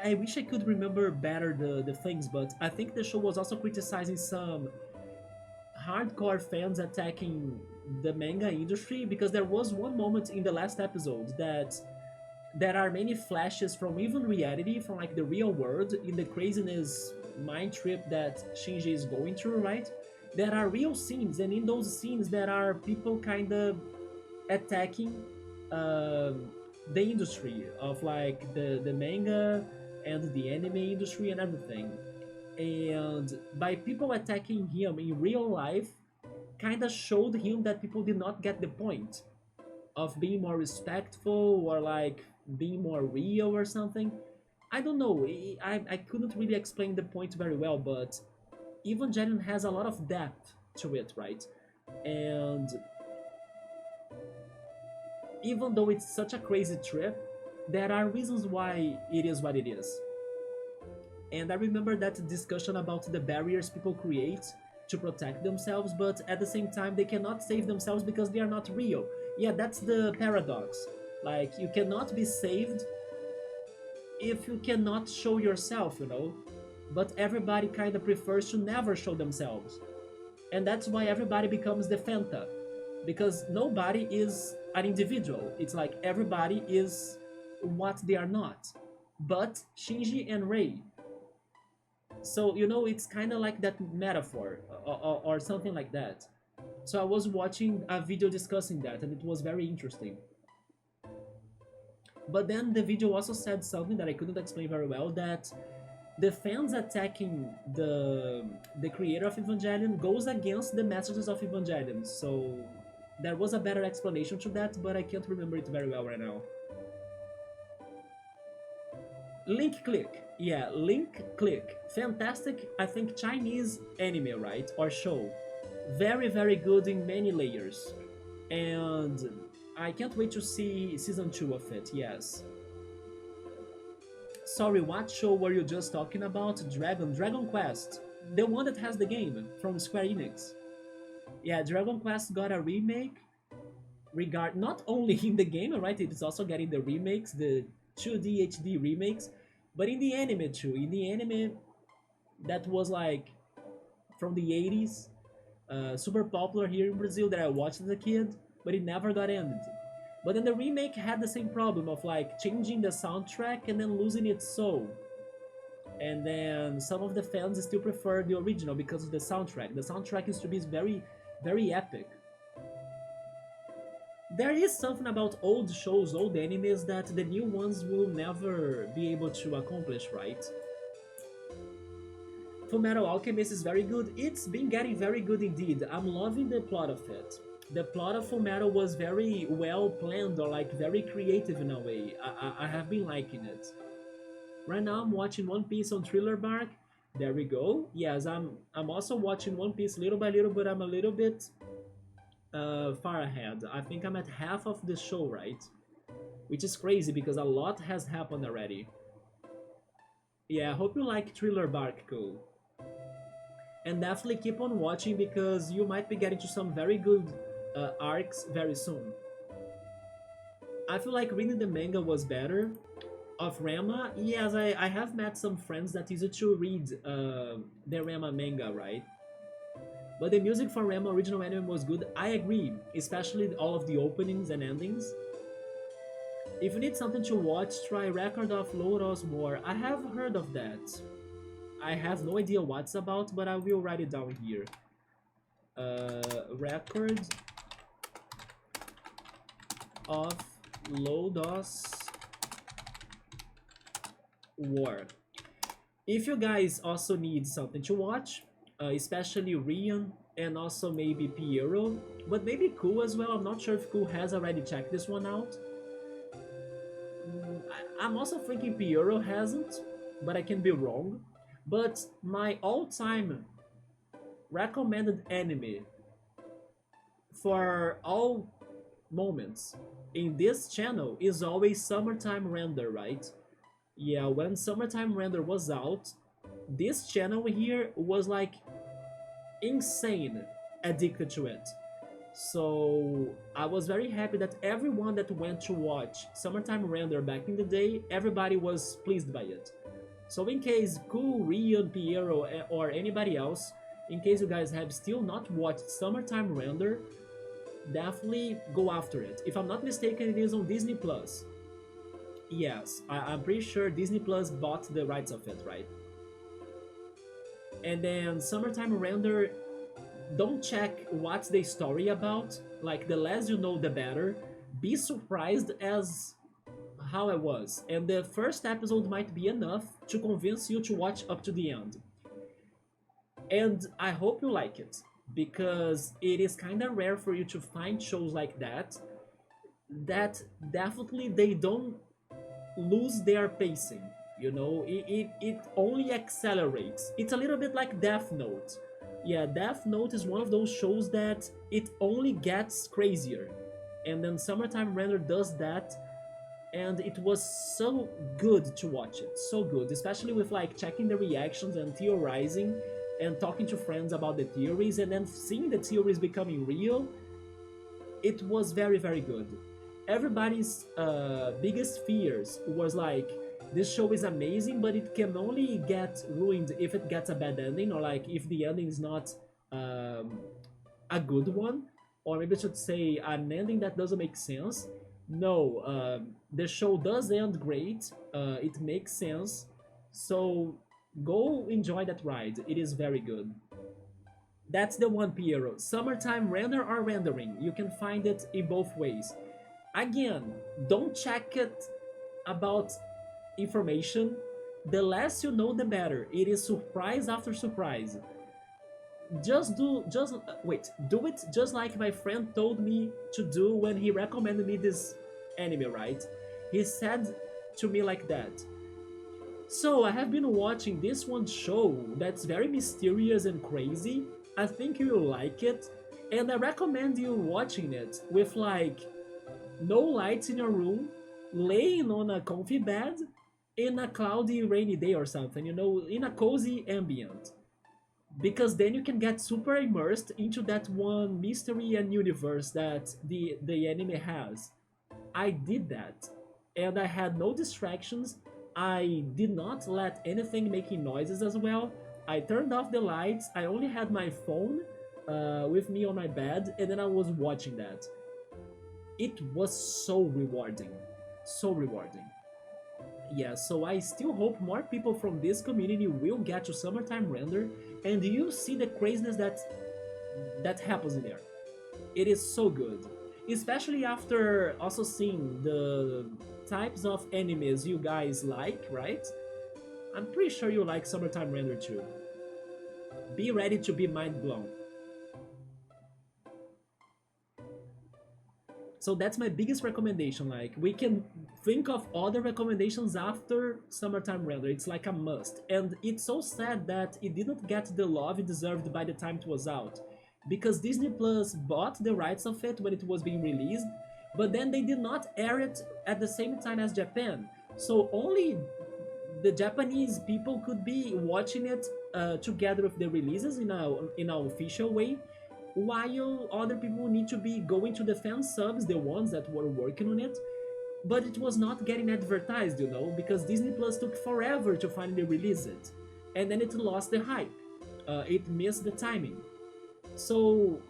I wish I could remember better the things, but I think the show was also criticizing some hardcore fans attacking the manga industry, because there was one moment in the last episode that there are many flashes from even reality, from like the real world, in the craziness mind trip that Shinji is going through, right? There are real scenes, and in those scenes there are people kind of attacking the industry of like the manga and the anime industry and everything. And by people attacking him in real life, kind of showed him that people did not get the point of being more respectful or like being more real or something. I don't know. I couldn't really explain the point very well, but Evangelion has a lot of depth to it, right? And even though it's such a crazy trip, there are reasons why it is what it is. And I remember that discussion about the barriers people create to protect themselves, but at the same time, they cannot save themselves because they are not real. Yeah, that's the paradox. Like, you cannot be saved if you cannot show yourself, you know? But everybody kind of prefers to never show themselves. And that's why everybody becomes the Fanta. Because nobody is an individual. It's like everybody is what they are not. But Shinji and Rei. So, you know, it's kind of like that metaphor or something like that. So I was watching a video discussing that, and it was very interesting. But then the video also said something that I couldn't explain very well, that the fans attacking the creator of Evangelion goes against the messages of Evangelion. So there was a better explanation to that, but I can't remember it very well right now. Link Click. Yeah, Link Click. Fantastic, I think, Chinese anime, right? Or show. Very, very good in many layers. And I can't wait to see season 2 of it, yes. Sorry, what show were you just talking about? Dragon Quest. The one that has the game from Square Enix. Yeah, Dragon Quest got a remake. Not only in the game, right? It's also getting the remakes, the 2D HD remakes, but in the anime too. In the anime that was like from the 80s, super popular here in Brazil, that I watched as a kid, but it never got ended. But then the remake had the same problem of like changing the soundtrack and then losing its soul. And then some of the fans still prefer the original because of the soundtrack. The soundtrack used to be very, very epic. There is something about old shows, old animes, that the new ones will never be able to accomplish, right? Fullmetal Alchemist is very good. It's been getting very good indeed. I'm loving the plot of it. The plot of Fullmetal was very well planned, or like very creative in a way. I have been liking it. Right now I'm watching One Piece on Thriller Bark. There we go. Yes, I'm also watching One Piece little by little, but I'm a little bit far ahead. I think I'm at half of the show, right? Which is crazy because a lot has happened already. Yeah, I hope you like Thriller Bark, cool. And definitely keep on watching because you might be getting to some very good arcs very soon. I feel like reading the manga was better. Of Rama, yes, I have met some friends that used to read the Rama manga, right? But the music for Rama original anime was good, I agree, especially all of the openings and endings. If you need something to watch, try Record of Loros War. I have heard of that. I have no idea what's about, but I will write it down here. Record of Lodos War. If you guys also need something to watch, especially Rian and also maybe Piero, but maybe Cool as well. I'm not sure if Cool has already checked this one out. I'm also thinking Piero hasn't, but I can be wrong. But my all-time recommended anime for all moments in this channel is always Summertime Render, right? Yeah, when Summertime Render was out, this channel here was like insane addicted to it. So I was very happy that everyone that went to watch Summertime Render back in the day, everybody was pleased by it. So in case Cool, Rion, Piero, or anybody else, in case you guys have still not watched Summertime Render, definitely go after it. If I'm not mistaken, it is on Disney Plus. Yes, I'm pretty sure Disney Plus bought the rights of it, right? And then Summertime Render, don't check what's the story about. Like, the less you know, the better. Be surprised as how I was. And the first episode might be enough to convince you to watch up to the end. And I hope you like it, because it is kind of rare for you to find shows like that definitely they don't lose their pacing. You know, it only accelerates. It's a little bit like Death Note. Yeah, Death Note is one of those shows that it only gets crazier. And then Summertime Render does that, and it was so good to watch it. So good, especially with like checking the reactions and theorizing and talking to friends about the theories and then seeing the theories becoming real. It was very, very good. Everybody's biggest fears was like, this show is amazing, but it can only get ruined if it gets a bad ending, or like if the ending is not um, a good one, or maybe I should say an ending that doesn't make sense. No, the show does end great. It makes sense. So go enjoy that ride. It is very good. That's the one, Piero. Summertime Render or Rendering. You can find it in both ways. Again, don't check it about information. The less you know, the better. It is surprise after surprise. Do it just like my friend told me to do when he recommended me this anime, right? He said to me like that. So I have been watching this one show that's very mysterious and crazy. I think you will like it, and I recommend you watching it with like no lights in your room, laying on a comfy bed in a cloudy rainy day or something, you know, in a cozy ambient. Because then you can get super immersed into that one mystery and universe that the anime has. I did that, and I had no distractions. I did not let anything making noises as well. I turned off the lights. I only had my phone with me on my bed, and then I was watching that. It was so rewarding, so rewarding. Yeah, so I still hope more people from this community will get to Summertime Render, and you see the craziness that happens in there. It is so good, especially after also seeing the types of animes you guys like, right? I'm pretty sure you like Summertime Render too. Be ready to be mind blown. So that's my biggest recommendation. Like, we can think of other recommendations after Summertime Render. It's like a must. And it's so sad that it didn't get the love it deserved by the time it was out, because Disney Plus bought the rights of it when it was being released, but then they did not air it at the same time as Japan. So only the Japanese people could be watching it together with the releases in a official way, while other people need to be going to the fan subs, the ones that were working on it. But it was not getting advertised, you know, because Disney Plus took forever to finally release it, and then it lost the hype. It missed the timing. So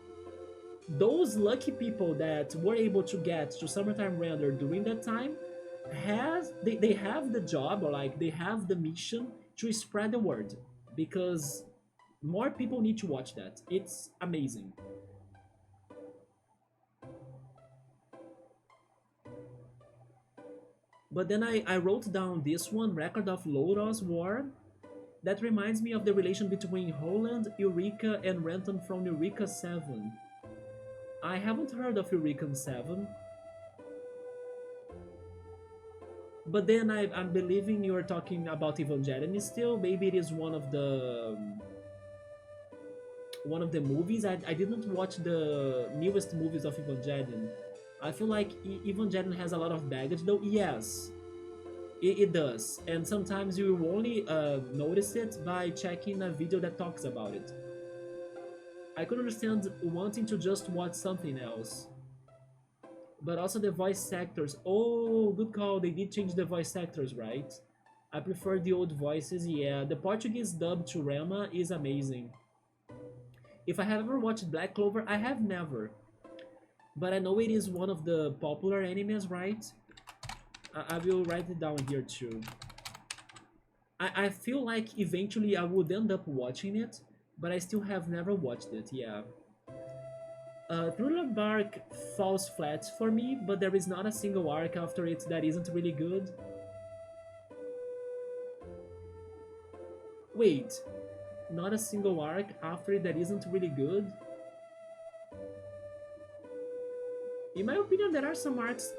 those lucky people that were able to get to Summertime Render during that time they have the job, or like they have the mission to spread the word, because more people need to watch that. It's amazing. But then I wrote down this one, Record of Lodos War. That reminds me of the relation between Holland, Eureka, and Renton from Eureka 7. I haven't heard of Eureka 7, but then I'm believing you're talking about Evangelion still. Maybe it is one of the movies. I didn't watch the newest movies of Evangelion. I feel like Evangelion has a lot of baggage, though. Yes, it does, and sometimes you only notice it by checking a video that talks about it. I could understand wanting to just watch something else. But also the voice actors. Oh, good call. They did change the voice actors, right? I prefer the old voices. Yeah, the Portuguese dub to Rama is amazing. If I have ever watched Black Clover, I have never. But I know it is one of the popular animes, right? I will write it down here too. I feel like eventually I would end up watching it, but I still have never watched it, yeah. Thriller Bark falls flat for me, but there is not a single arc after it that isn't really good. Wait, not a single arc after it that isn't really good? In my opinion, there are some arcs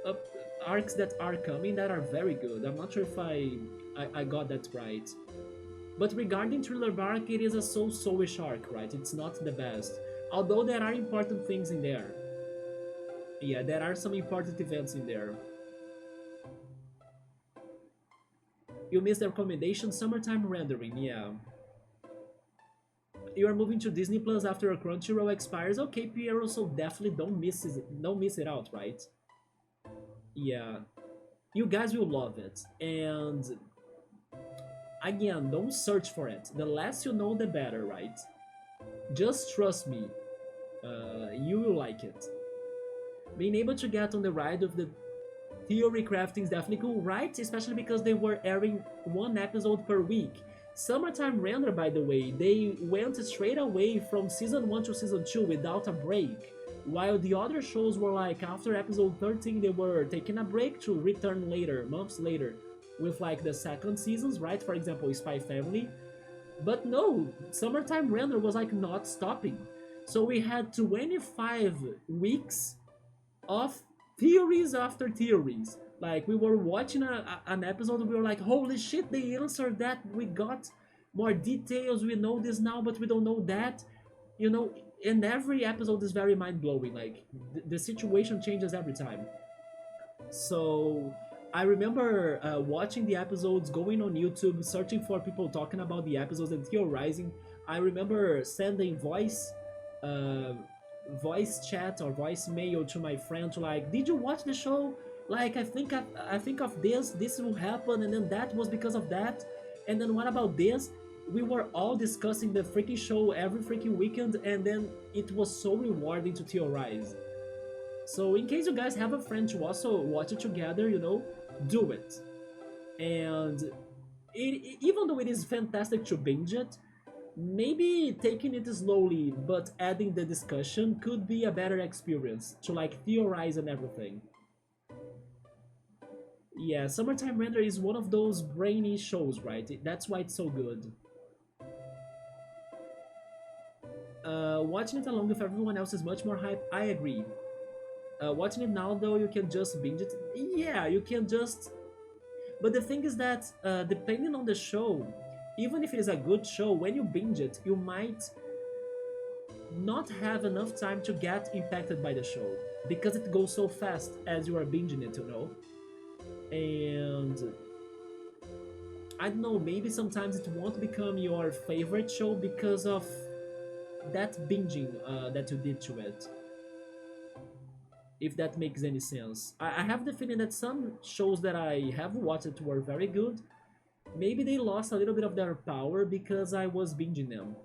that are coming that are very good. I'm not sure if I got that right. But regarding Thriller Bark, it is a so-so-ish arc, right? It's not the best. Although there are important things in there. Yeah, there are some important events in there. You missed the recommendation, Summertime Rendering, yeah. You are moving to Disney Plus after a Crunchyroll expires. Okay, Piero, so definitely don't miss it out, right? Yeah, you guys will love it. And again, don't search for it. The less you know, the better, right? Just trust me. You will like it. Being able to get on the ride of the theory crafting is definitely cool, right? Especially because they were airing one episode per week. Summertime Render, by the way, they went straight away from season 1 to season 2 without a break. While the other shows were like after episode 13 they were taking a break to return later, months later, with like the second seasons, right? For example, Spy Family. But no, Summertime Render was like not stopping. So we had 25 weeks of theories after theories. Like we were watching an episode and we were like, holy shit, they answered that. We got more details. We know this now, but we don't know that. You know, and every episode is very mind blowing. Like the situation changes every time. So I remember watching the episodes, going on YouTube, searching for people talking about the episodes and theorizing. I remember sending uh, voice chat or voice mail to my friend to like, did you watch the show? Like I think of this, this will happen, and then that was because of that, and then what about this? We were all discussing the freaking show every freaking weekend, and then it was so rewarding to theorize. So in case you guys have a friend to also watch it together, you know, do it. And even though it is fantastic to binge it, maybe taking it slowly but adding the discussion could be a better experience to like theorize and everything. Yeah, Summertime Render is one of those brainy shows, right? That's why it's so good. Watching it along with everyone else is much more hype. I agree. Watching it now, though, you can just binge it. Yeah, you can just. But the thing is that, depending on the show, even if it is a good show, when you binge it, you might not have enough time to get impacted by the show because it goes so fast as you are binging it, you know? And I don't know, maybe sometimes it won't become your favorite show because of that binging that you did to it. If that makes any sense. I have the feeling that some shows that I have watched were very good. Maybe they lost a little bit of their power because I was binging them.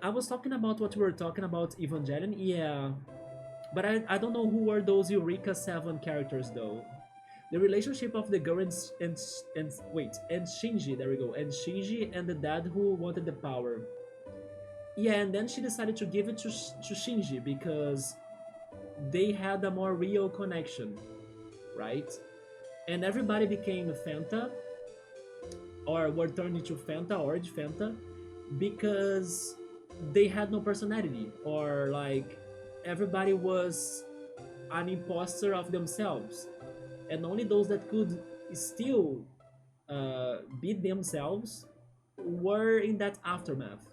I was talking about what we were talking about Evangelion, yeah. But I don't know who were those Eureka 7 characters though. The relationship of the girl and Shinji, there we go, and Shinji and the dad who wanted the power. Yeah, and then she decided to give it to Shinji because they had a more real connection, right? And everybody became Fanta, or were turned into Fanta, Orange Fanta, because they had no personality, or like everybody was an imposter of themselves, and only those that could still be themselves were in that aftermath.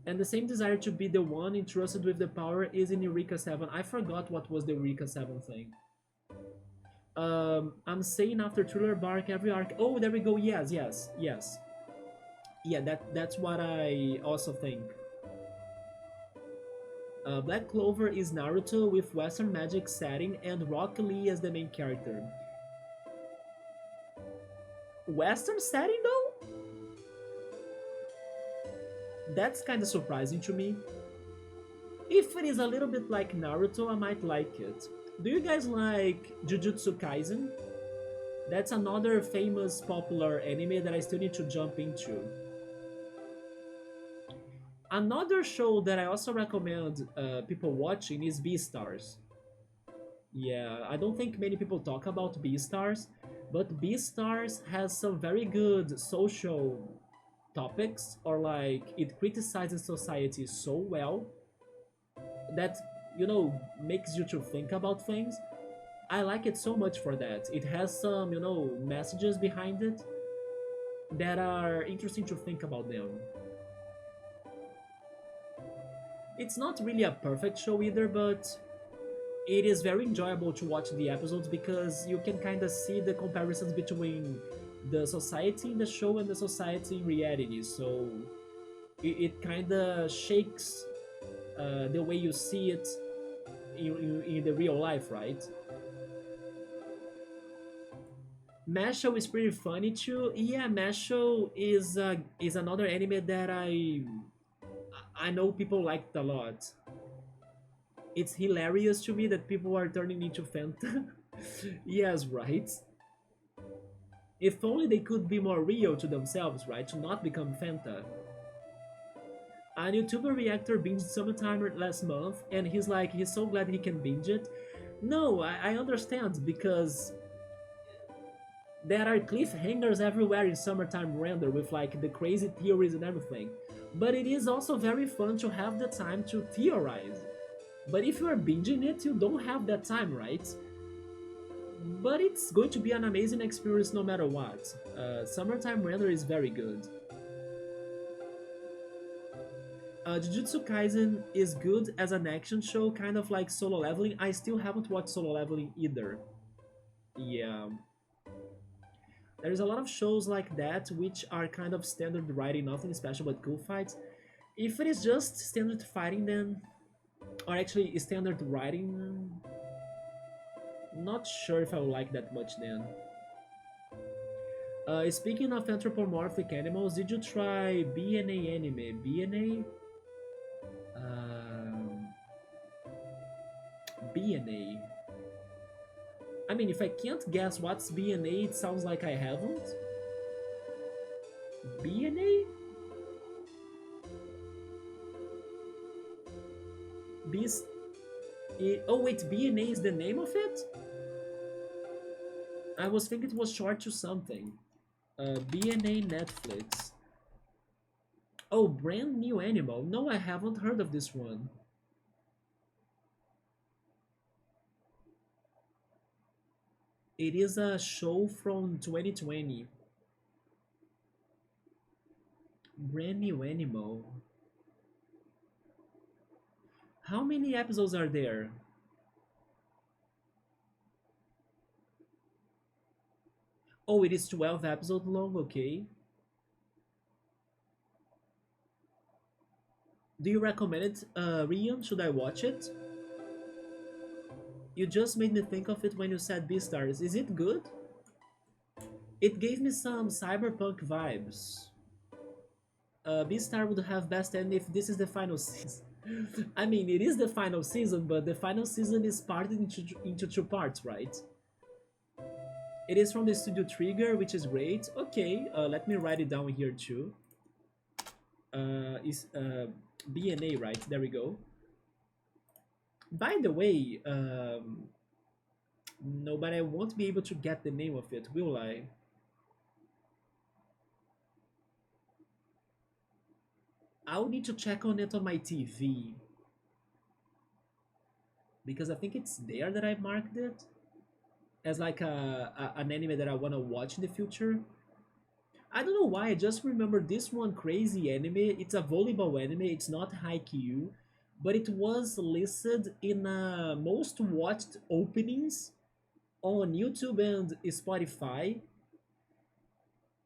And the same desire to be the one entrusted with the power is in Eureka 7. I forgot what was the Eureka 7 thing. I'm saying after Thriller Bark, every arc. Oh, there we go. Yes, yes, yes. Yeah, that's what I also think. Black Clover is Naruto with Western magic setting and Rock Lee as the main character. Western setting though? That's kind of surprising to me. If it is a little bit like Naruto, I might like it. Do you guys like Jujutsu Kaisen? That's another famous popular anime that I still need to jump into. Another show that I also recommend people watching is Beastars. Yeah, I don't think many people talk about Beastars, but Beastars has some very good social topics, or like it criticizes society so well that makes you to think about things. I like it so much for that. It has some messages behind it that are interesting to think about them. It's not really a perfect show either, but it is very enjoyable to watch the episodes because you can kind of see the comparisons between the society in the show and the society in reality. So it kind of shakes the way you see it in the real life, right? Masho is pretty funny too. Yeah, Masho is another anime that I know people liked a lot. It's hilarious to me that people are turning into Fanta. Yes, right. If only they could be more real to themselves, right? To not become Fanta. A YouTuber reactor binged Summertime last month, and he's like, he's so glad he can binge it. No, I understand because there are cliffhangers everywhere in Summertime Render with like the crazy theories and everything. But it is also very fun to have the time to theorize. But if you are binging it, you don't have that time, right? But it's going to be an amazing experience no matter what. Summertime Render is very good. Jujutsu Kaisen is good as an action show, kind of like Solo Leveling. I still haven't watched Solo Leveling either. Yeah. There's a lot of shows like that which are kind of standard writing, nothing special but cool fights. If it is just standard fighting, then, or actually standard writing, not sure if I would like that much then. Speaking of anthropomorphic animals, did you try BNA anime? BNA? Um, BNA. I mean, if I can't guess what's BNA, it sounds like I haven't. BNA? Beast. Oh wait, BNA is the name of it? I was thinking it was short to something. BNA Netflix. Oh, brand new animal. No, I haven't heard of this one. It is a show from 2020. Brand new animal. How many episodes are there? Oh, it is 12 episodes long, okay. Do you recommend it, Rian? Should I watch it? You just made me think of it when you said Beastars. Is it good? It gave me some cyberpunk vibes. Beastar would have best end if this is the final season. I mean, it is the final season, but the final season is parted into two parts, right? It is from the Studio Trigger, which is great. Okay, let me write it down here too. Is BNA, right? There we go. By the way, no, but I won't be able to get the name of it, will I? I'll need to check on it on my TV because I think it's there that I marked it as like an anime that I want to watch in the future. I don't know why, I just remember this one crazy anime. It's a volleyball anime, it's not Haikyuu, but it was listed in most watched openings on YouTube and Spotify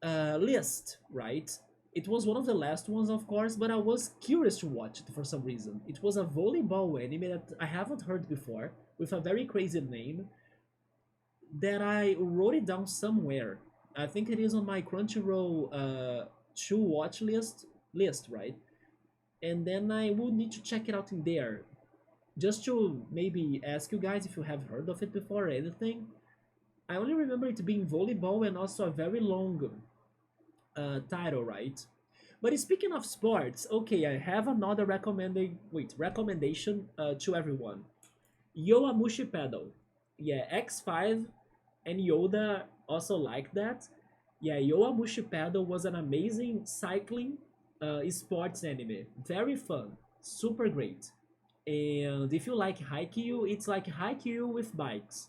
list, right? It was one of the last ones, of course, but I was curious to watch it for some reason. It was a volleyball anime that I haven't heard before, with a very crazy name that I wrote it down somewhere. I think it is on my Crunchyroll to watch list, right? And then I will need to check it out in there, just to maybe ask you guys if you have heard of it before or anything. I only remember it being volleyball and also a very long title, right? But speaking of sports, okay, I have another recommendation to everyone. Yoamushi Pedal. Yeah, X5 and Yoda also like that. Yeah, Yoamushi Pedal was an amazing cycling sports anime. Very fun, super great. And if you like Haikyuu, it's like Haikyuu with bikes.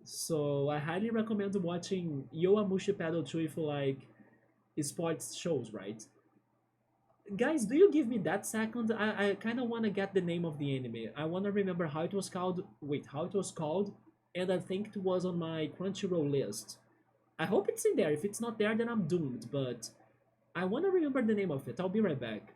So I highly recommend watching Yoamushi Pedal too if you like sports shows, right? Guys, do you give me that second? I kind of want to get the name of the anime. I want to remember how it was called. Wait, how it was called? And I think it was on my Crunchyroll list. I hope it's in there. If it's not there, then I'm doomed. But I want to remember the name of it. I'll be right back.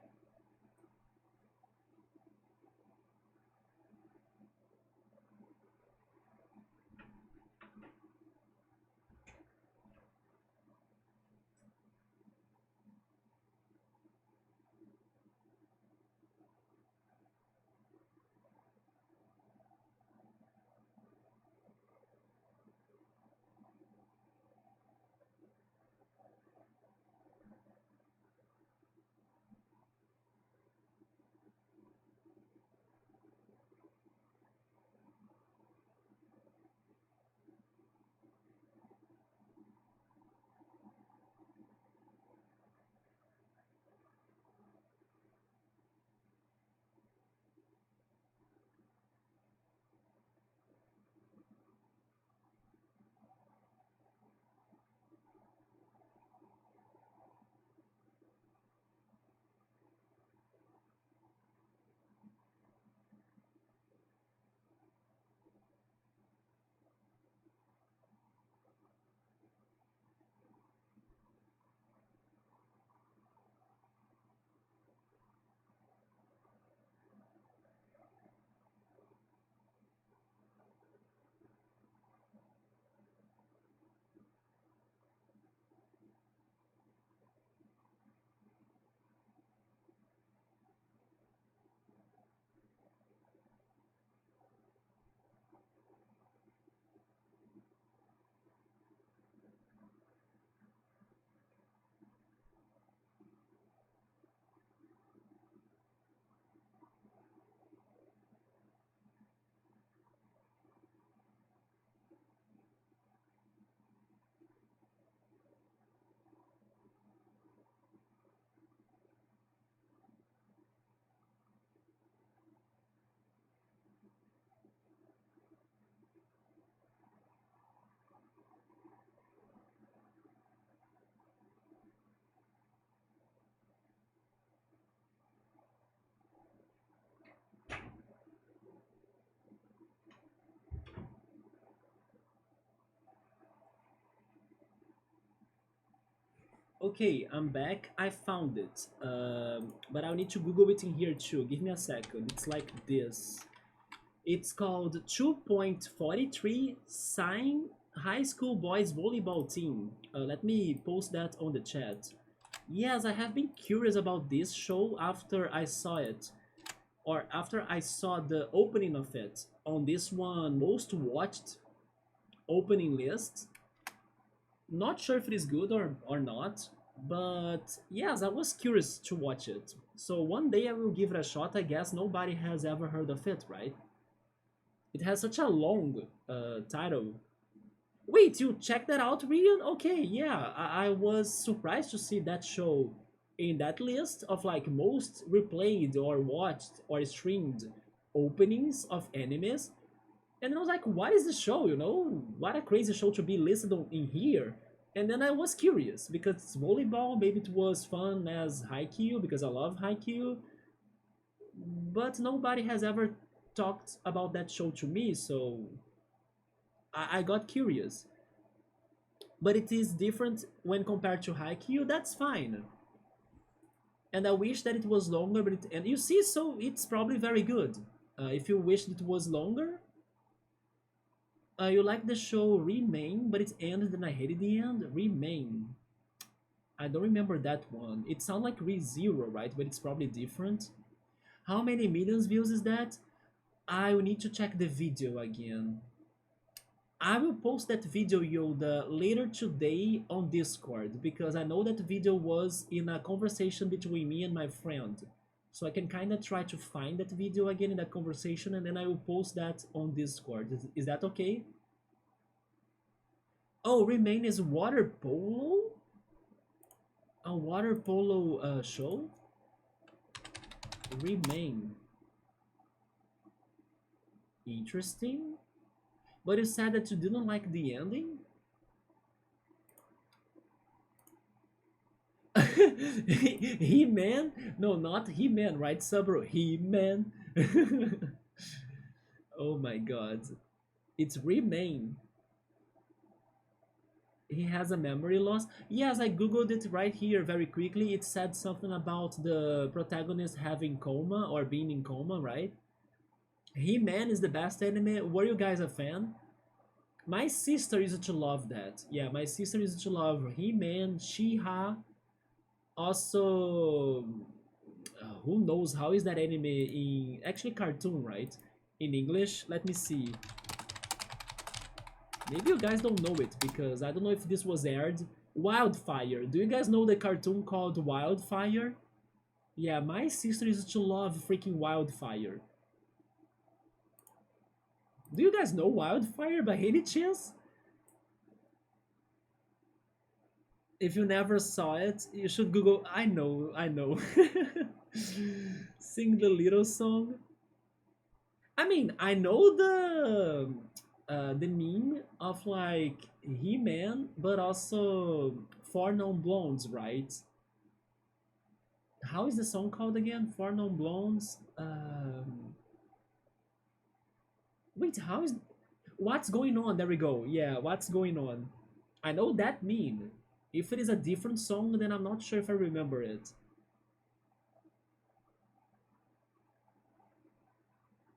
Okay, I'm back. I found it. But I'll need to Google it in here too. Give me a second. It's like this. It's called 2.43 Sign High School Boys Volleyball Team. Let me post that on the chat. Yes, I have been curious about this show after I saw it, or after I saw the opening of it on this one most watched opening list. Not sure if it is good or not, but yes, I was curious to watch it. So one day I will give it a shot. I guess nobody has ever heard of it, right? It has such a long title. Wait, you checked that out, Rian? Okay, yeah, I was surprised to see that show in that list of like most replayed or watched or streamed openings of animes. And I was like, what is the show? You know, what a crazy show to be listed in here. And then I was curious because it's volleyball. Maybe it was fun as Haikyuu because I love Haikyuu, but nobody has ever talked about that show to me. So I got curious. But it is different when compared to Haikyuu, that's fine. And I wish that it was longer, but and you see, so it's probably very good. If you wished it was longer, you like the show Remain, but it ended and I hated the end. Remain. I don't remember that one. It sounds like ReZero, right? But it's probably different. How many millions views is that? I will need to check the video again. I will post that video, Yoda, later today on Discord because I know that video was in a conversation between me and my friend. So I can kind of try to find that video again in that conversation and then I will post that on Discord. Is that okay? Oh, Remain is water polo? A water polo show? Remain. Interesting. But you said that you didn't like the ending? He-Man? No, not He-Man, right, Subro? He-Man. Oh my god. It's Remain. He has a memory loss. Yes, I googled it right here very quickly. It said something about the protagonist having coma or being in coma, right? He-Man is the best anime. Were you guys a fan? My sister used to love that. Yeah, my sister used to love He-Man, She-Ra. Also, who knows how is that anime in actually cartoon, right? In English, let me see. Maybe you guys don't know it because I don't know if this was aired. Wildfire. Do you guys know the cartoon called Wildfire? Yeah, my sister used to love freaking Wildfire. Do you guys know Wildfire by any chance? If you never saw it, you should Google. I know, I know. Sing the little song. I mean, I know the meme of like He-Man, but also Four Non Blondes, right? How is the song called again? Four Non Blondes. Wait, how is what's going on? There we go. Yeah, what's going on? I know that meme. If it is a different song, then I'm not sure if I remember it.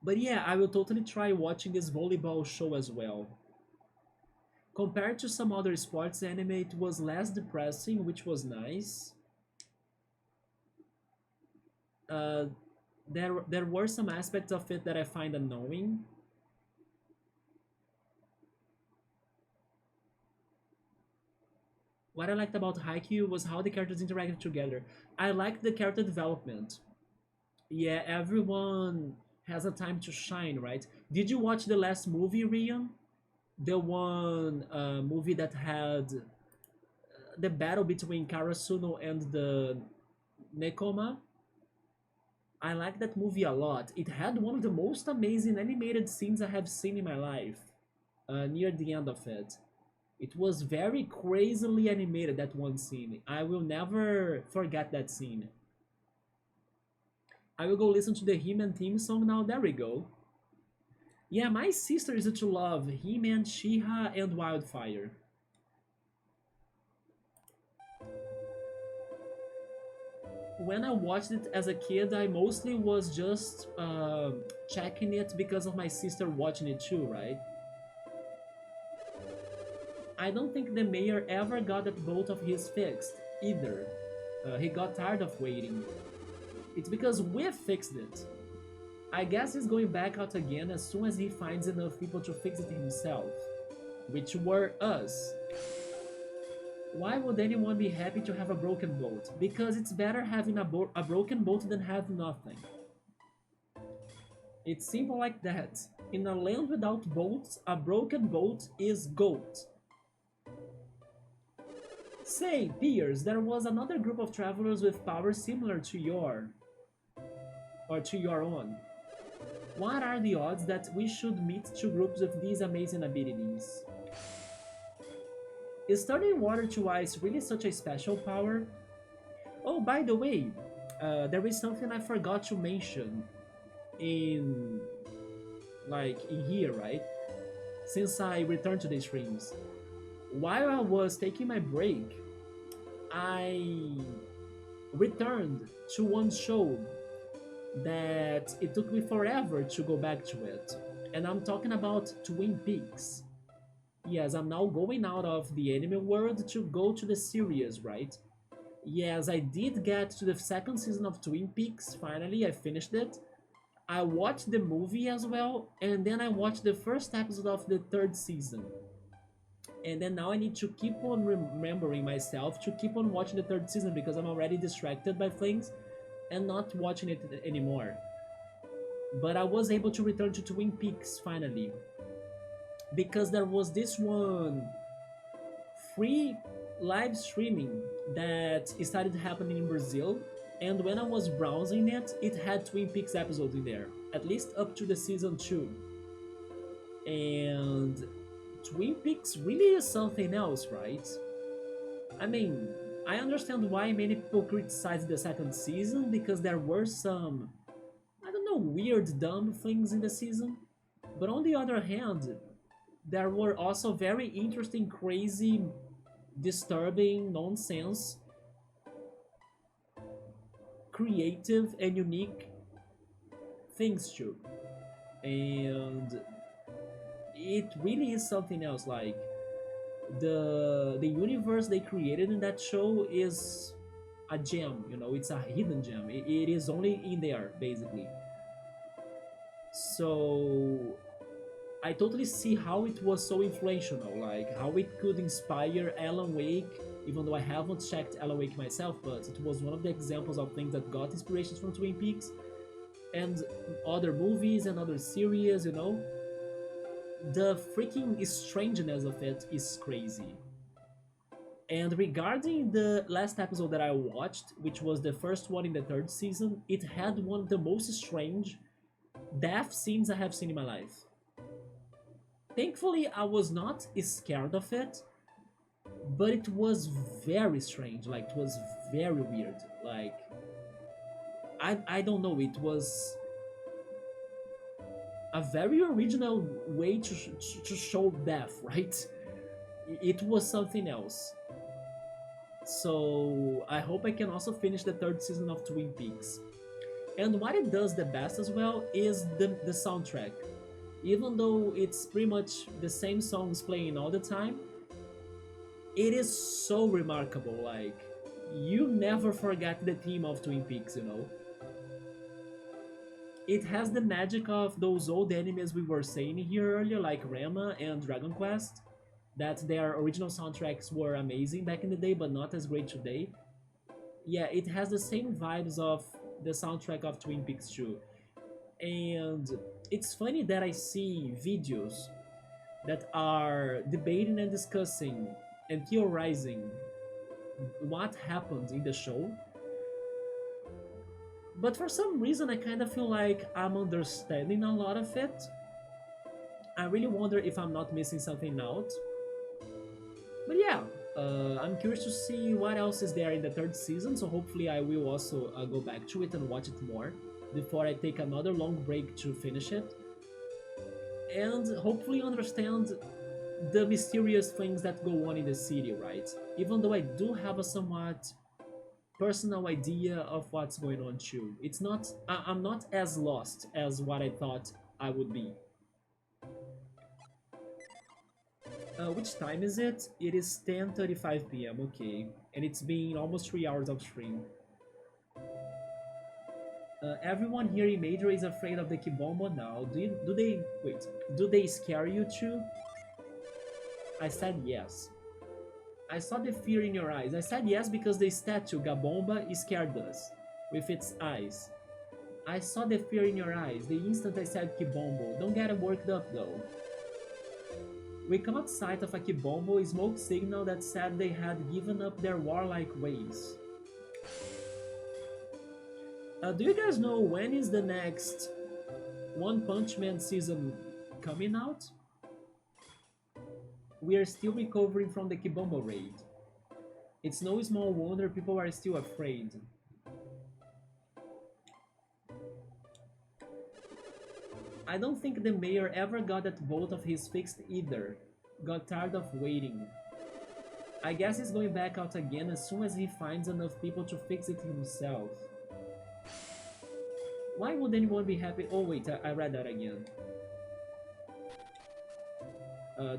But yeah, I will totally try watching this volleyball show as well. Compared to some other sports anime, it was less depressing, which was nice. Uh, there were some aspects of it that I find annoying. What I liked about Haikyuu was how the characters interacted together. I liked the character development. Yeah, everyone has a time to shine, right? Did you watch the last movie, Rian? The one movie that had the battle between Karasuno and the Nekoma? I like that movie a lot. It had one of the most amazing animated scenes I have seen in my life near the end of it. It was very crazily animated, that one scene. I will never forget that scene. I will go listen to the He-Man theme song now. There we go. Yeah, my sister used to love He-Man, She-Ra, and Wildfire. When I watched it as a kid, I mostly was just checking it because of my sister watching it too, right? I don't think the mayor ever got that both of his fixed, either. He got tired of waiting. It's because we fixed it. I guess he's going back out again as soon as he finds enough people to fix it himself. Which were us. Why would anyone be happy to have a broken boat? Because it's better having a broken boat than having nothing. It's simple like that. In a land without boats, a broken boat is gold. Say, Piers, there was another group of travelers with powers similar to your own. What are the odds that we should meet two groups with these amazing abilities? Is turning water to ice really such a special power? Oh, by the way, there is something I forgot to mention in in here, right? since I returned to the streams. While I was taking my break, I returned to one show that it took me forever to go back to it. And I'm talking about Twin Peaks. Yes, I'm now going out of the anime world to go to the series, right? Yes, I did get to the second season of Twin Peaks. Finally, I finished it. I watched the movie as well, and then I watched the first episode of the third season. And then now I need to keep on remembering myself to keep on watching the third season because I'm already distracted by things and not watching it anymore. But I was able to return to Twin Peaks finally because there was this one free live streaming that started happening in Brazil, and when I was browsing it, it had Twin Peaks episodes in there, at least up to the season 2. And Twin Peaks really is something else, right? I mean, I understand why many people criticized the second season because there were some, I don't know, weird, dumb things in the season. But on the other hand, there were also very interesting, crazy, disturbing, nonsense, creative, and unique things too. And it really is something else. Like the universe they created in that show is a gem. You know, it's a hidden gem. It is only in there basically. So I totally see how it was so influential, like how it could inspire Alan Wake, even though I haven't checked Alan Wake myself, but it was one of the examples of things that got inspirations from Twin Peaks and other movies and other series, you know. The freaking strangeness of it is crazy. And regarding the last episode that I watched, which was the first one in the third season, it had one of the most strange death scenes I have seen in my life. Thankfully, I was not scared of it, but it was very strange. Like, it was very weird. Like, I don't know, it was a very original way to show death, right? It was something else. So I hope I can also finish the third season of Twin Peaks. And what it does the best as well is the soundtrack. Even though it's pretty much the same songs playing all the time, it is so remarkable. Like, you never forget the theme of Twin Peaks, you know? It has the magic of those old animes we were saying here earlier, like Rama and Dragon Quest, that their original soundtracks were amazing back in the day, but not as great today. Yeah, it has the same vibes of the soundtrack of Twin Peaks 2. And it's funny that I see videos that are debating and discussing and theorizing what happened in the show. But for some reason, I kind of feel like I'm understanding a lot of it. I really wonder if I'm not missing something out. But yeah, I'm curious to see what else is there in the third season, so hopefully I will also go back to it and watch it more before I take another long break to finish it. And hopefully understand the mysterious things that go on in the city, right? Even though I do have a somewhat personal idea of what's going on too. It's not, I'm not as lost as what I thought I would be. Which time is it? It is 10:35 p.m. Okay, and it's been almost 3 hours of stream. Everyone here in Madra is afraid of the Kibombo now. Do they wait? Do they scare you too? I said yes. I saw the fear in your eyes. I said yes because the statue Gabomba scared us with its eyes. I saw the fear in your eyes the instant I said Kibombo. Don't get worked up though. We caught sight of a Kibombo smoke signal that said they had given up their warlike ways. Do you guys know when is the next One Punch Man season coming out? We are still recovering from the Kibombo raid. It's no small wonder people are still afraid. I don't think the mayor ever got that both of his fixed either. Got tired of waiting. I guess he's going back out again as soon as he finds enough people to fix it himself. Why would anyone be happy? Oh wait, I read that again.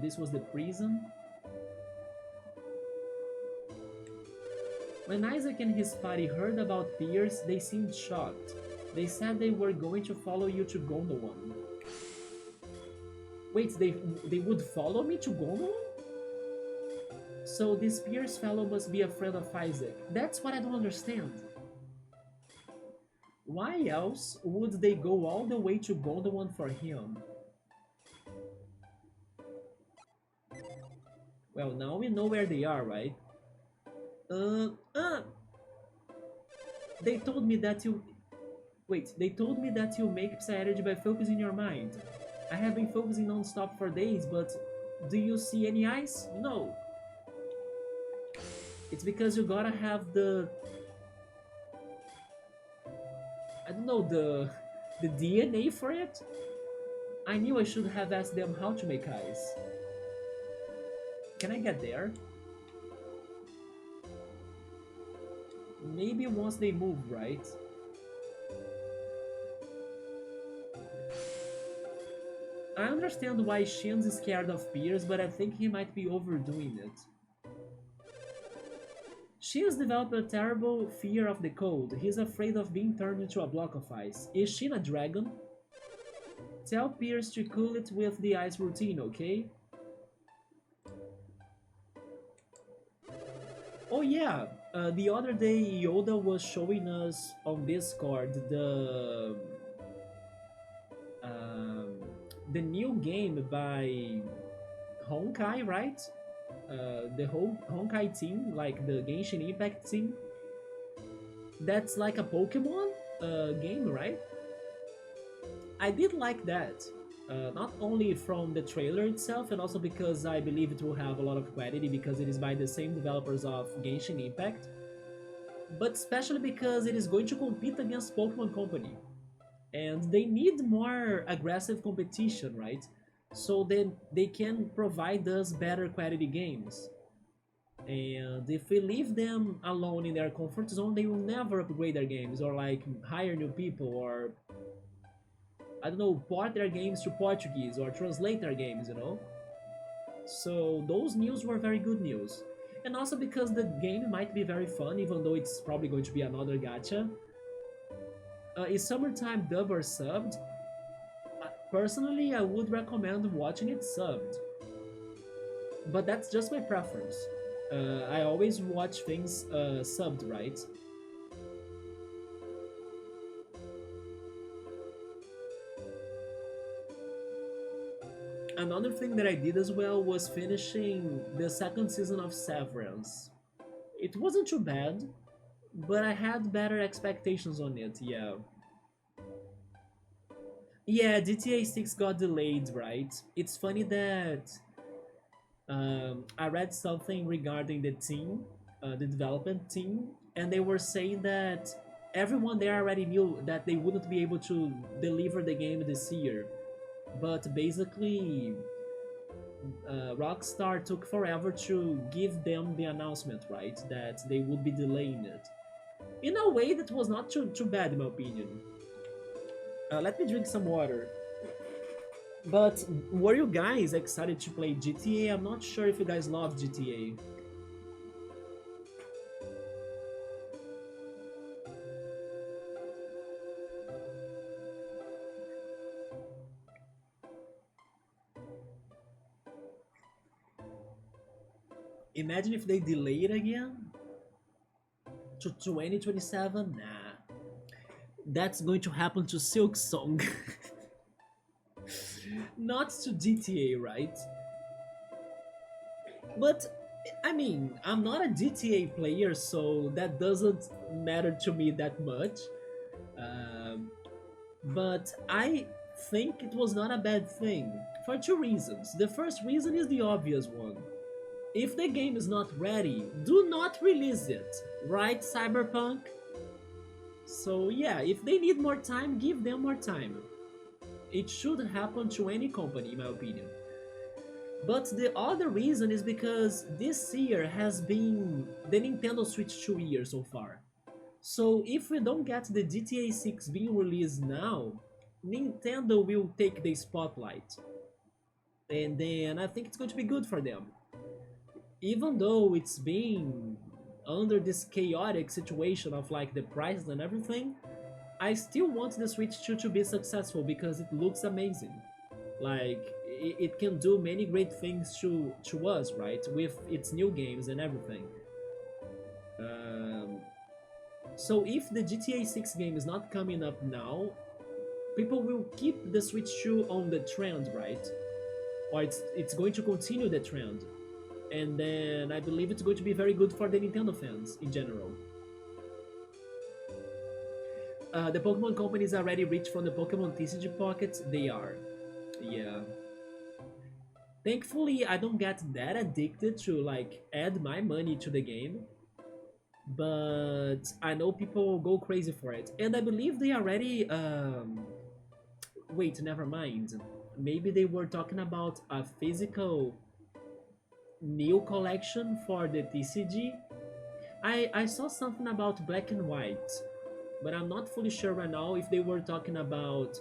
This was the prison. When Isaac and his party heard about Pierce, they seemed shocked. They said they were going to follow you to Gondolin. Wait, they would follow me to Gondolin? So this Pierce fellow must be a friend of Isaac. That's what I don't understand. Why else would they go all the way to Gondolin for him? Well, now we know where they are, right? They told me that you... Wait, they told me that you make Psy-Energy by focusing your mind. I have been focusing non-stop for days, but do you see any eyes? No. It's because you gotta have the... I don't know, the DNA for it? I knew I should have asked them how to make eyes. Can I get there? Maybe once they move, right? I understand why Shin's scared of Pierce, but I think he might be overdoing it. Shin's developed a terrible fear of the cold. He's afraid of being turned into a block of ice. Is Shin a dragon? Tell Pierce to cool it with the ice routine, okay? Oh yeah, the other day Yoda was showing us on Discord the new game by Honkai, right? The whole Honkai team, like the Genshin Impact team. That's like a Pokemon game, right? I did like that. Not only from the trailer itself, and also because I believe it will have a lot of quality because it is by the same developers of Genshin Impact, but especially because it is going to compete against Pokemon Company. And they need more aggressive competition, right? So then they can provide us better quality games. And if we leave them alone in their comfort zone, they will never upgrade their games or like hire new people or I don't know, port their games to Portuguese or translate their games, you know? So those news were very good news. And also because the game might be very fun, even though it's probably going to be another gacha. Is Summertime dub or subbed? Personally, I would recommend watching it subbed. But that's just my preference. I always watch things subbed, right? Another thing that I did as well was finishing the second season of Severance. It wasn't too bad, but I had better expectations on it, yeah. Yeah, GTA 6 got delayed, right? It's funny that I read something regarding the team, the development team, and they were saying that everyone there already knew that they wouldn't be able to deliver the game this year. But basically, Rockstar took forever to give them the announcement, right? That they would be delaying it. In a way, that was not too bad, in my opinion. Let me drink some water. But were you guys excited to play GTA? I'm not sure if you guys love GTA. Imagine if they delay it again to 2027. Nah, that's going to happen to Silk Song, not to GTA, right? But I mean, I'm not a GTA player, so that doesn't matter to me that much. Um, but I think it was not a bad thing for two reasons. The first reason is the obvious one. If the game is not ready, do not release it, right, Cyberpunk? So yeah, if they need more time, give them more time. It should happen to any company, in my opinion. But the other reason is because this year has been the Nintendo Switch 2 year so far. So if we don't get the GTA 6 being released now, Nintendo will take the spotlight. And then I think it's going to be good for them. Even though it's been under this chaotic situation of like the prices and everything, I still want the Switch 2 to be successful because it looks amazing. Like it can do many great things to us, right? With its new games and everything. Um, so if the GTA 6 game is not coming up now, people will keep the Switch 2 on the trend, right? Or it's going to continue the trend. And then I believe it's going to be very good for the Nintendo fans in general. The Pokemon companies already rich from the Pokemon TCG pockets. They are, yeah. Thankfully, I don't get that addicted to like add my money to the game, but I know people go crazy for it, and I believe they already. Wait, never mind. Maybe they were talking about a physical new collection for the TCG. I saw something about black and white, but I'm not fully sure right now if they were talking about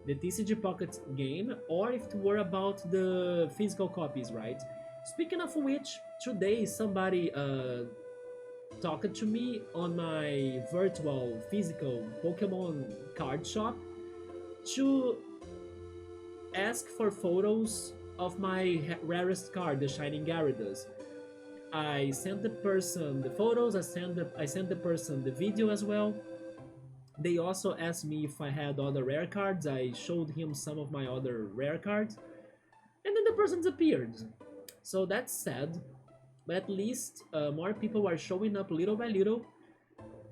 the TCG Pocket game or if it were about the physical copies, right? Speaking of which, today somebody talked to me on my virtual physical Pokemon card shop to ask for photos of my rarest card, the Shining Gyarados. I sent the person the photos, I sent the person the video as well. They also asked me if I had other rare cards. I showed him some of my other rare cards, and then the person disappeared. So that's sad, but at least more people are showing up little by little,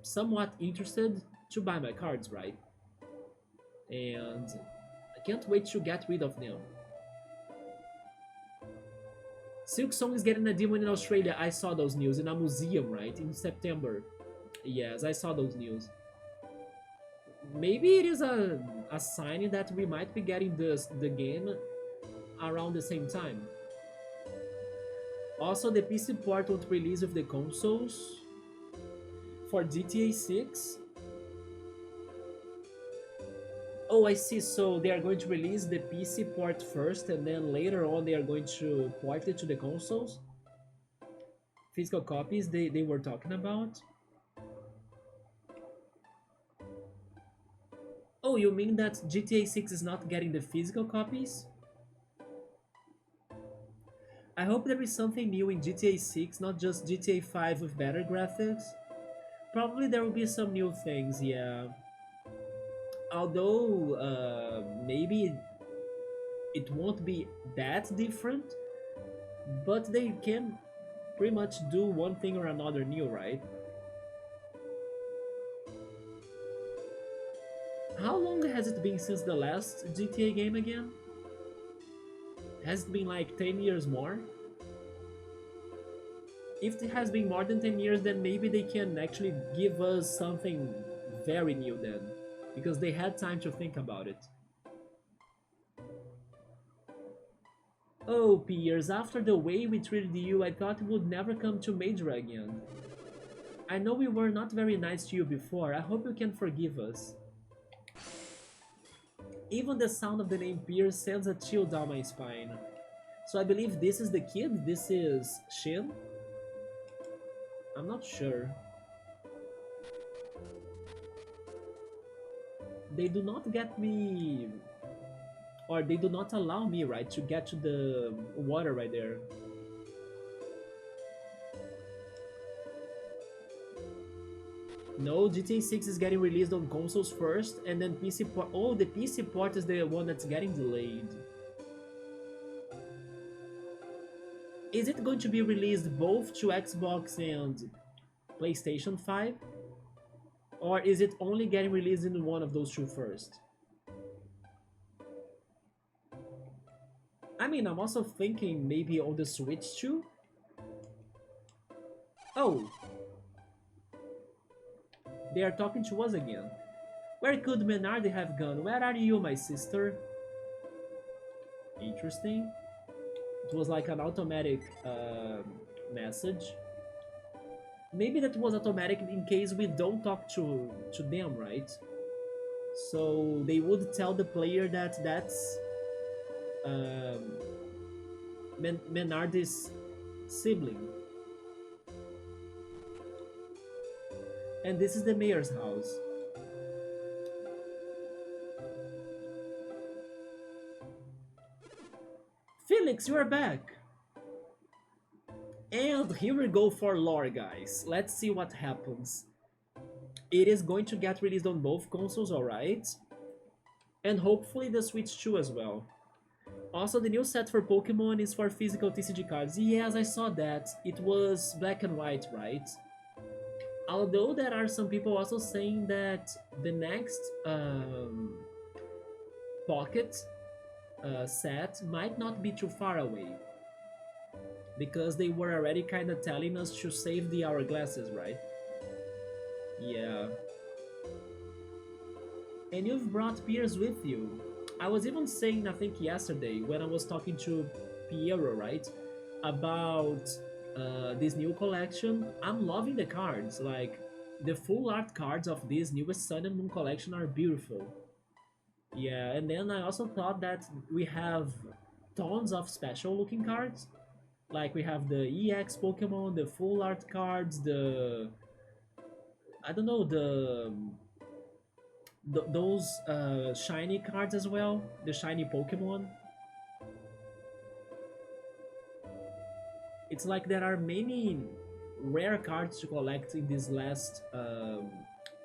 somewhat interested to buy my cards, right? And I can't wait to get rid of them. Silk Song is getting a demon in Australia. I saw those news in a museum, right? In September. Yes, I saw those news. Maybe it is a sign that we might be getting the game around the same time. Also, the PC port won't release with the consoles for GTA 6. Oh, I see. So they are going to release the PC port first, and then later on they are going to port it to the consoles. Physical copies they were talking about. Oh, you mean that GTA 6 is not getting the physical copies? I hope there is something new in GTA 6, not just GTA 5 with better graphics. Probably there will be some new things, yeah. Although, maybe it won't be that different, but they can pretty much do one thing or another new, right? How long has it been since the last GTA game again? Has it been like 10 years more? If it has been more than 10 years, then maybe they can actually give us something very new then, because they had time to think about it. Oh, Piers, after the way we treated you, I thought we would never come to Madra again. I know we were not very nice to you before, I hope you can forgive us. Even the sound of the name Piers sends a chill down my spine. So I believe this is the kid? This is Shin? I'm not sure. They do not get me... Or they do not allow me, right, to get to the water right there. No, GTA 6 is getting released on consoles first, and then PC port... Oh, the PC port is the one that's getting delayed. Is it going to be released both to Xbox and PlayStation 5? Or is it only getting released in one of those two first? I mean, I'm also thinking maybe on the Switch too. Oh! They are talking to us again. Where could Menardi have gone? Where are you, my sister? Interesting. It was like an automatic message. Maybe that was automatic in case we don't talk to them, right? So they would tell the player that that's um, Menardi's sibling, and this is the mayor's house. Felix, you are back. And here we go for lore, guys. Let's see what happens. It is going to get released on both consoles, alright? And hopefully the Switch 2 as well. Also, the new set for Pokemon is for physical TCG cards. Yes, I saw that. It was black and white, right? Although there are some people also saying that the next Pocket set might not be too far away. Because they were already kind of telling us to save the hourglasses, right? Yeah. And you've brought Piers with you. I was even saying, I think yesterday, when I was talking to Piero, right? About this new collection. I'm loving the cards. Like, the full art cards of this newest Sun and Moon collection are beautiful. Yeah, and then I also thought that we have tons of special looking cards. Like we have the EX Pokemon, the full art cards, the I don't know those shiny cards as well, the shiny Pokemon. It's like there are many rare cards to collect in this last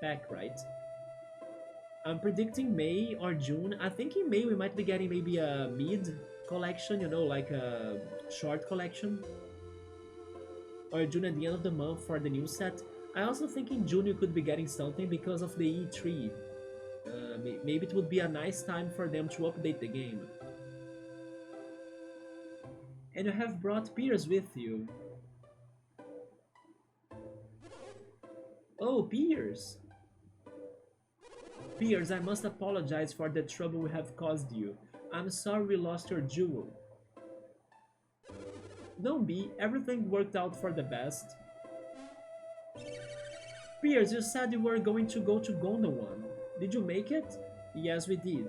pack, right? I'm predicting May or June. I think in May we might be getting maybe a mid collection, you know, like a short collection. Or June at the end of the month for the new set. I also think in June you could be getting something because of the E3. Maybe it would be a nice time for them to update the game. And you have brought Piers with you. Oh, Piers! Piers, I must apologize for the trouble we have caused you. I'm sorry we lost your jewel. Don't be, everything worked out for the best. Piers, you said you were going to go to Gondowan. Did you make it? Yes, we did.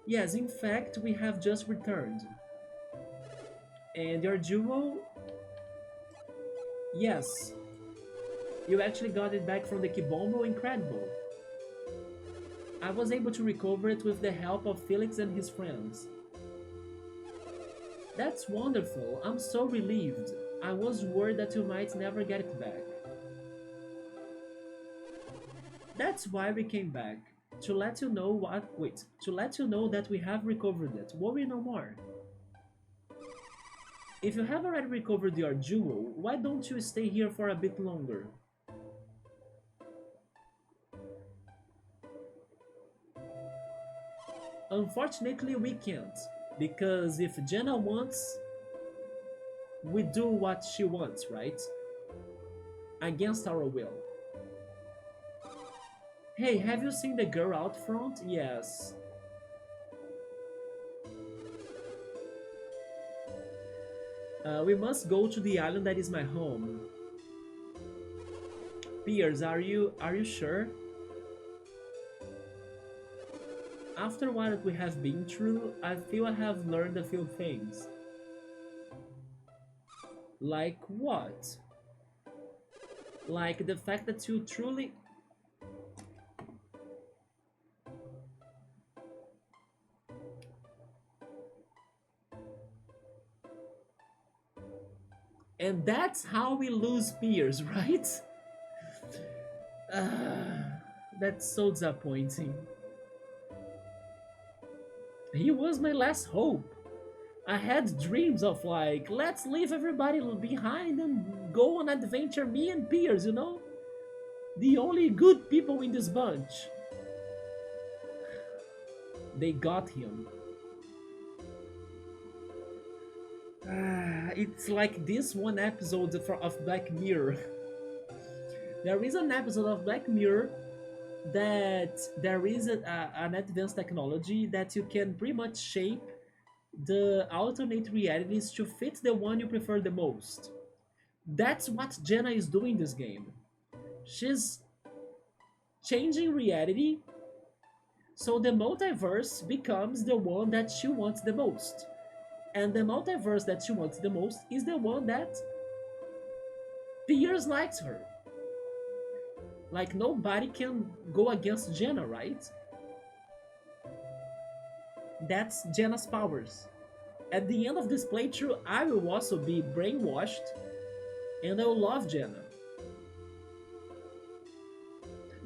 Yes, in fact, we have just returned. And your jewel? Yes. You actually got it back from the Kibombo? Incredible. I was able to recover it with the help of Felix and his friends. That's wonderful. I'm so relieved. I was worried that you might never get it back. That's why we came back. To let you know to let you know that we have recovered it. Worry no more. If you have already recovered your jewel, why don't you stay here for a bit longer? Unfortunately, we can't. Because if Jenna wants, we do what she wants, right? Against our will. Hey, have you seen the girl out front? Yes. We must go to the island that is my home. Piers, are you sure? After what we have been through, I feel I have learned a few things. Like what? Like the fact that you truly... And that's how we lose Piers, right? That's so disappointing. He was my last hope. I had dreams of like, let's leave everybody behind and go on adventure, me and Piers, you know? The only good people in this bunch. They got him. It's like this one episode of Black Mirror. There is an episode of Black Mirror that there is an advanced technology that you can pretty much shape the alternate realities to fit the one you prefer the most. That's what Jenna is doing in this game. She's changing reality so the multiverse becomes the one that she wants the most. And the multiverse that she wants the most is the one that Piers likes her. Like nobody can go against Jenna, right? That's Jenna's powers. At the end of this playthrough, I will also be brainwashed and I will love Jenna.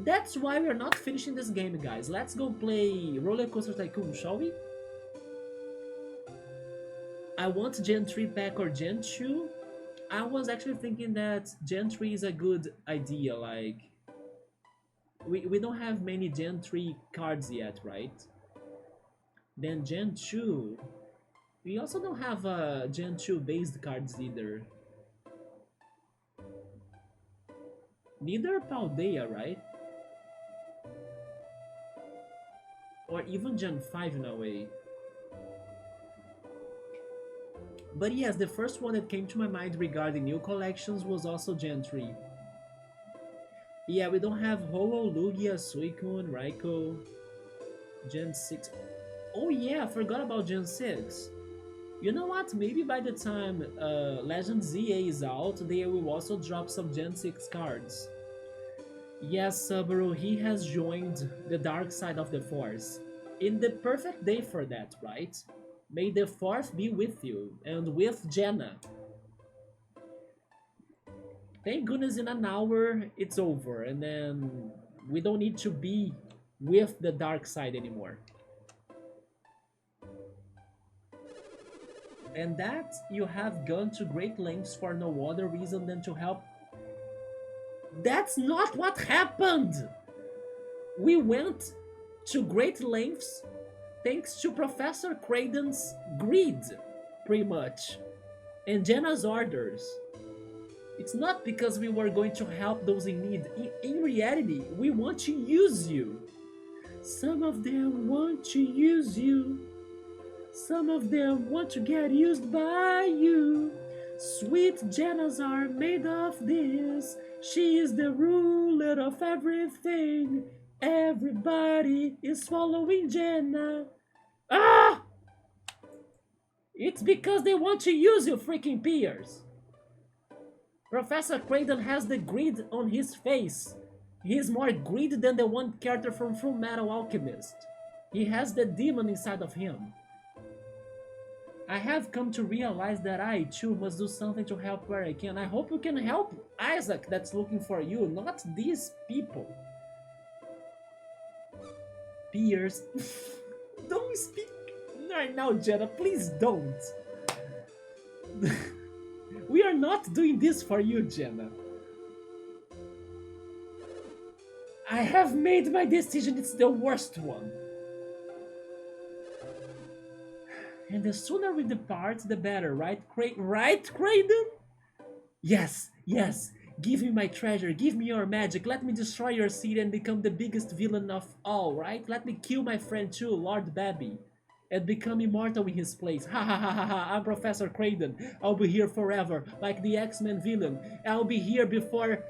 That's why we're not finishing this game, guys. Let's go play Roller Coaster Tycoon, shall we? I want Gen 3 pack or Gen 2. I was actually thinking that Gen 3 is a good idea, like... We don't have many Gen 3 cards yet, right? Then Gen 2... We also don't have Gen 2 based cards either. Neither Paldea, right? Or even Gen 5 in a way. But yes, the first one that came to my mind regarding new collections was also Gen 3. Yeah, we don't have Ho-Oh, Lugia, Suicune, Raikou, Gen 6. Oh yeah, I forgot about Gen 6. You know what? Maybe by the time Legend ZA is out, they will also drop some Gen 6 cards. Yes, Subaru, he has joined the dark side of the Force. In the perfect day for that, right? May the Force be with you, and with Jenna. Thank goodness in an hour it's over, and then we don't need to be with the dark side anymore. And that you have gone to great lengths for no other reason than to help. That's not what happened! We went to great lengths thanks to Professor Craden's greed, pretty much, and Jenna's orders. It's not because we were going to help those in need. In reality, we want to use you. Some of them want to use you. Some of them want to get used by you. Sweet Jennas are made of this. She is the ruler of everything. Everybody is following Jenna. Ah! It's because they want to use you, freaking peers. Professor Craden has the greed on his face. He is more greedy than the one character from Full Metal Alchemist. He has the demon inside of him. I have come to realize that I, too, must do something to help where I can. I hope you can help Isaac that's looking for you, not these people. Piers. Don't speak right now, Jenna. Please don't. We are not doing this for you, Jenna. I have made my decision. It's the worst one. And the sooner we depart, the better, right? Right, Craden? Yes, yes. Give me my treasure. Give me your magic. Let me destroy your city and become the biggest villain of all, right? Let me kill my friend too, Lord Babby, and become immortal in his place. Ha ha ha ha ha. I'm Professor Craden. I'll be here forever, like the X-Men villain. I'll be here before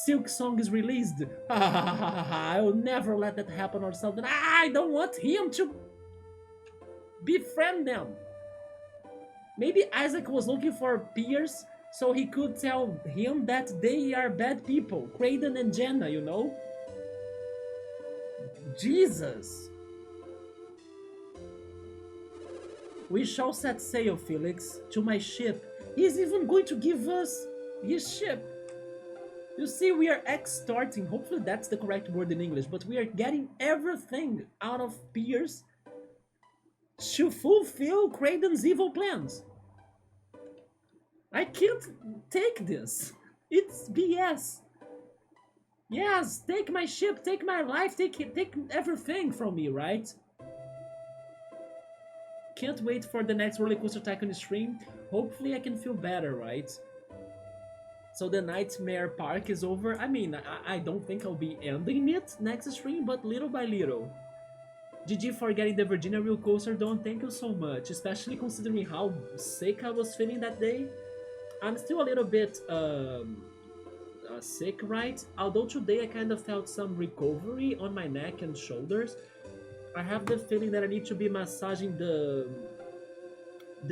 Silk Song is released. Ha ha ha ha ha ha. I'll never let that happen or something. I don't want him to befriend them. Maybe Isaac was looking for Piers so he could tell him that they are bad people. Craden and Jenna, you know? Jesus. We shall set sail, Felix, to my ship. He's even going to give us his ship. You see, we are extorting, hopefully that's the correct word in English, but we are getting everything out of Piers to fulfill Craden's evil plans. I can't take this. It's BS. Yes, take my ship, take my life, take everything from me, right? Can't wait for the next Roller Coaster Tycoon stream. Hopefully I can feel better, right? So the Nightmare Park is over. I mean, I don't think I'll be ending it next stream, but little by little. GG for getting the Virginia Real Coaster done, thank you so much, especially considering how sick I was feeling that day. I'm still a little bit sick, right? Although today I kind of felt some recovery on my neck and shoulders. I have the feeling that I need to be massaging the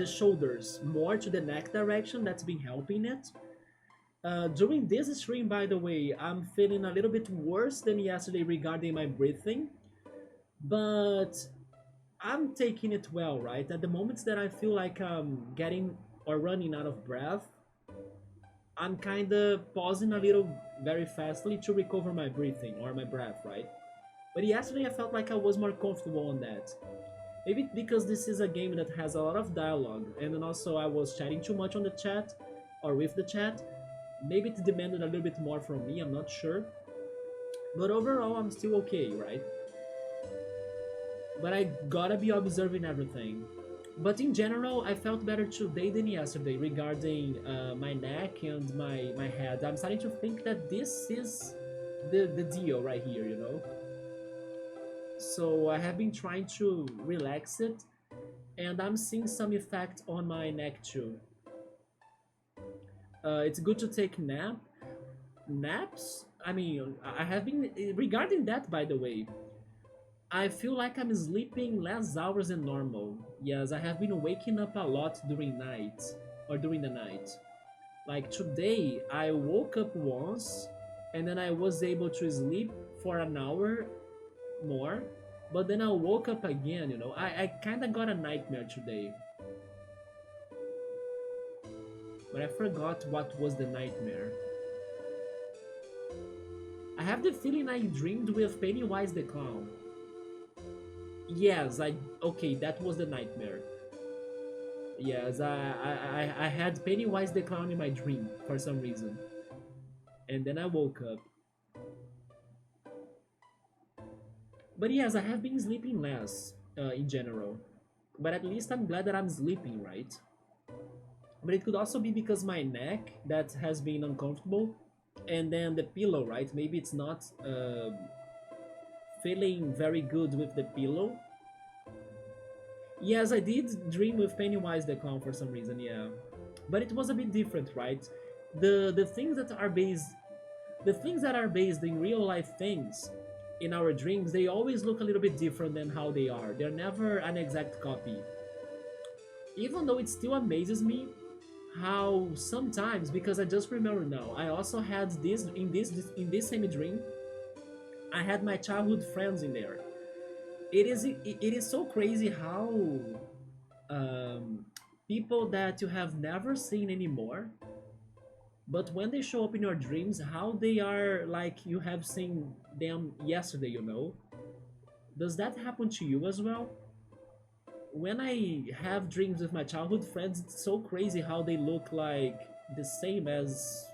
shoulders more to the neck direction. That's been helping it. During this stream, by the way, I'm feeling a little bit worse than yesterday regarding my breathing, but I'm taking it well, right? At the moments that I feel like I'm getting or running out of breath, I'm kind of pausing a little very fastly to recover my breathing or my breath, right? But yesterday I felt like I was more comfortable on that. Maybe because this is a game that has a lot of dialogue, and then also I was chatting too much on the chat or with the chat. Maybe it demanded a little bit more from me, I'm not sure. But overall, I'm still okay, right? But I gotta be observing everything. But in general, I felt better today than yesterday regarding my neck and my head. I'm starting to think that this is the deal right here, you know? So I have been trying to relax it, and I'm seeing some effect on my neck too. It's good to take naps. I mean, I have been regarding that, by the way. I feel like I'm sleeping less hours than normal. Yes, I have been waking up a lot during night or during the night. Like today, I woke up once and then I was able to sleep for an hour more, but then I woke up again, you know. I kind of got a nightmare today. But I forgot what was the nightmare. I have the feeling I dreamed with Pennywise the Clown. Yes, okay, that was the nightmare. Yes, I had Pennywise the Clown in my dream for some reason. And then I woke up. But yes, I have been sleeping less in general. But at least I'm glad that I'm sleeping, right? But it could also be because my neck that has been uncomfortable, and then the pillow, right? Maybe it's not feeling very good with the pillow. Yes, I did dream with Pennywise the Clown for some reason, yeah. But it was a bit different, right? The things that are based in real life things in our dreams, they always look a little bit different than how they are. They're never an exact copy. Even though it still amazes me how sometimes, because I just remember now, I also had this same dream. I had my childhood friends in there. It is so crazy how um, people that you have never seen anymore, but when they show up in your dreams, how they are like you have seen them yesterday, you know? Does that happen to you as well? When I have dreams with my childhood friends, it's so crazy how they look like the same as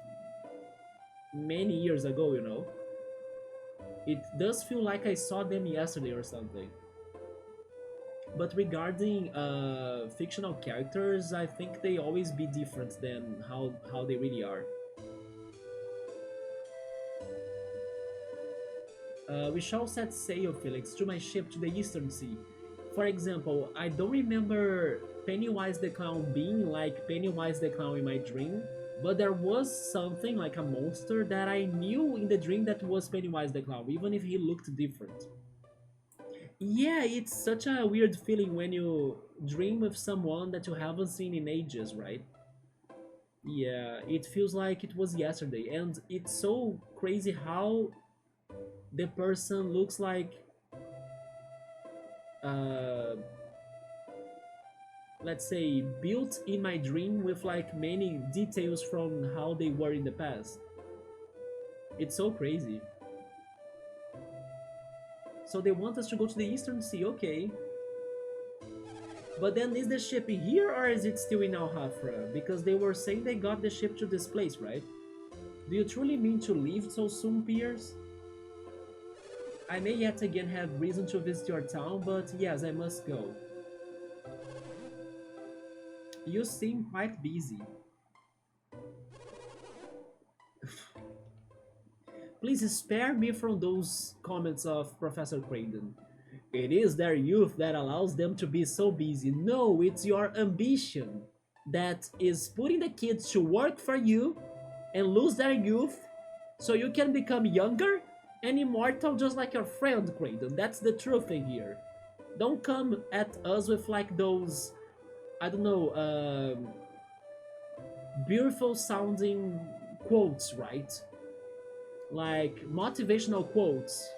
many years ago, you know? It does feel like I saw them yesterday or something. But regarding fictional characters, I think they always be different than how they really are. We shall set sail, Felix, to my ship to the Eastern Sea. For example, I don't remember Pennywise the Clown being like Pennywise the Clown in my dream, but there was something like a monster that I knew in the dream that was Pennywise the Clown, even if he looked different. Yeah, it's such a weird feeling when you dream with someone that you haven't seen in ages, right? Yeah, it feels like it was yesterday, and it's so crazy how the person looks like uh let's say built in my dream with like many details from how they were in the past. It's so crazy. So they want us to go to the Eastern Sea, okay. But then is the ship here or is it still in Al Hafra? Because they were saying they got the ship to this place, right? Do you truly mean to leave so soon, Piers? I may yet again have reason to visit your town, but yes, I must go. You seem quite busy. Please spare me from those comments of Professor Craydon. It is their youth that allows them to be so busy. No, it's your ambition that is putting the kids to work for you and lose their youth so you can become younger and immortal just like your friend Craydon. That's the truth in here. Don't come at us with like those, I don't know, beautiful sounding quotes, right? Like motivational quotes.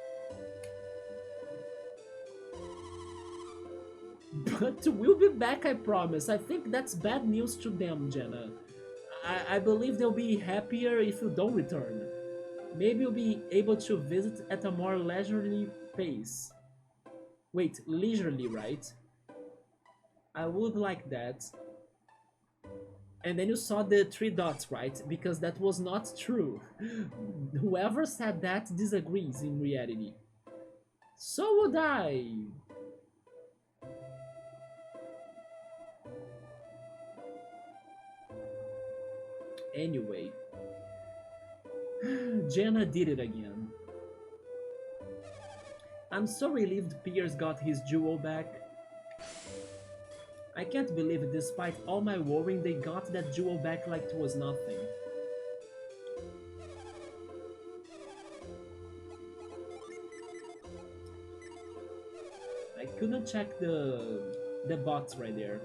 But we'll be back, I promise. I think that's bad news to them, Jenna. I believe they'll be happier if you don't return. Maybe you'll be able to visit at a more leisurely pace. Wait, leisurely, right? I would like that. And then you saw the three dots, right? Because that was not true. Whoever said that disagrees in reality. So would I. Anyway, Jenna did it again. I'm so relieved Piers got his jewel back. I can't believe it, despite all my worrying, they got that jewel back like it was nothing. I couldn't check the box right there.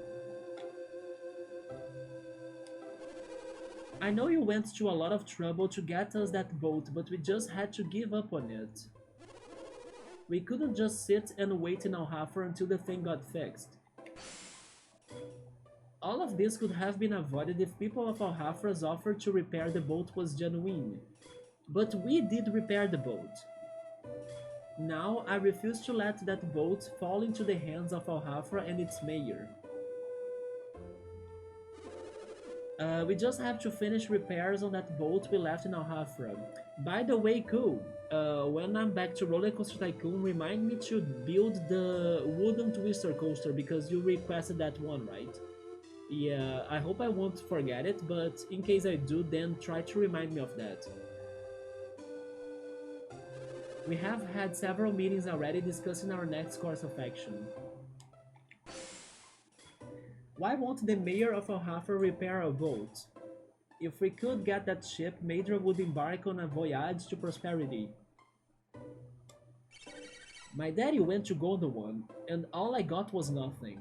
I know you went to a lot of trouble to get us that boat, but we just had to give up on it. We couldn't just sit and wait in Alhafra until the thing got fixed. All of this could have been avoided if people of Alhafra's offer to repair the boat was genuine. But we did repair the boat. Now I refuse to let that boat fall into the hands of Alhafra and its mayor. We just have to finish repairs on that boat we left in Alhafra. By the way, cool. When I'm back to Roller Coaster Tycoon, remind me to build the wooden twister coaster because you requested that one, right? Yeah, I hope I won't forget it, but in case I do, then try to remind me of that. We have had several meetings already discussing our next course of action. Why won't the mayor of Alhafra repair our boat? If we could get that ship, Madra would embark on a voyage to prosperity. My daddy went to Gondwan, and all I got was nothing.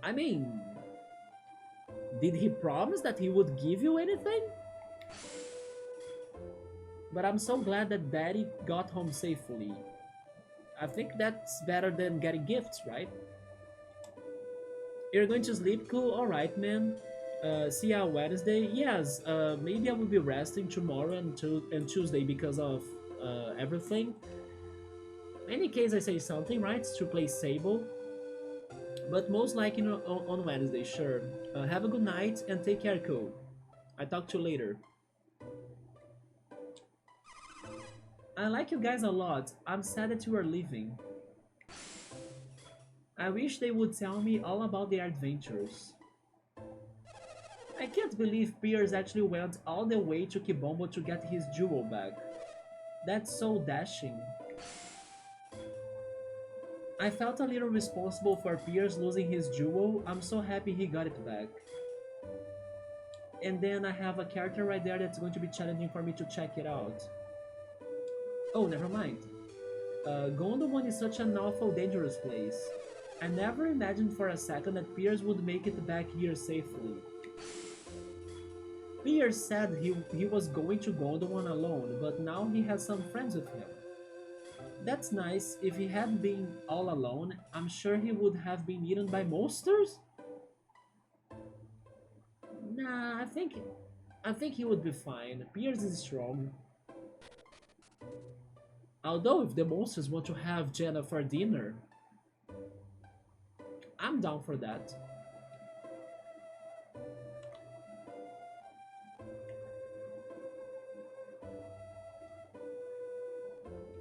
I mean, did he promise that he would give you anything? But I'm so glad that daddy got home safely. I think that's better than getting gifts, right? You're going to sleep? Cool, alright, man. See you on Wednesday? Yes, maybe I will be resting tomorrow and Tuesday because of everything. In any case, I say something, right? To play Sable. But most likely on Wednesday, sure. Have a good night and take care, cool. I talk to you later. I like you guys a lot. I'm sad that you are leaving. I wish they would tell me all about their adventures. I can't believe Piers actually went all the way to Kibombo to get his jewel back. That's so dashing. I felt a little responsible for Piers losing his jewel. I'm so happy he got it back. And then I have a character right there that's going to be challenging for me to check it out. Oh, never mind. Gondomon is such an awful dangerous place. I never imagined for a second that Piers would make it back here safely. Piers said he was going to Gondomon alone, but now he has some friends with him. That's nice. If he had been all alone, I'm sure he would have been eaten by monsters? Nah, I think he would be fine. Piers is strong. Although if the monsters want to have Jenna for dinner, I'm down for that.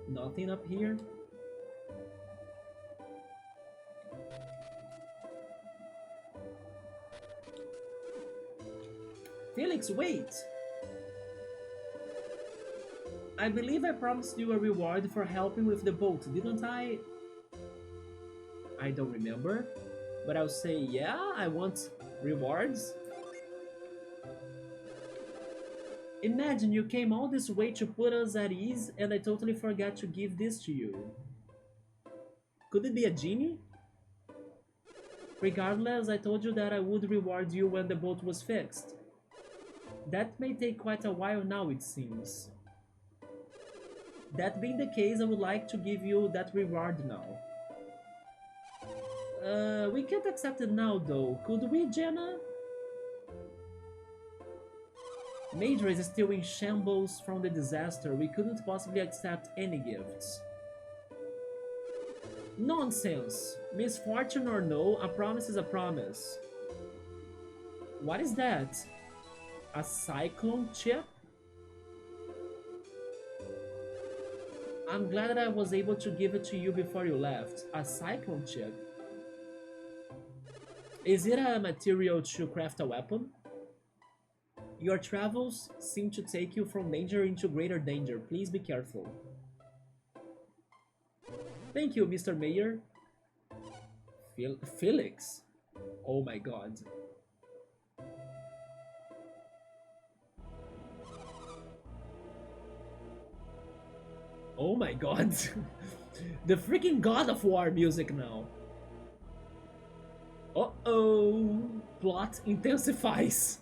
Nothing up here? Felix, wait! I believe I promised you a reward for helping with the boat, didn't I? I don't remember. But I'll say, yeah, I want rewards. Imagine you came all this way to put us at ease and I totally forgot to give this to you. Could it be a genie? Regardless, I told you that I would reward you when the boat was fixed. That may take quite a while now, it seems. That being the case, I would like to give you that reward now. We can't accept it now though, could we, Jenna? Madra is still in shambles from the disaster, we couldn't possibly accept any gifts. Nonsense! Misfortune or no, a promise is a promise. What is that? A cyclone chip? I'm glad that I was able to give it to you before you left. A cyclone chip? Is it a material to craft a weapon? Your travels seem to take you from danger into greater danger. Please be careful. Thank you, Mr. Mayor. Felix? Oh my god. Oh my god. The freaking God of War music now. Uh-oh. Plot intensifies.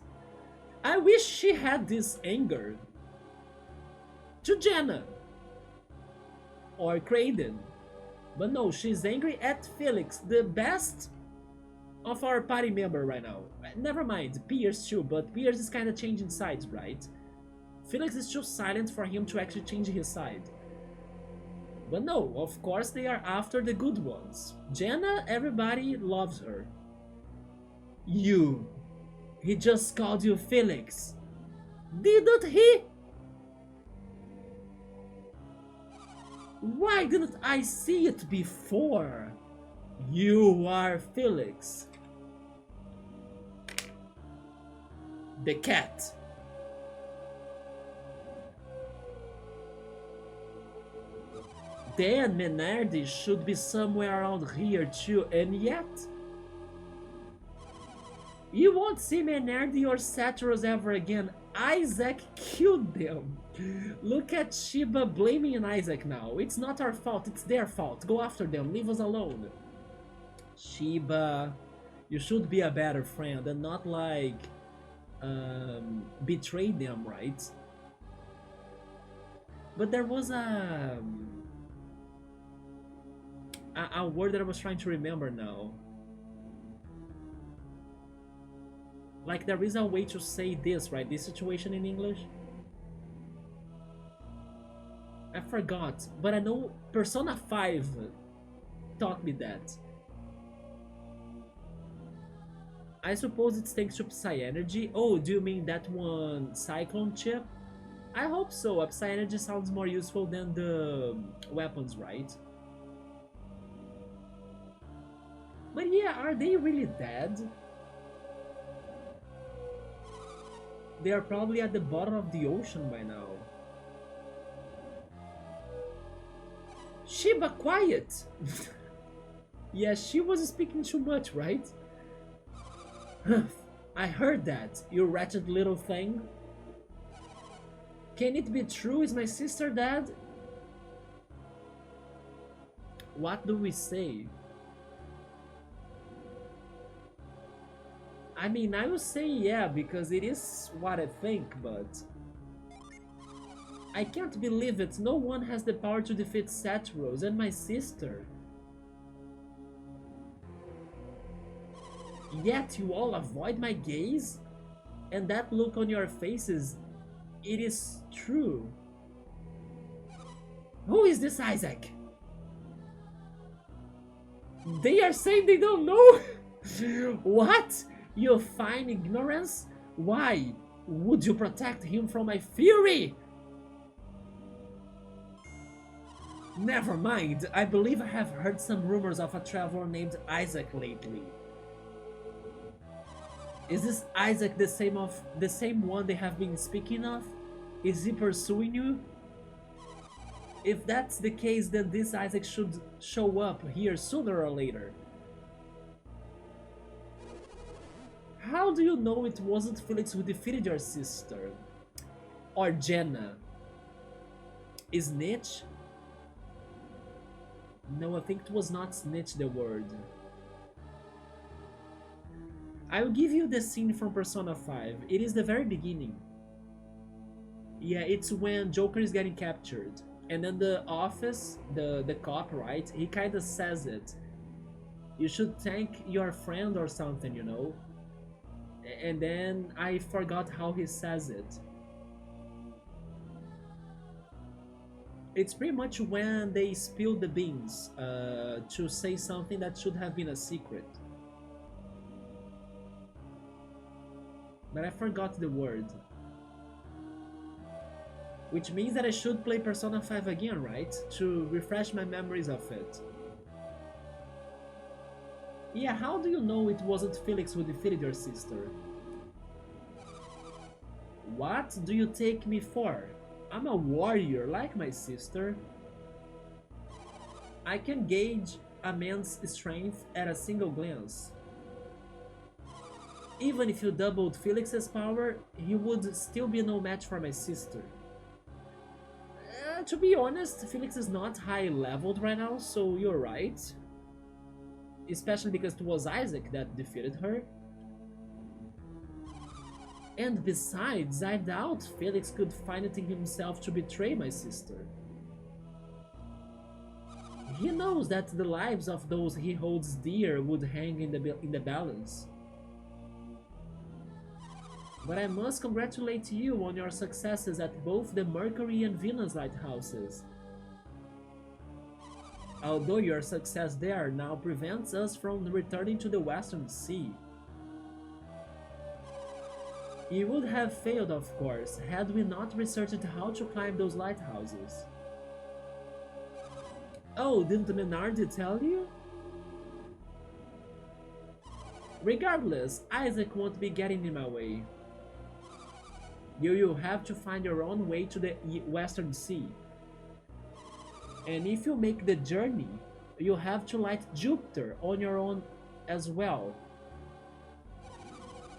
I wish she had this anger. To Jenna. Or Kraden. But no, she's angry at Felix, the best of our party member right now. Never mind, Pierce too, but Pierce is kinda changing sides, right? Felix is too silent for him to actually change his side. But no, of course they are after the good ones. Jenna, everybody loves her. You. He just called you Felix. Didn't he? Why didn't I see it before? You are Felix. The cat. Dan Menardi should be somewhere around here too, and yet... You won't see Menardi or Saturos ever again. Isaac killed them. Look at Shiba blaming Isaac now. It's not our fault, it's their fault. Go after them, leave us alone. Shiba, you should be a better friend and not like... betray them, right? But there was a word that I was trying to remember now. Like, there is a way to say this, right? This situation in English. I forgot, but I know Persona 5 taught me that. I suppose it's thanks to Psy Energy. Oh, do you mean that one Cyclone chip? I hope so. A Psy Energy sounds more useful than the weapons, right? But yeah, are they really dead? They are probably at the bottom of the ocean by now. Shiba, quiet! Yeah, she was speaking too much, right? I heard that, you wretched little thing. Can it be true? Is my sister dead? What do we say? I mean, I would say yeah, because it is what I think, but... I can't believe it, no one has the power to defeat Saturos and my sister. Yet you all avoid my gaze? And that look on your faces, it is true. Who is this Isaac? They are saying they don't know? What? You fine ignorance? Why would you protect him from my fury? Never mind, I believe I have heard some rumors of a traveler named Isaac lately. Is this Isaac the same one they have been speaking of? Is he pursuing you? If that's the case, then this Isaac should show up here sooner or later. How do you know it wasn't Felix who defeated your sister? Or Jenna? Snitch? No, I think it was not snitch the word. I will give you the scene from Persona 5. It is the very beginning. Yeah, it's when Joker is getting captured. And then the office, the cop, right? He kinda says it. You should thank your friend or something, you know? And then I forgot how he says it. It's pretty much when they spill the beans to say something that should have been a secret. But I forgot the word. Which means that I should play Persona 5 again, right? To refresh my memories of it. Yeah, how do you know it wasn't Felix who defeated your sister? What do you take me for? I'm a warrior like my sister. I can gauge a man's strength at a single glance. Even if you doubled Felix's power, he would still be no match for my sister. To be honest, Felix is not high leveled right now, so you're right. Especially because it was Isaac that defeated her. And besides, I doubt Felix could find it in himself to betray my sister. He knows that the lives of those he holds dear would hang in the balance. But I must congratulate you on your successes at both the Mercury and Venus lighthouses. Although your success there now prevents us from returning to the Western Sea. You would have failed, of course, had we not researched how to climb those lighthouses. Oh, didn't Menardi tell you? Regardless, Isaac won't be getting in my way. You will have to find your own way to the Western Sea. And if you make the journey, you'll have to light Jupiter on your own as well.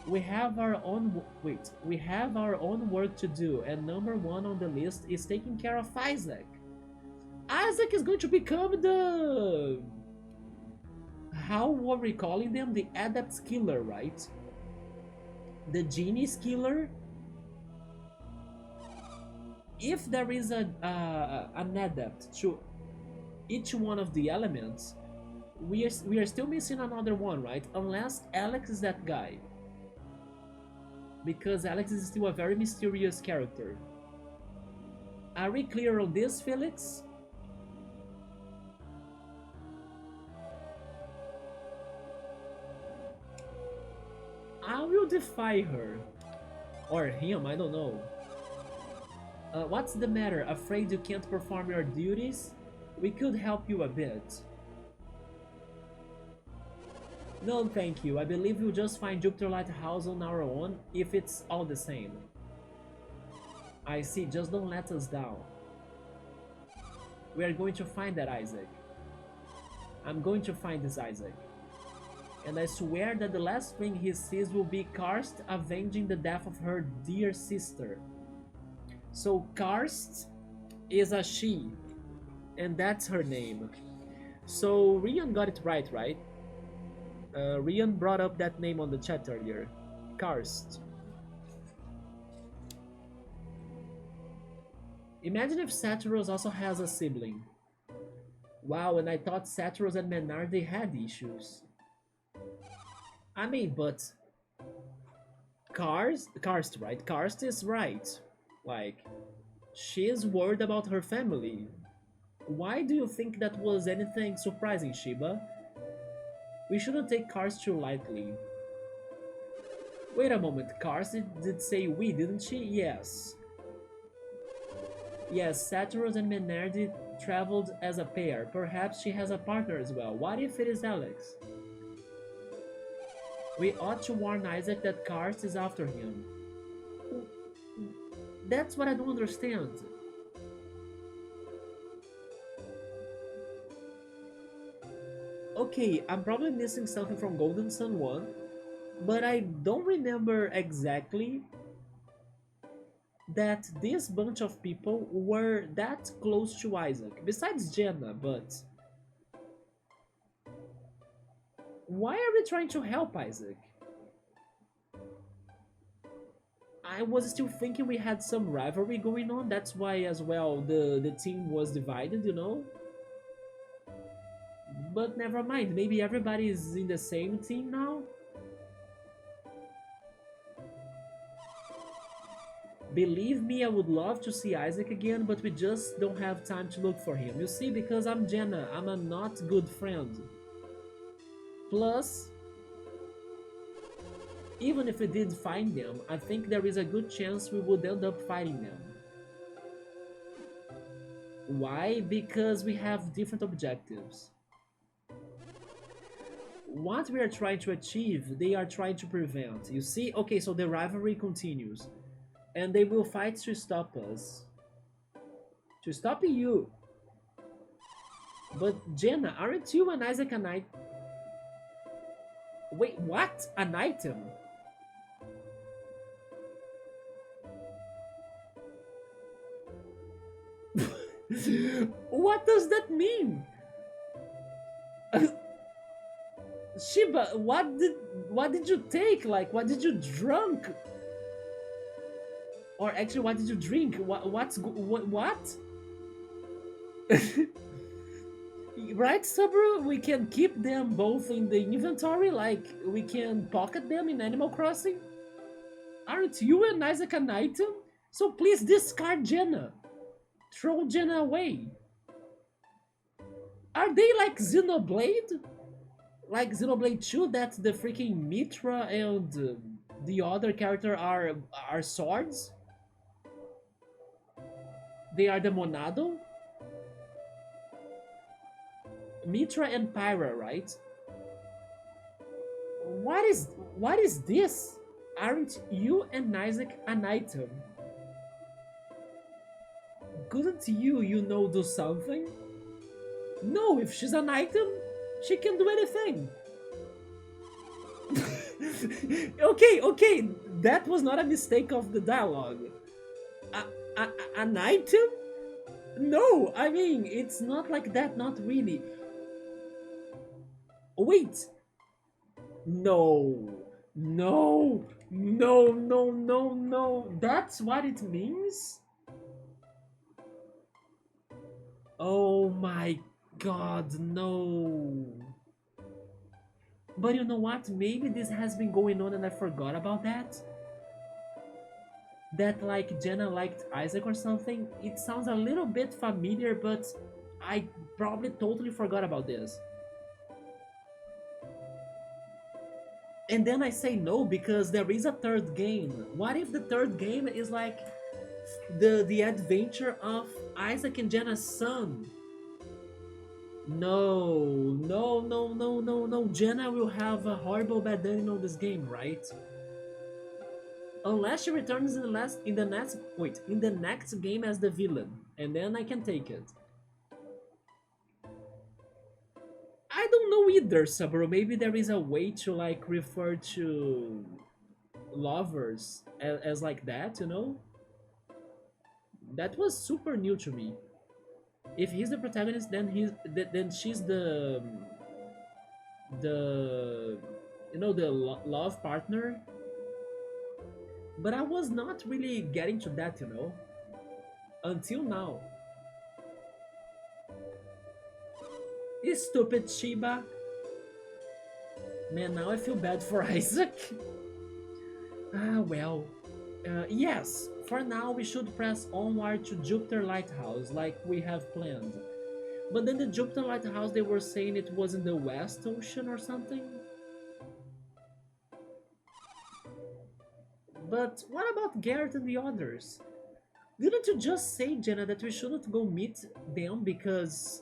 We have our own work to do, and number one on the list is taking care of Isaac. Isaac is going to become the... How were we calling them? The Adept's Killer, right? The Genie's Killer? If there is an adept to each one of the elements, we are still missing another one, right? Unless Alex is that guy. Because Alex is still a very mysterious character. Are we clear on this, Felix? I will defy her. Or him, I don't know. What's the matter? Afraid you can't perform your duties? We could help you a bit. No, thank you. I believe we'll just find Jupiter Lighthouse on our own, if it's all the same. I see, just don't let us down. We are going to find that Isaac. I'm going to find this Isaac. And I swear that the last thing he sees will be Karst avenging the death of her dear sister. So Karst is a she, and that's her name. So Rian got it right? Rian brought up that name on the chat earlier. Karst. Imagine if Saturos also has a sibling. Wow, and I thought Saturos and Menardi had issues. I mean, but... Karst, right? Karst is right. Like, she is worried about her family. Why do you think that was anything surprising, Shiba? We shouldn't take Karst too lightly. Wait a moment, Karst did say we, didn't she? Yes. Yes, Saturos and Menardi traveled as a pair. Perhaps she has a partner as well. What if it is Alex? We ought to warn Isaac that Karst is after him. That's what I don't understand. Okay, I'm probably missing something from Golden Sun 1, but I don't remember exactly that this bunch of people were that close to Isaac. Besides Jenna, but why are we trying to help Isaac? I was still thinking we had some rivalry going on. That's why, as well, the team was divided, you know. But never mind. Maybe everybody is in the same team now. Believe me, I would love to see Isaac again, but we just don't have time to look for him. You see, because I'm Jenna, I'm a not good friend. Plus, even if we did find them, I think there is a good chance we would end up fighting them. Why? Because we have different objectives. What we are trying to achieve, they are trying to prevent. You see? Okay, so the rivalry continues. And they will fight to stop us. To stop you. But Jenna, aren't you and Isaac an item? Wait, what? An item? What does that mean? Shiba, what did you take? Like, what did you drunk? Or actually, what did you drink? What? Right, Sabro? We can keep them both in the inventory, like we can pocket them in Animal Crossing. Aren't you and Isaac an item? So please discard Jenna. Throw Jenna away. Are they like Xenoblade? Like Xenoblade 2 that the freaking Mitra and the other character are swords? They are the Monado? Mitra and Pyra, right? What is this? Aren't you and Isaac an item? Couldn't you know, do something? No, if she's an item, she can do anything. Okay, that was not a mistake of the dialogue. An item? No, I mean, it's not like that, not really. Wait. No. No. That's what it means? Oh my god, no. But you know what? Maybe this has been going on and I forgot about that. That like Jenna liked Isaac or something. It sounds a little bit familiar, but I probably totally forgot about this. And then I say no because there is a third game. What if the third game is like the adventure of Isaac and Jenna's son? No. Jenna will have a horrible bad ending on this game, right? Unless she returns in the next game as the villain, and then I can take it. I don't know either, Saburo. Maybe there is a way to like refer to lovers as like that, you know? That was super new to me. If he's the protagonist, then she's the the love partner. But I was not really getting to that, you know, until now. You stupid Shiba. Man, now I feel bad for Isaac. Ah, well. Yes, for now we should press onward to Jupiter Lighthouse like we have planned. But then the Jupiter Lighthouse, they were saying it was in the West Ocean or something. But what about Garrett and the others? Didn't you just say, Jenna, that we shouldn't go meet them because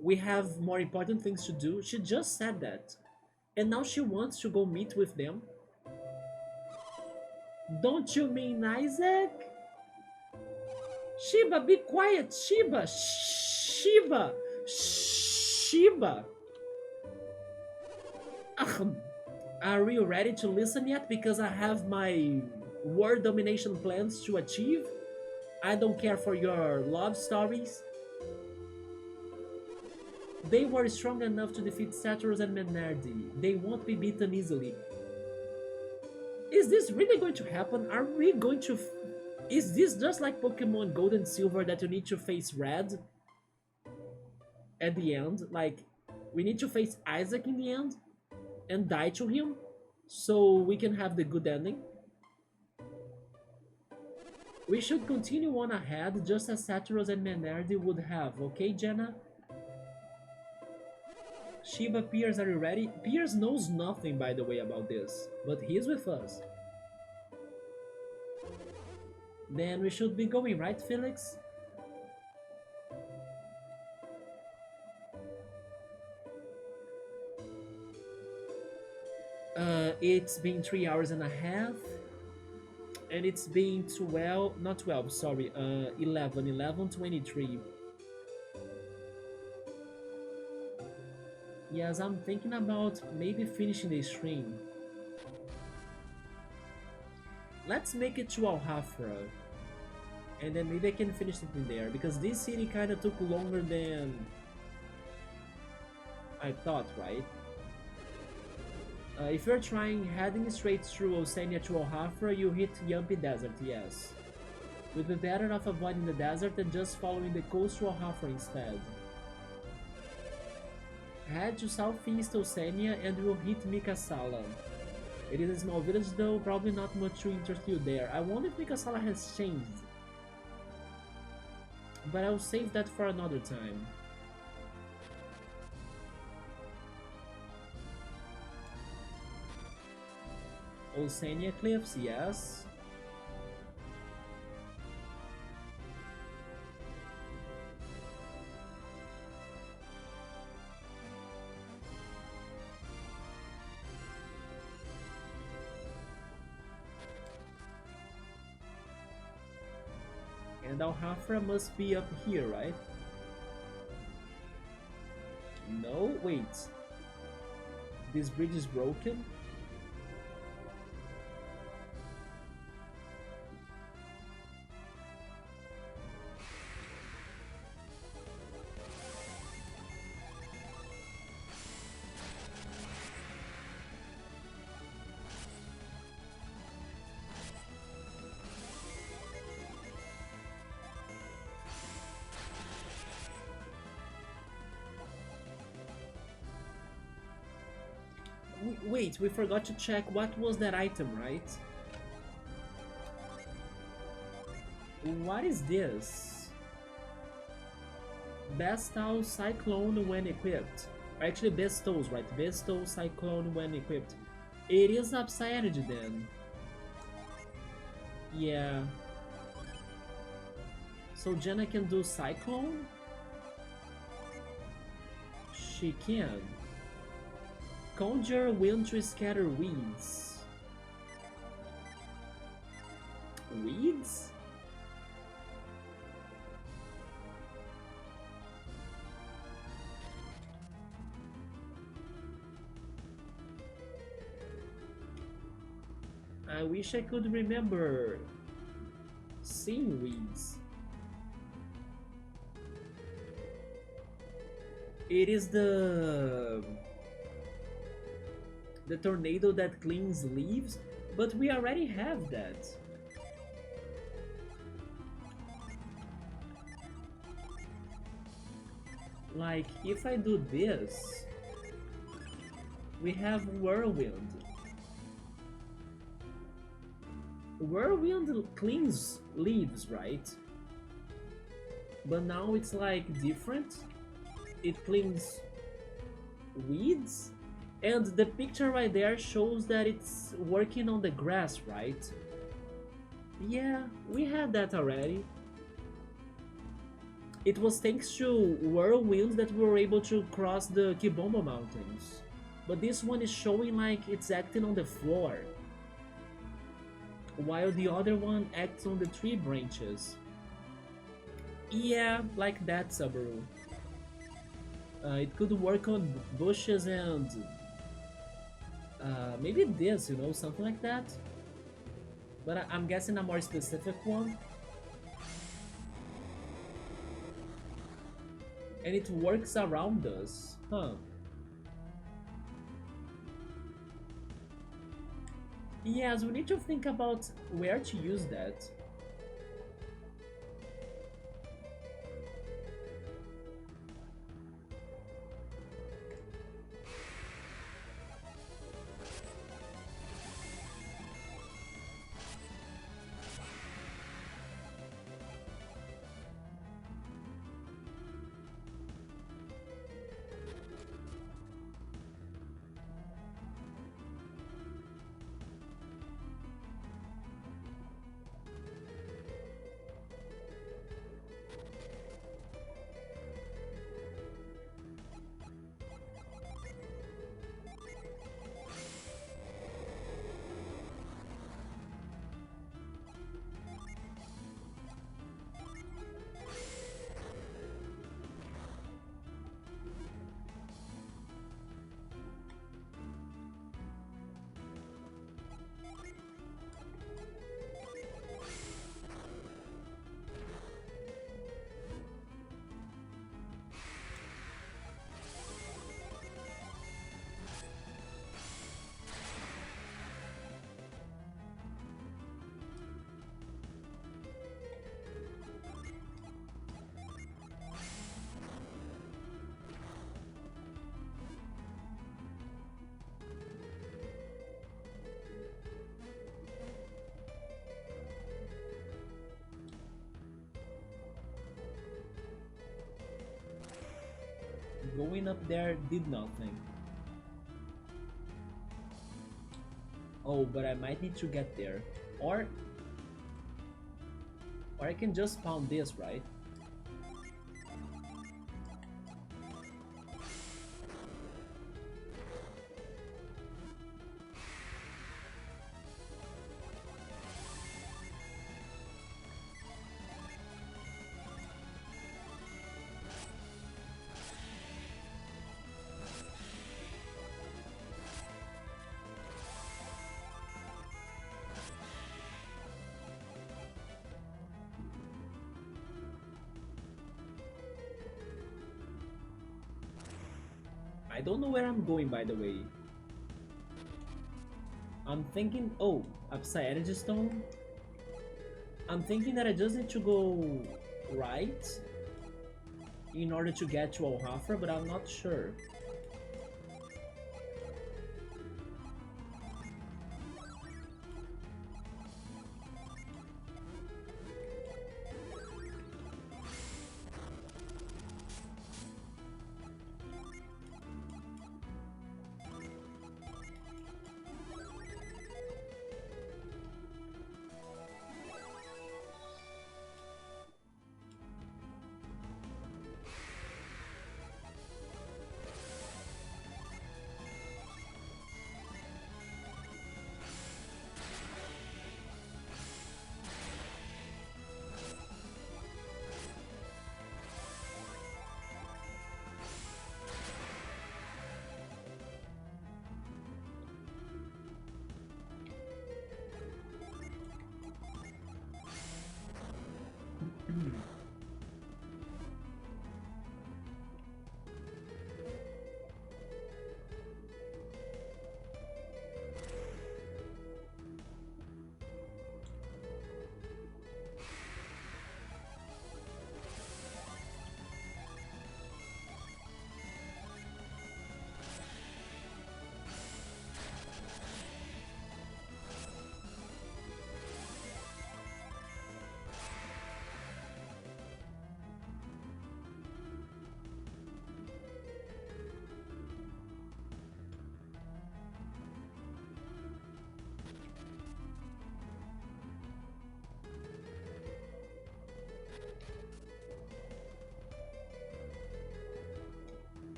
we have more important things to do? She just said that. And now she wants to go meet with them. Don't you mean Isaac? Shiba, be quiet, Shiba! Shiba! Shiba! Ahem. Are you ready to listen yet? Because I have my world domination plans to achieve. I don't care for your love stories. They were strong enough to defeat Saturus and Menardi. They won't be beaten easily. Is this really going to happen? Are we going to... Is this just like Pokemon Gold and Silver that you need to face Red at the end? Like, we need to face Isaac in the end and die to him so we can have the good ending? We should continue on ahead just as Saturus and Menardi would have, okay, Jenna? Shiba, Piers, are you ready? Piers knows nothing, by the way, about this, but he's with us. Then we should be going, right, Felix? It's been 3 hours and a half, and it's been 12, not 12, sorry, 11:23. Yes, I'm thinking about maybe finishing the stream. Let's make it to Alhafra, and then maybe I can finish it in there, because this city kind of took longer than I thought, right? If you're heading straight through Oceania to Alhafra, you hit Yampi Desert, yes. We'd be better off avoiding the desert and just following the coast to Alhafra instead. Head to southeast Oceania and we'll hit Mikasalla. It is a small village though, probably not much to interest you there. I wonder if Mikasalla has changed. But I'll save that for another time. Oceania Cliffs, yes. And Alhafra must be up here, right? No, wait. This bridge is broken? Wait, we forgot to check what was that item, right? What is this? Bestow Cyclone when equipped. Actually, bestows, right? Bestow Cyclone when equipped. It is up Psy Energy then. Yeah. So Jenna can do Cyclone? She can. Conjure wind to scatter weeds. Weeds? I wish I could remember seeing weeds. It is the tornado that cleans leaves, but we already have that. Like, if I do this, we have Whirlwind. Whirlwind cleans leaves, right? But now it's like different. It cleans weeds? And the picture right there shows that it's working on the grass, right? Yeah, we had that already. It was thanks to whirlwinds that we were able to cross the Kibombo Mountains. But this one is showing like it's acting on the floor, while the other one acts on the tree branches. Yeah, like that, Subaru. It could work on bushes and maybe this, something like that. But I'm guessing a more specific one. And it works around us. Huh. Yes, we need to think about where to use that. Going up there did nothing. Oh, but I might need to get there. Or I can just pound this, right? I don't know where I'm going, by the way. I'm thinking, oh, upside energy stone. I'm thinking that I just need to go right in order to get to Alhafra, but I'm not sure.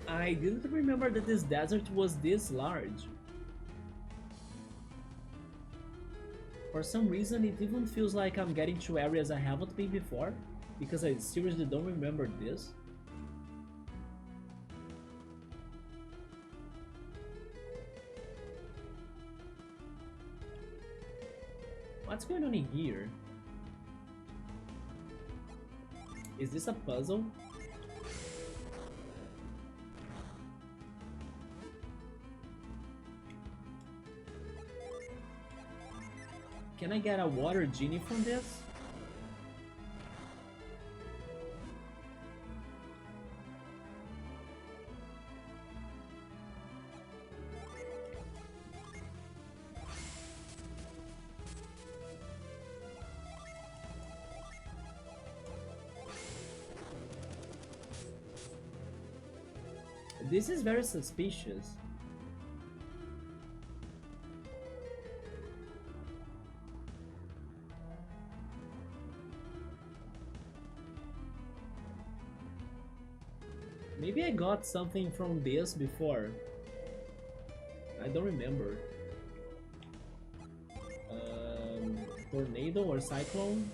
I didn't remember that this desert was this large. For some reason, it even feels like I'm getting to areas I haven't been before, because I seriously don't remember this. What's going on in here? Is this a puzzle? Can I get a water genie from this? This is very suspicious. Maybe I got something from this before. I don't remember. Tornado or cyclone?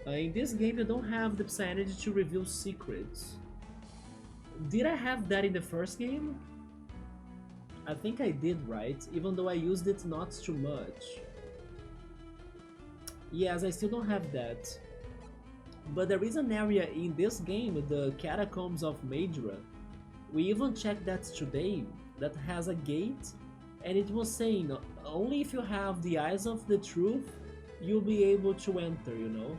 In this game you don't have the percentage to reveal secrets. Did I have that in the first game? I think I did, right? Even though I used it not too much. Yes, I still don't have that. But there is an area in this game, the Catacombs of Madra. We even checked that today, that has a gate, and it was saying only if you have the eyes of the truth, you'll be able to enter, you know?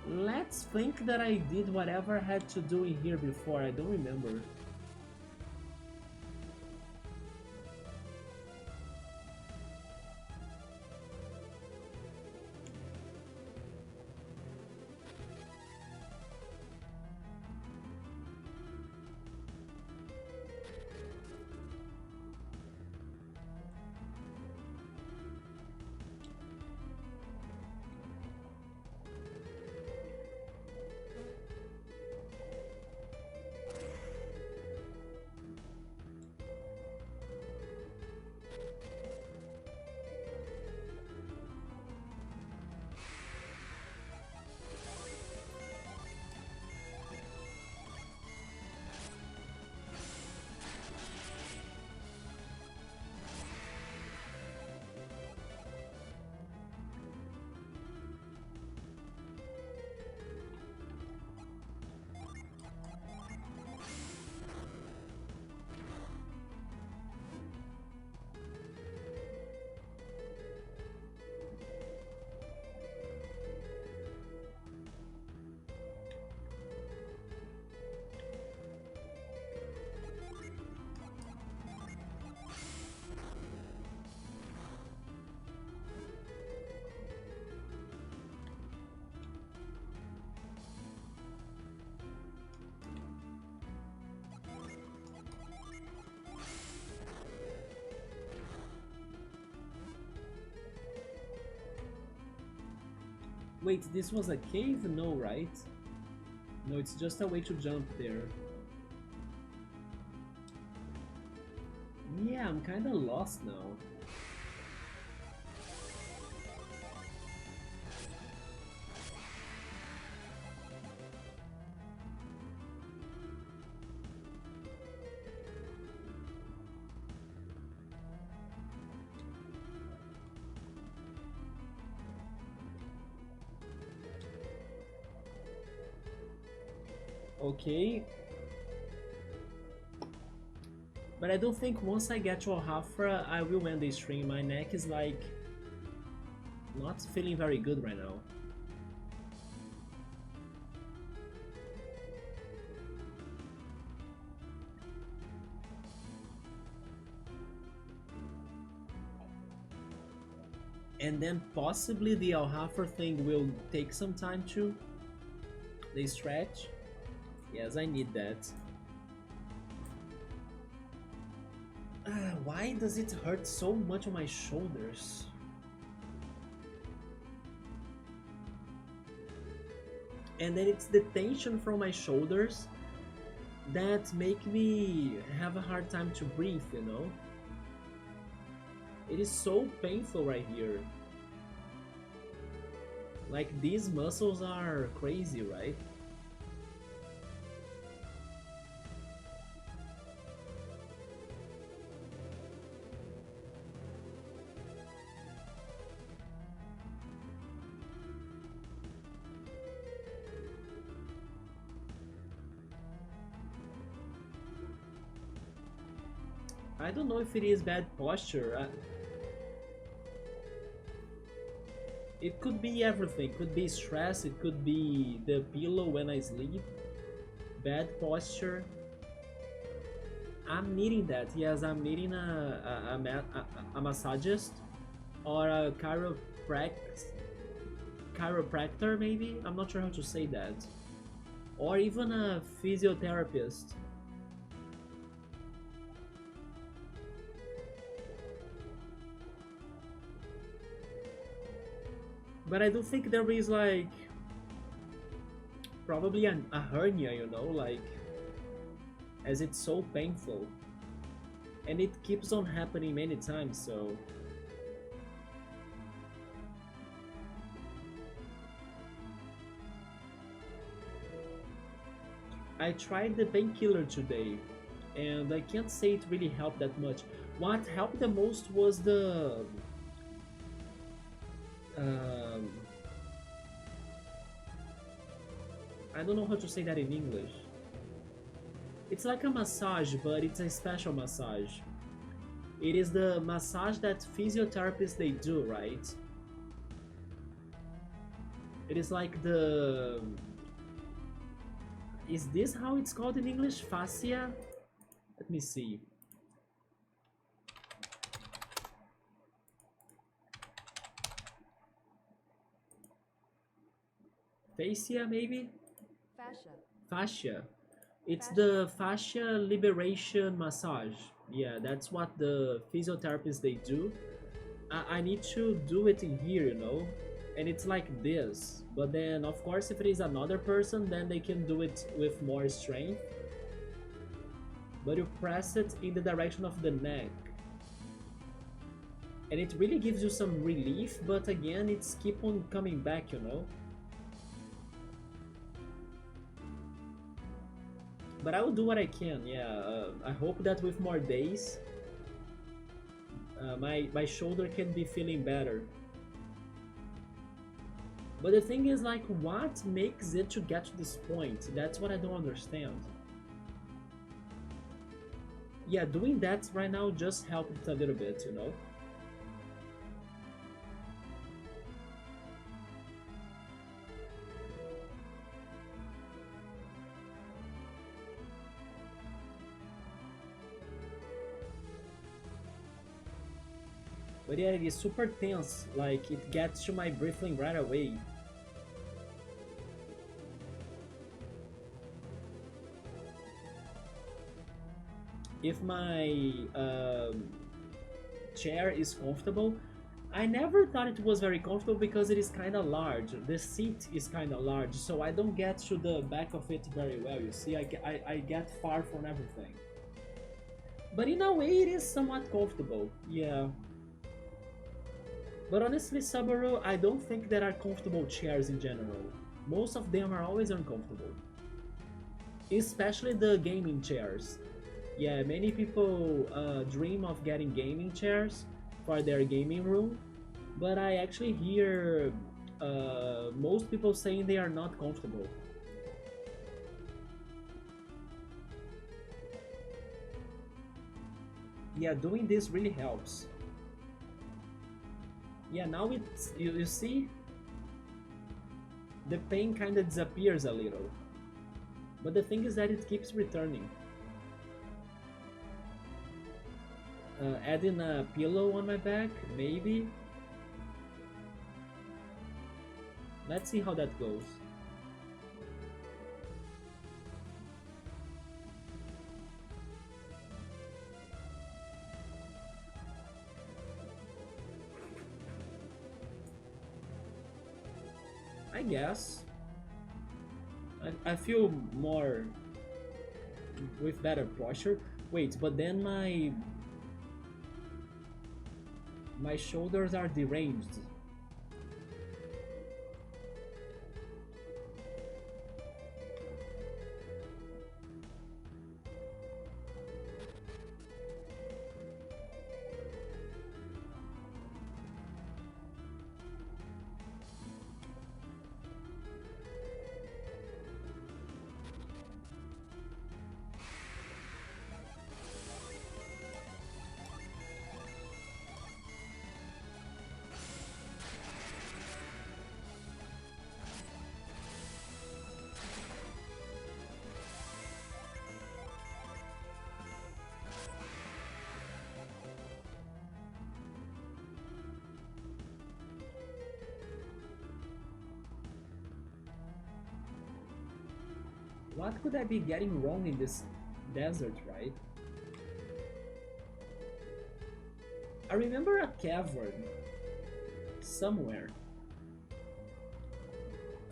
Let's think that I did whatever I had to do in here before, I don't remember. Wait, this was a cave? No, right? No, it's just a way to jump there. Yeah, I'm kinda lost now. Okay. But I don't think once I get to Alhafra, I will end the stream. My neck is like not feeling very good right now. And then possibly the Alhafra thing will take some time too. The stretch. Yes, I need that. Why does it hurt so much on my shoulders? and then it's the tension from my shoulders that make me have a hard time to breathe, you know? It is so painful right here. Like these muscles are crazy, right? I don't know if it is bad posture. It could be everything. It could be stress. It could be the pillow when I sleep. Bad posture. I'm needing that. Yes, I'm needing a massagist or a chiropractor maybe. I'm not sure how to say that. Or even a physiotherapist. But I do think there is like probably a hernia, you know, like as it's so painful and it keeps on happening many times. So I tried the painkiller today and I can't say it really helped that much. What helped the most was the um, I don't know how to say that in English. It's like a massage, but it's a special massage. It is the massage that physiotherapists they do, right? It is like the is this how it's called in English? Fascia? Let me see. Fascia, maybe? Fascia. Fascia. It's Fascia. the fascia liberation massage. Yeah, that's what the physiotherapists they do. I need to do it in here, you know? And it's like this. But then, of course, if it is another person, then they can do it with more strength. But you press it in the direction of the neck. And it really gives you some relief, but again, it's keep on coming back, you know? But I will do what I can, yeah. I hope that with more days, my shoulder can be feeling better. But the thing is, like, what makes it to get to this point? That's what I don't understand. Yeah, doing that right now just helped a little bit, you know? But yeah, it is super tense. Like, it gets to my breathing right away. If my chair is comfortable, I never thought it was very comfortable because it is kind of large. The seat is kind of large, so I don't get to the back of it very well. You see, I get far from everything. But in a way, it is somewhat comfortable. Yeah. But honestly, Subaru, I don't think there are comfortable chairs in general. Most of them are always uncomfortable. Especially the gaming chairs. Yeah, many people dream of getting gaming chairs for their gaming room, but I actually hear most people saying they are not comfortable. Yeah, doing this really helps. Yeah, now it's you see the pain kind of disappears a little, but the thing is that it keeps returning. Adding a pillow on my back, maybe. Let's see how that goes. I guess. I feel more with better posture. Wait, but then my shoulders are deranged. What could I be getting wrong in this desert, right? I remember a cavern somewhere.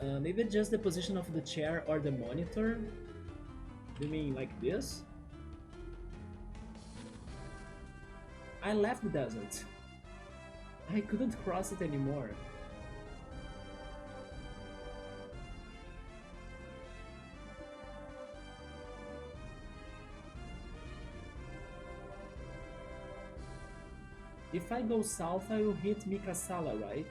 Maybe just the position of the chair or the monitor. You mean like this? I left the desert. I couldn't cross it anymore. If I go south, I will hit Mikasalla, right?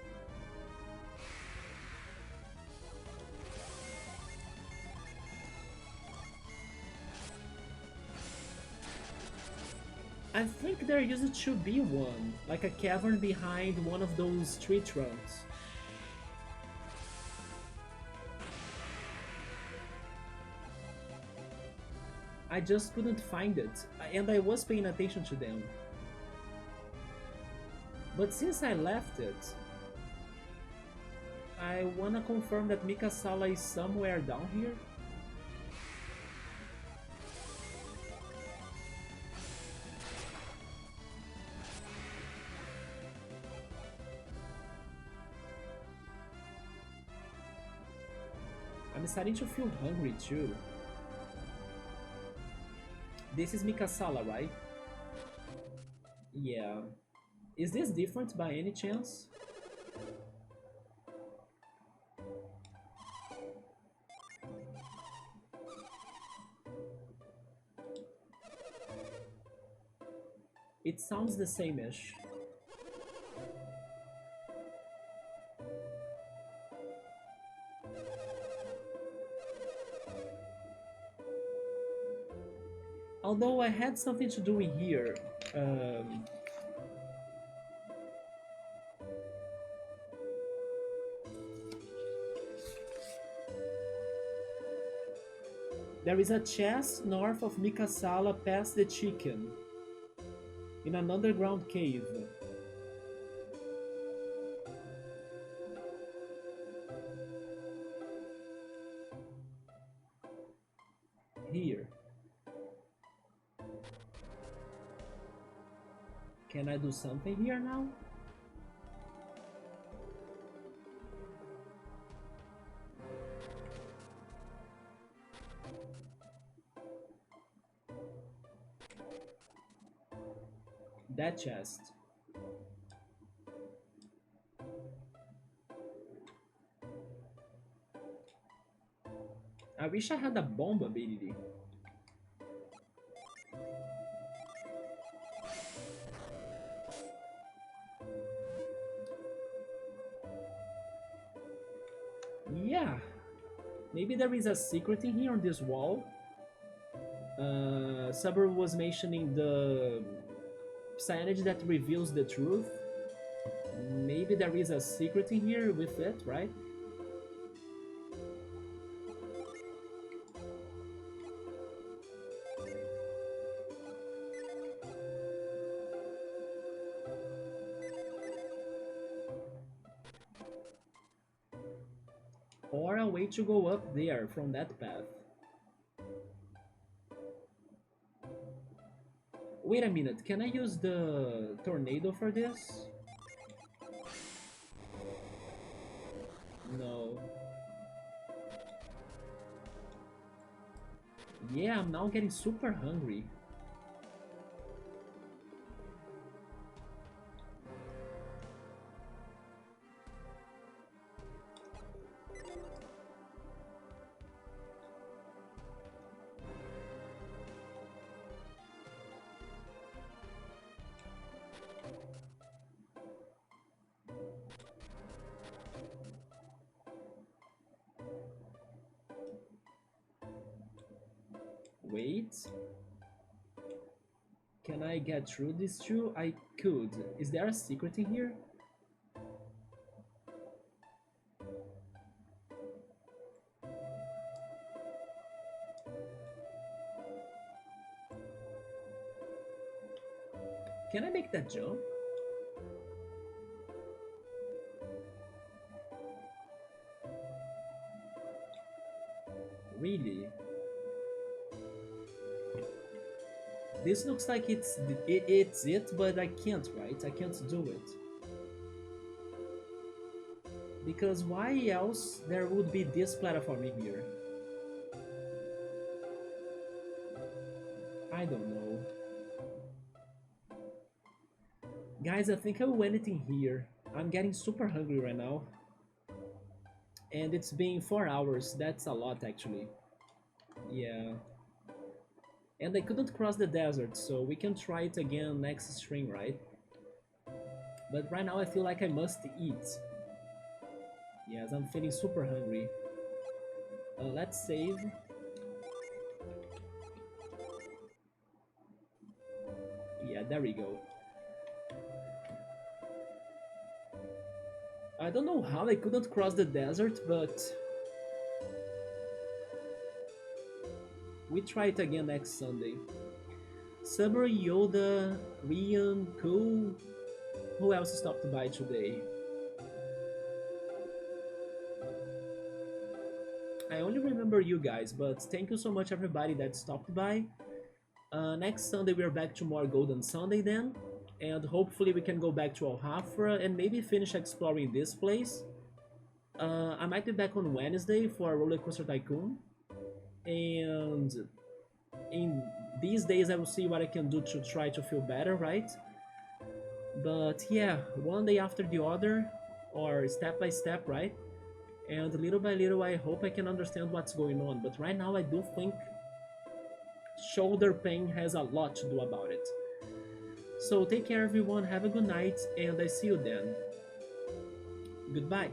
I think there used to be one, like a cavern behind one of those tree trunks. I just couldn't find it, and I was paying attention to them. But since I left it, I wanna confirm that Mikasalla is somewhere down here. I'm starting to feel hungry too. This is Mikasalla, right? Yeah. Is this different by any chance? It sounds the same-ish. Although I had something to do in here. There is a chest north of Mikasalla past the chicken, in an underground cave. Here. Can I do something here now? That chest. I wish I had a bomb ability. Yeah, maybe there is a secret in here on this wall. Saber was mentioning the signage that reveals the truth. Maybe there is a secret in here with it, right? Or a way to go up there from that path. Wait a minute, can I use the tornado for this? No. Yeah, I'm now getting super hungry. Wait. Can I get through this too? I could. Is there a secret in here? Can I make that jump? Really? This looks like it's it, but I can't, right? I can't do it. Because why else there would be this platform in here? I don't know. Guys, I think I will end it in here. I'm getting super hungry right now. And it's been 4 hours. That's a lot, actually. Yeah. And I couldn't cross the desert, so we can try it again next stream, right? But right now I feel like I must eat. Yes, I'm feeling super hungry. Let's save. Yeah, there we go. I don't know how I couldn't cross the desert, but we try it again next Sunday. Summer, Yoda, Rian, Cool. Who else stopped by today? I only remember you guys, but thank you so much everybody that stopped by. Next Sunday we are back to more Golden Sunday then, and hopefully we can go back to Alhafra and maybe finish exploring this place. I might be back on Wednesday for Roller Coaster Tycoon, and in these days I will see what I can do to try to feel better, right? But yeah, one day after the other, or step by step, right? And little by little I hope I can understand what's going on, but right now I do think shoulder pain has a lot to do about it. So take care everyone, have a good night, and I see you then. Goodbye.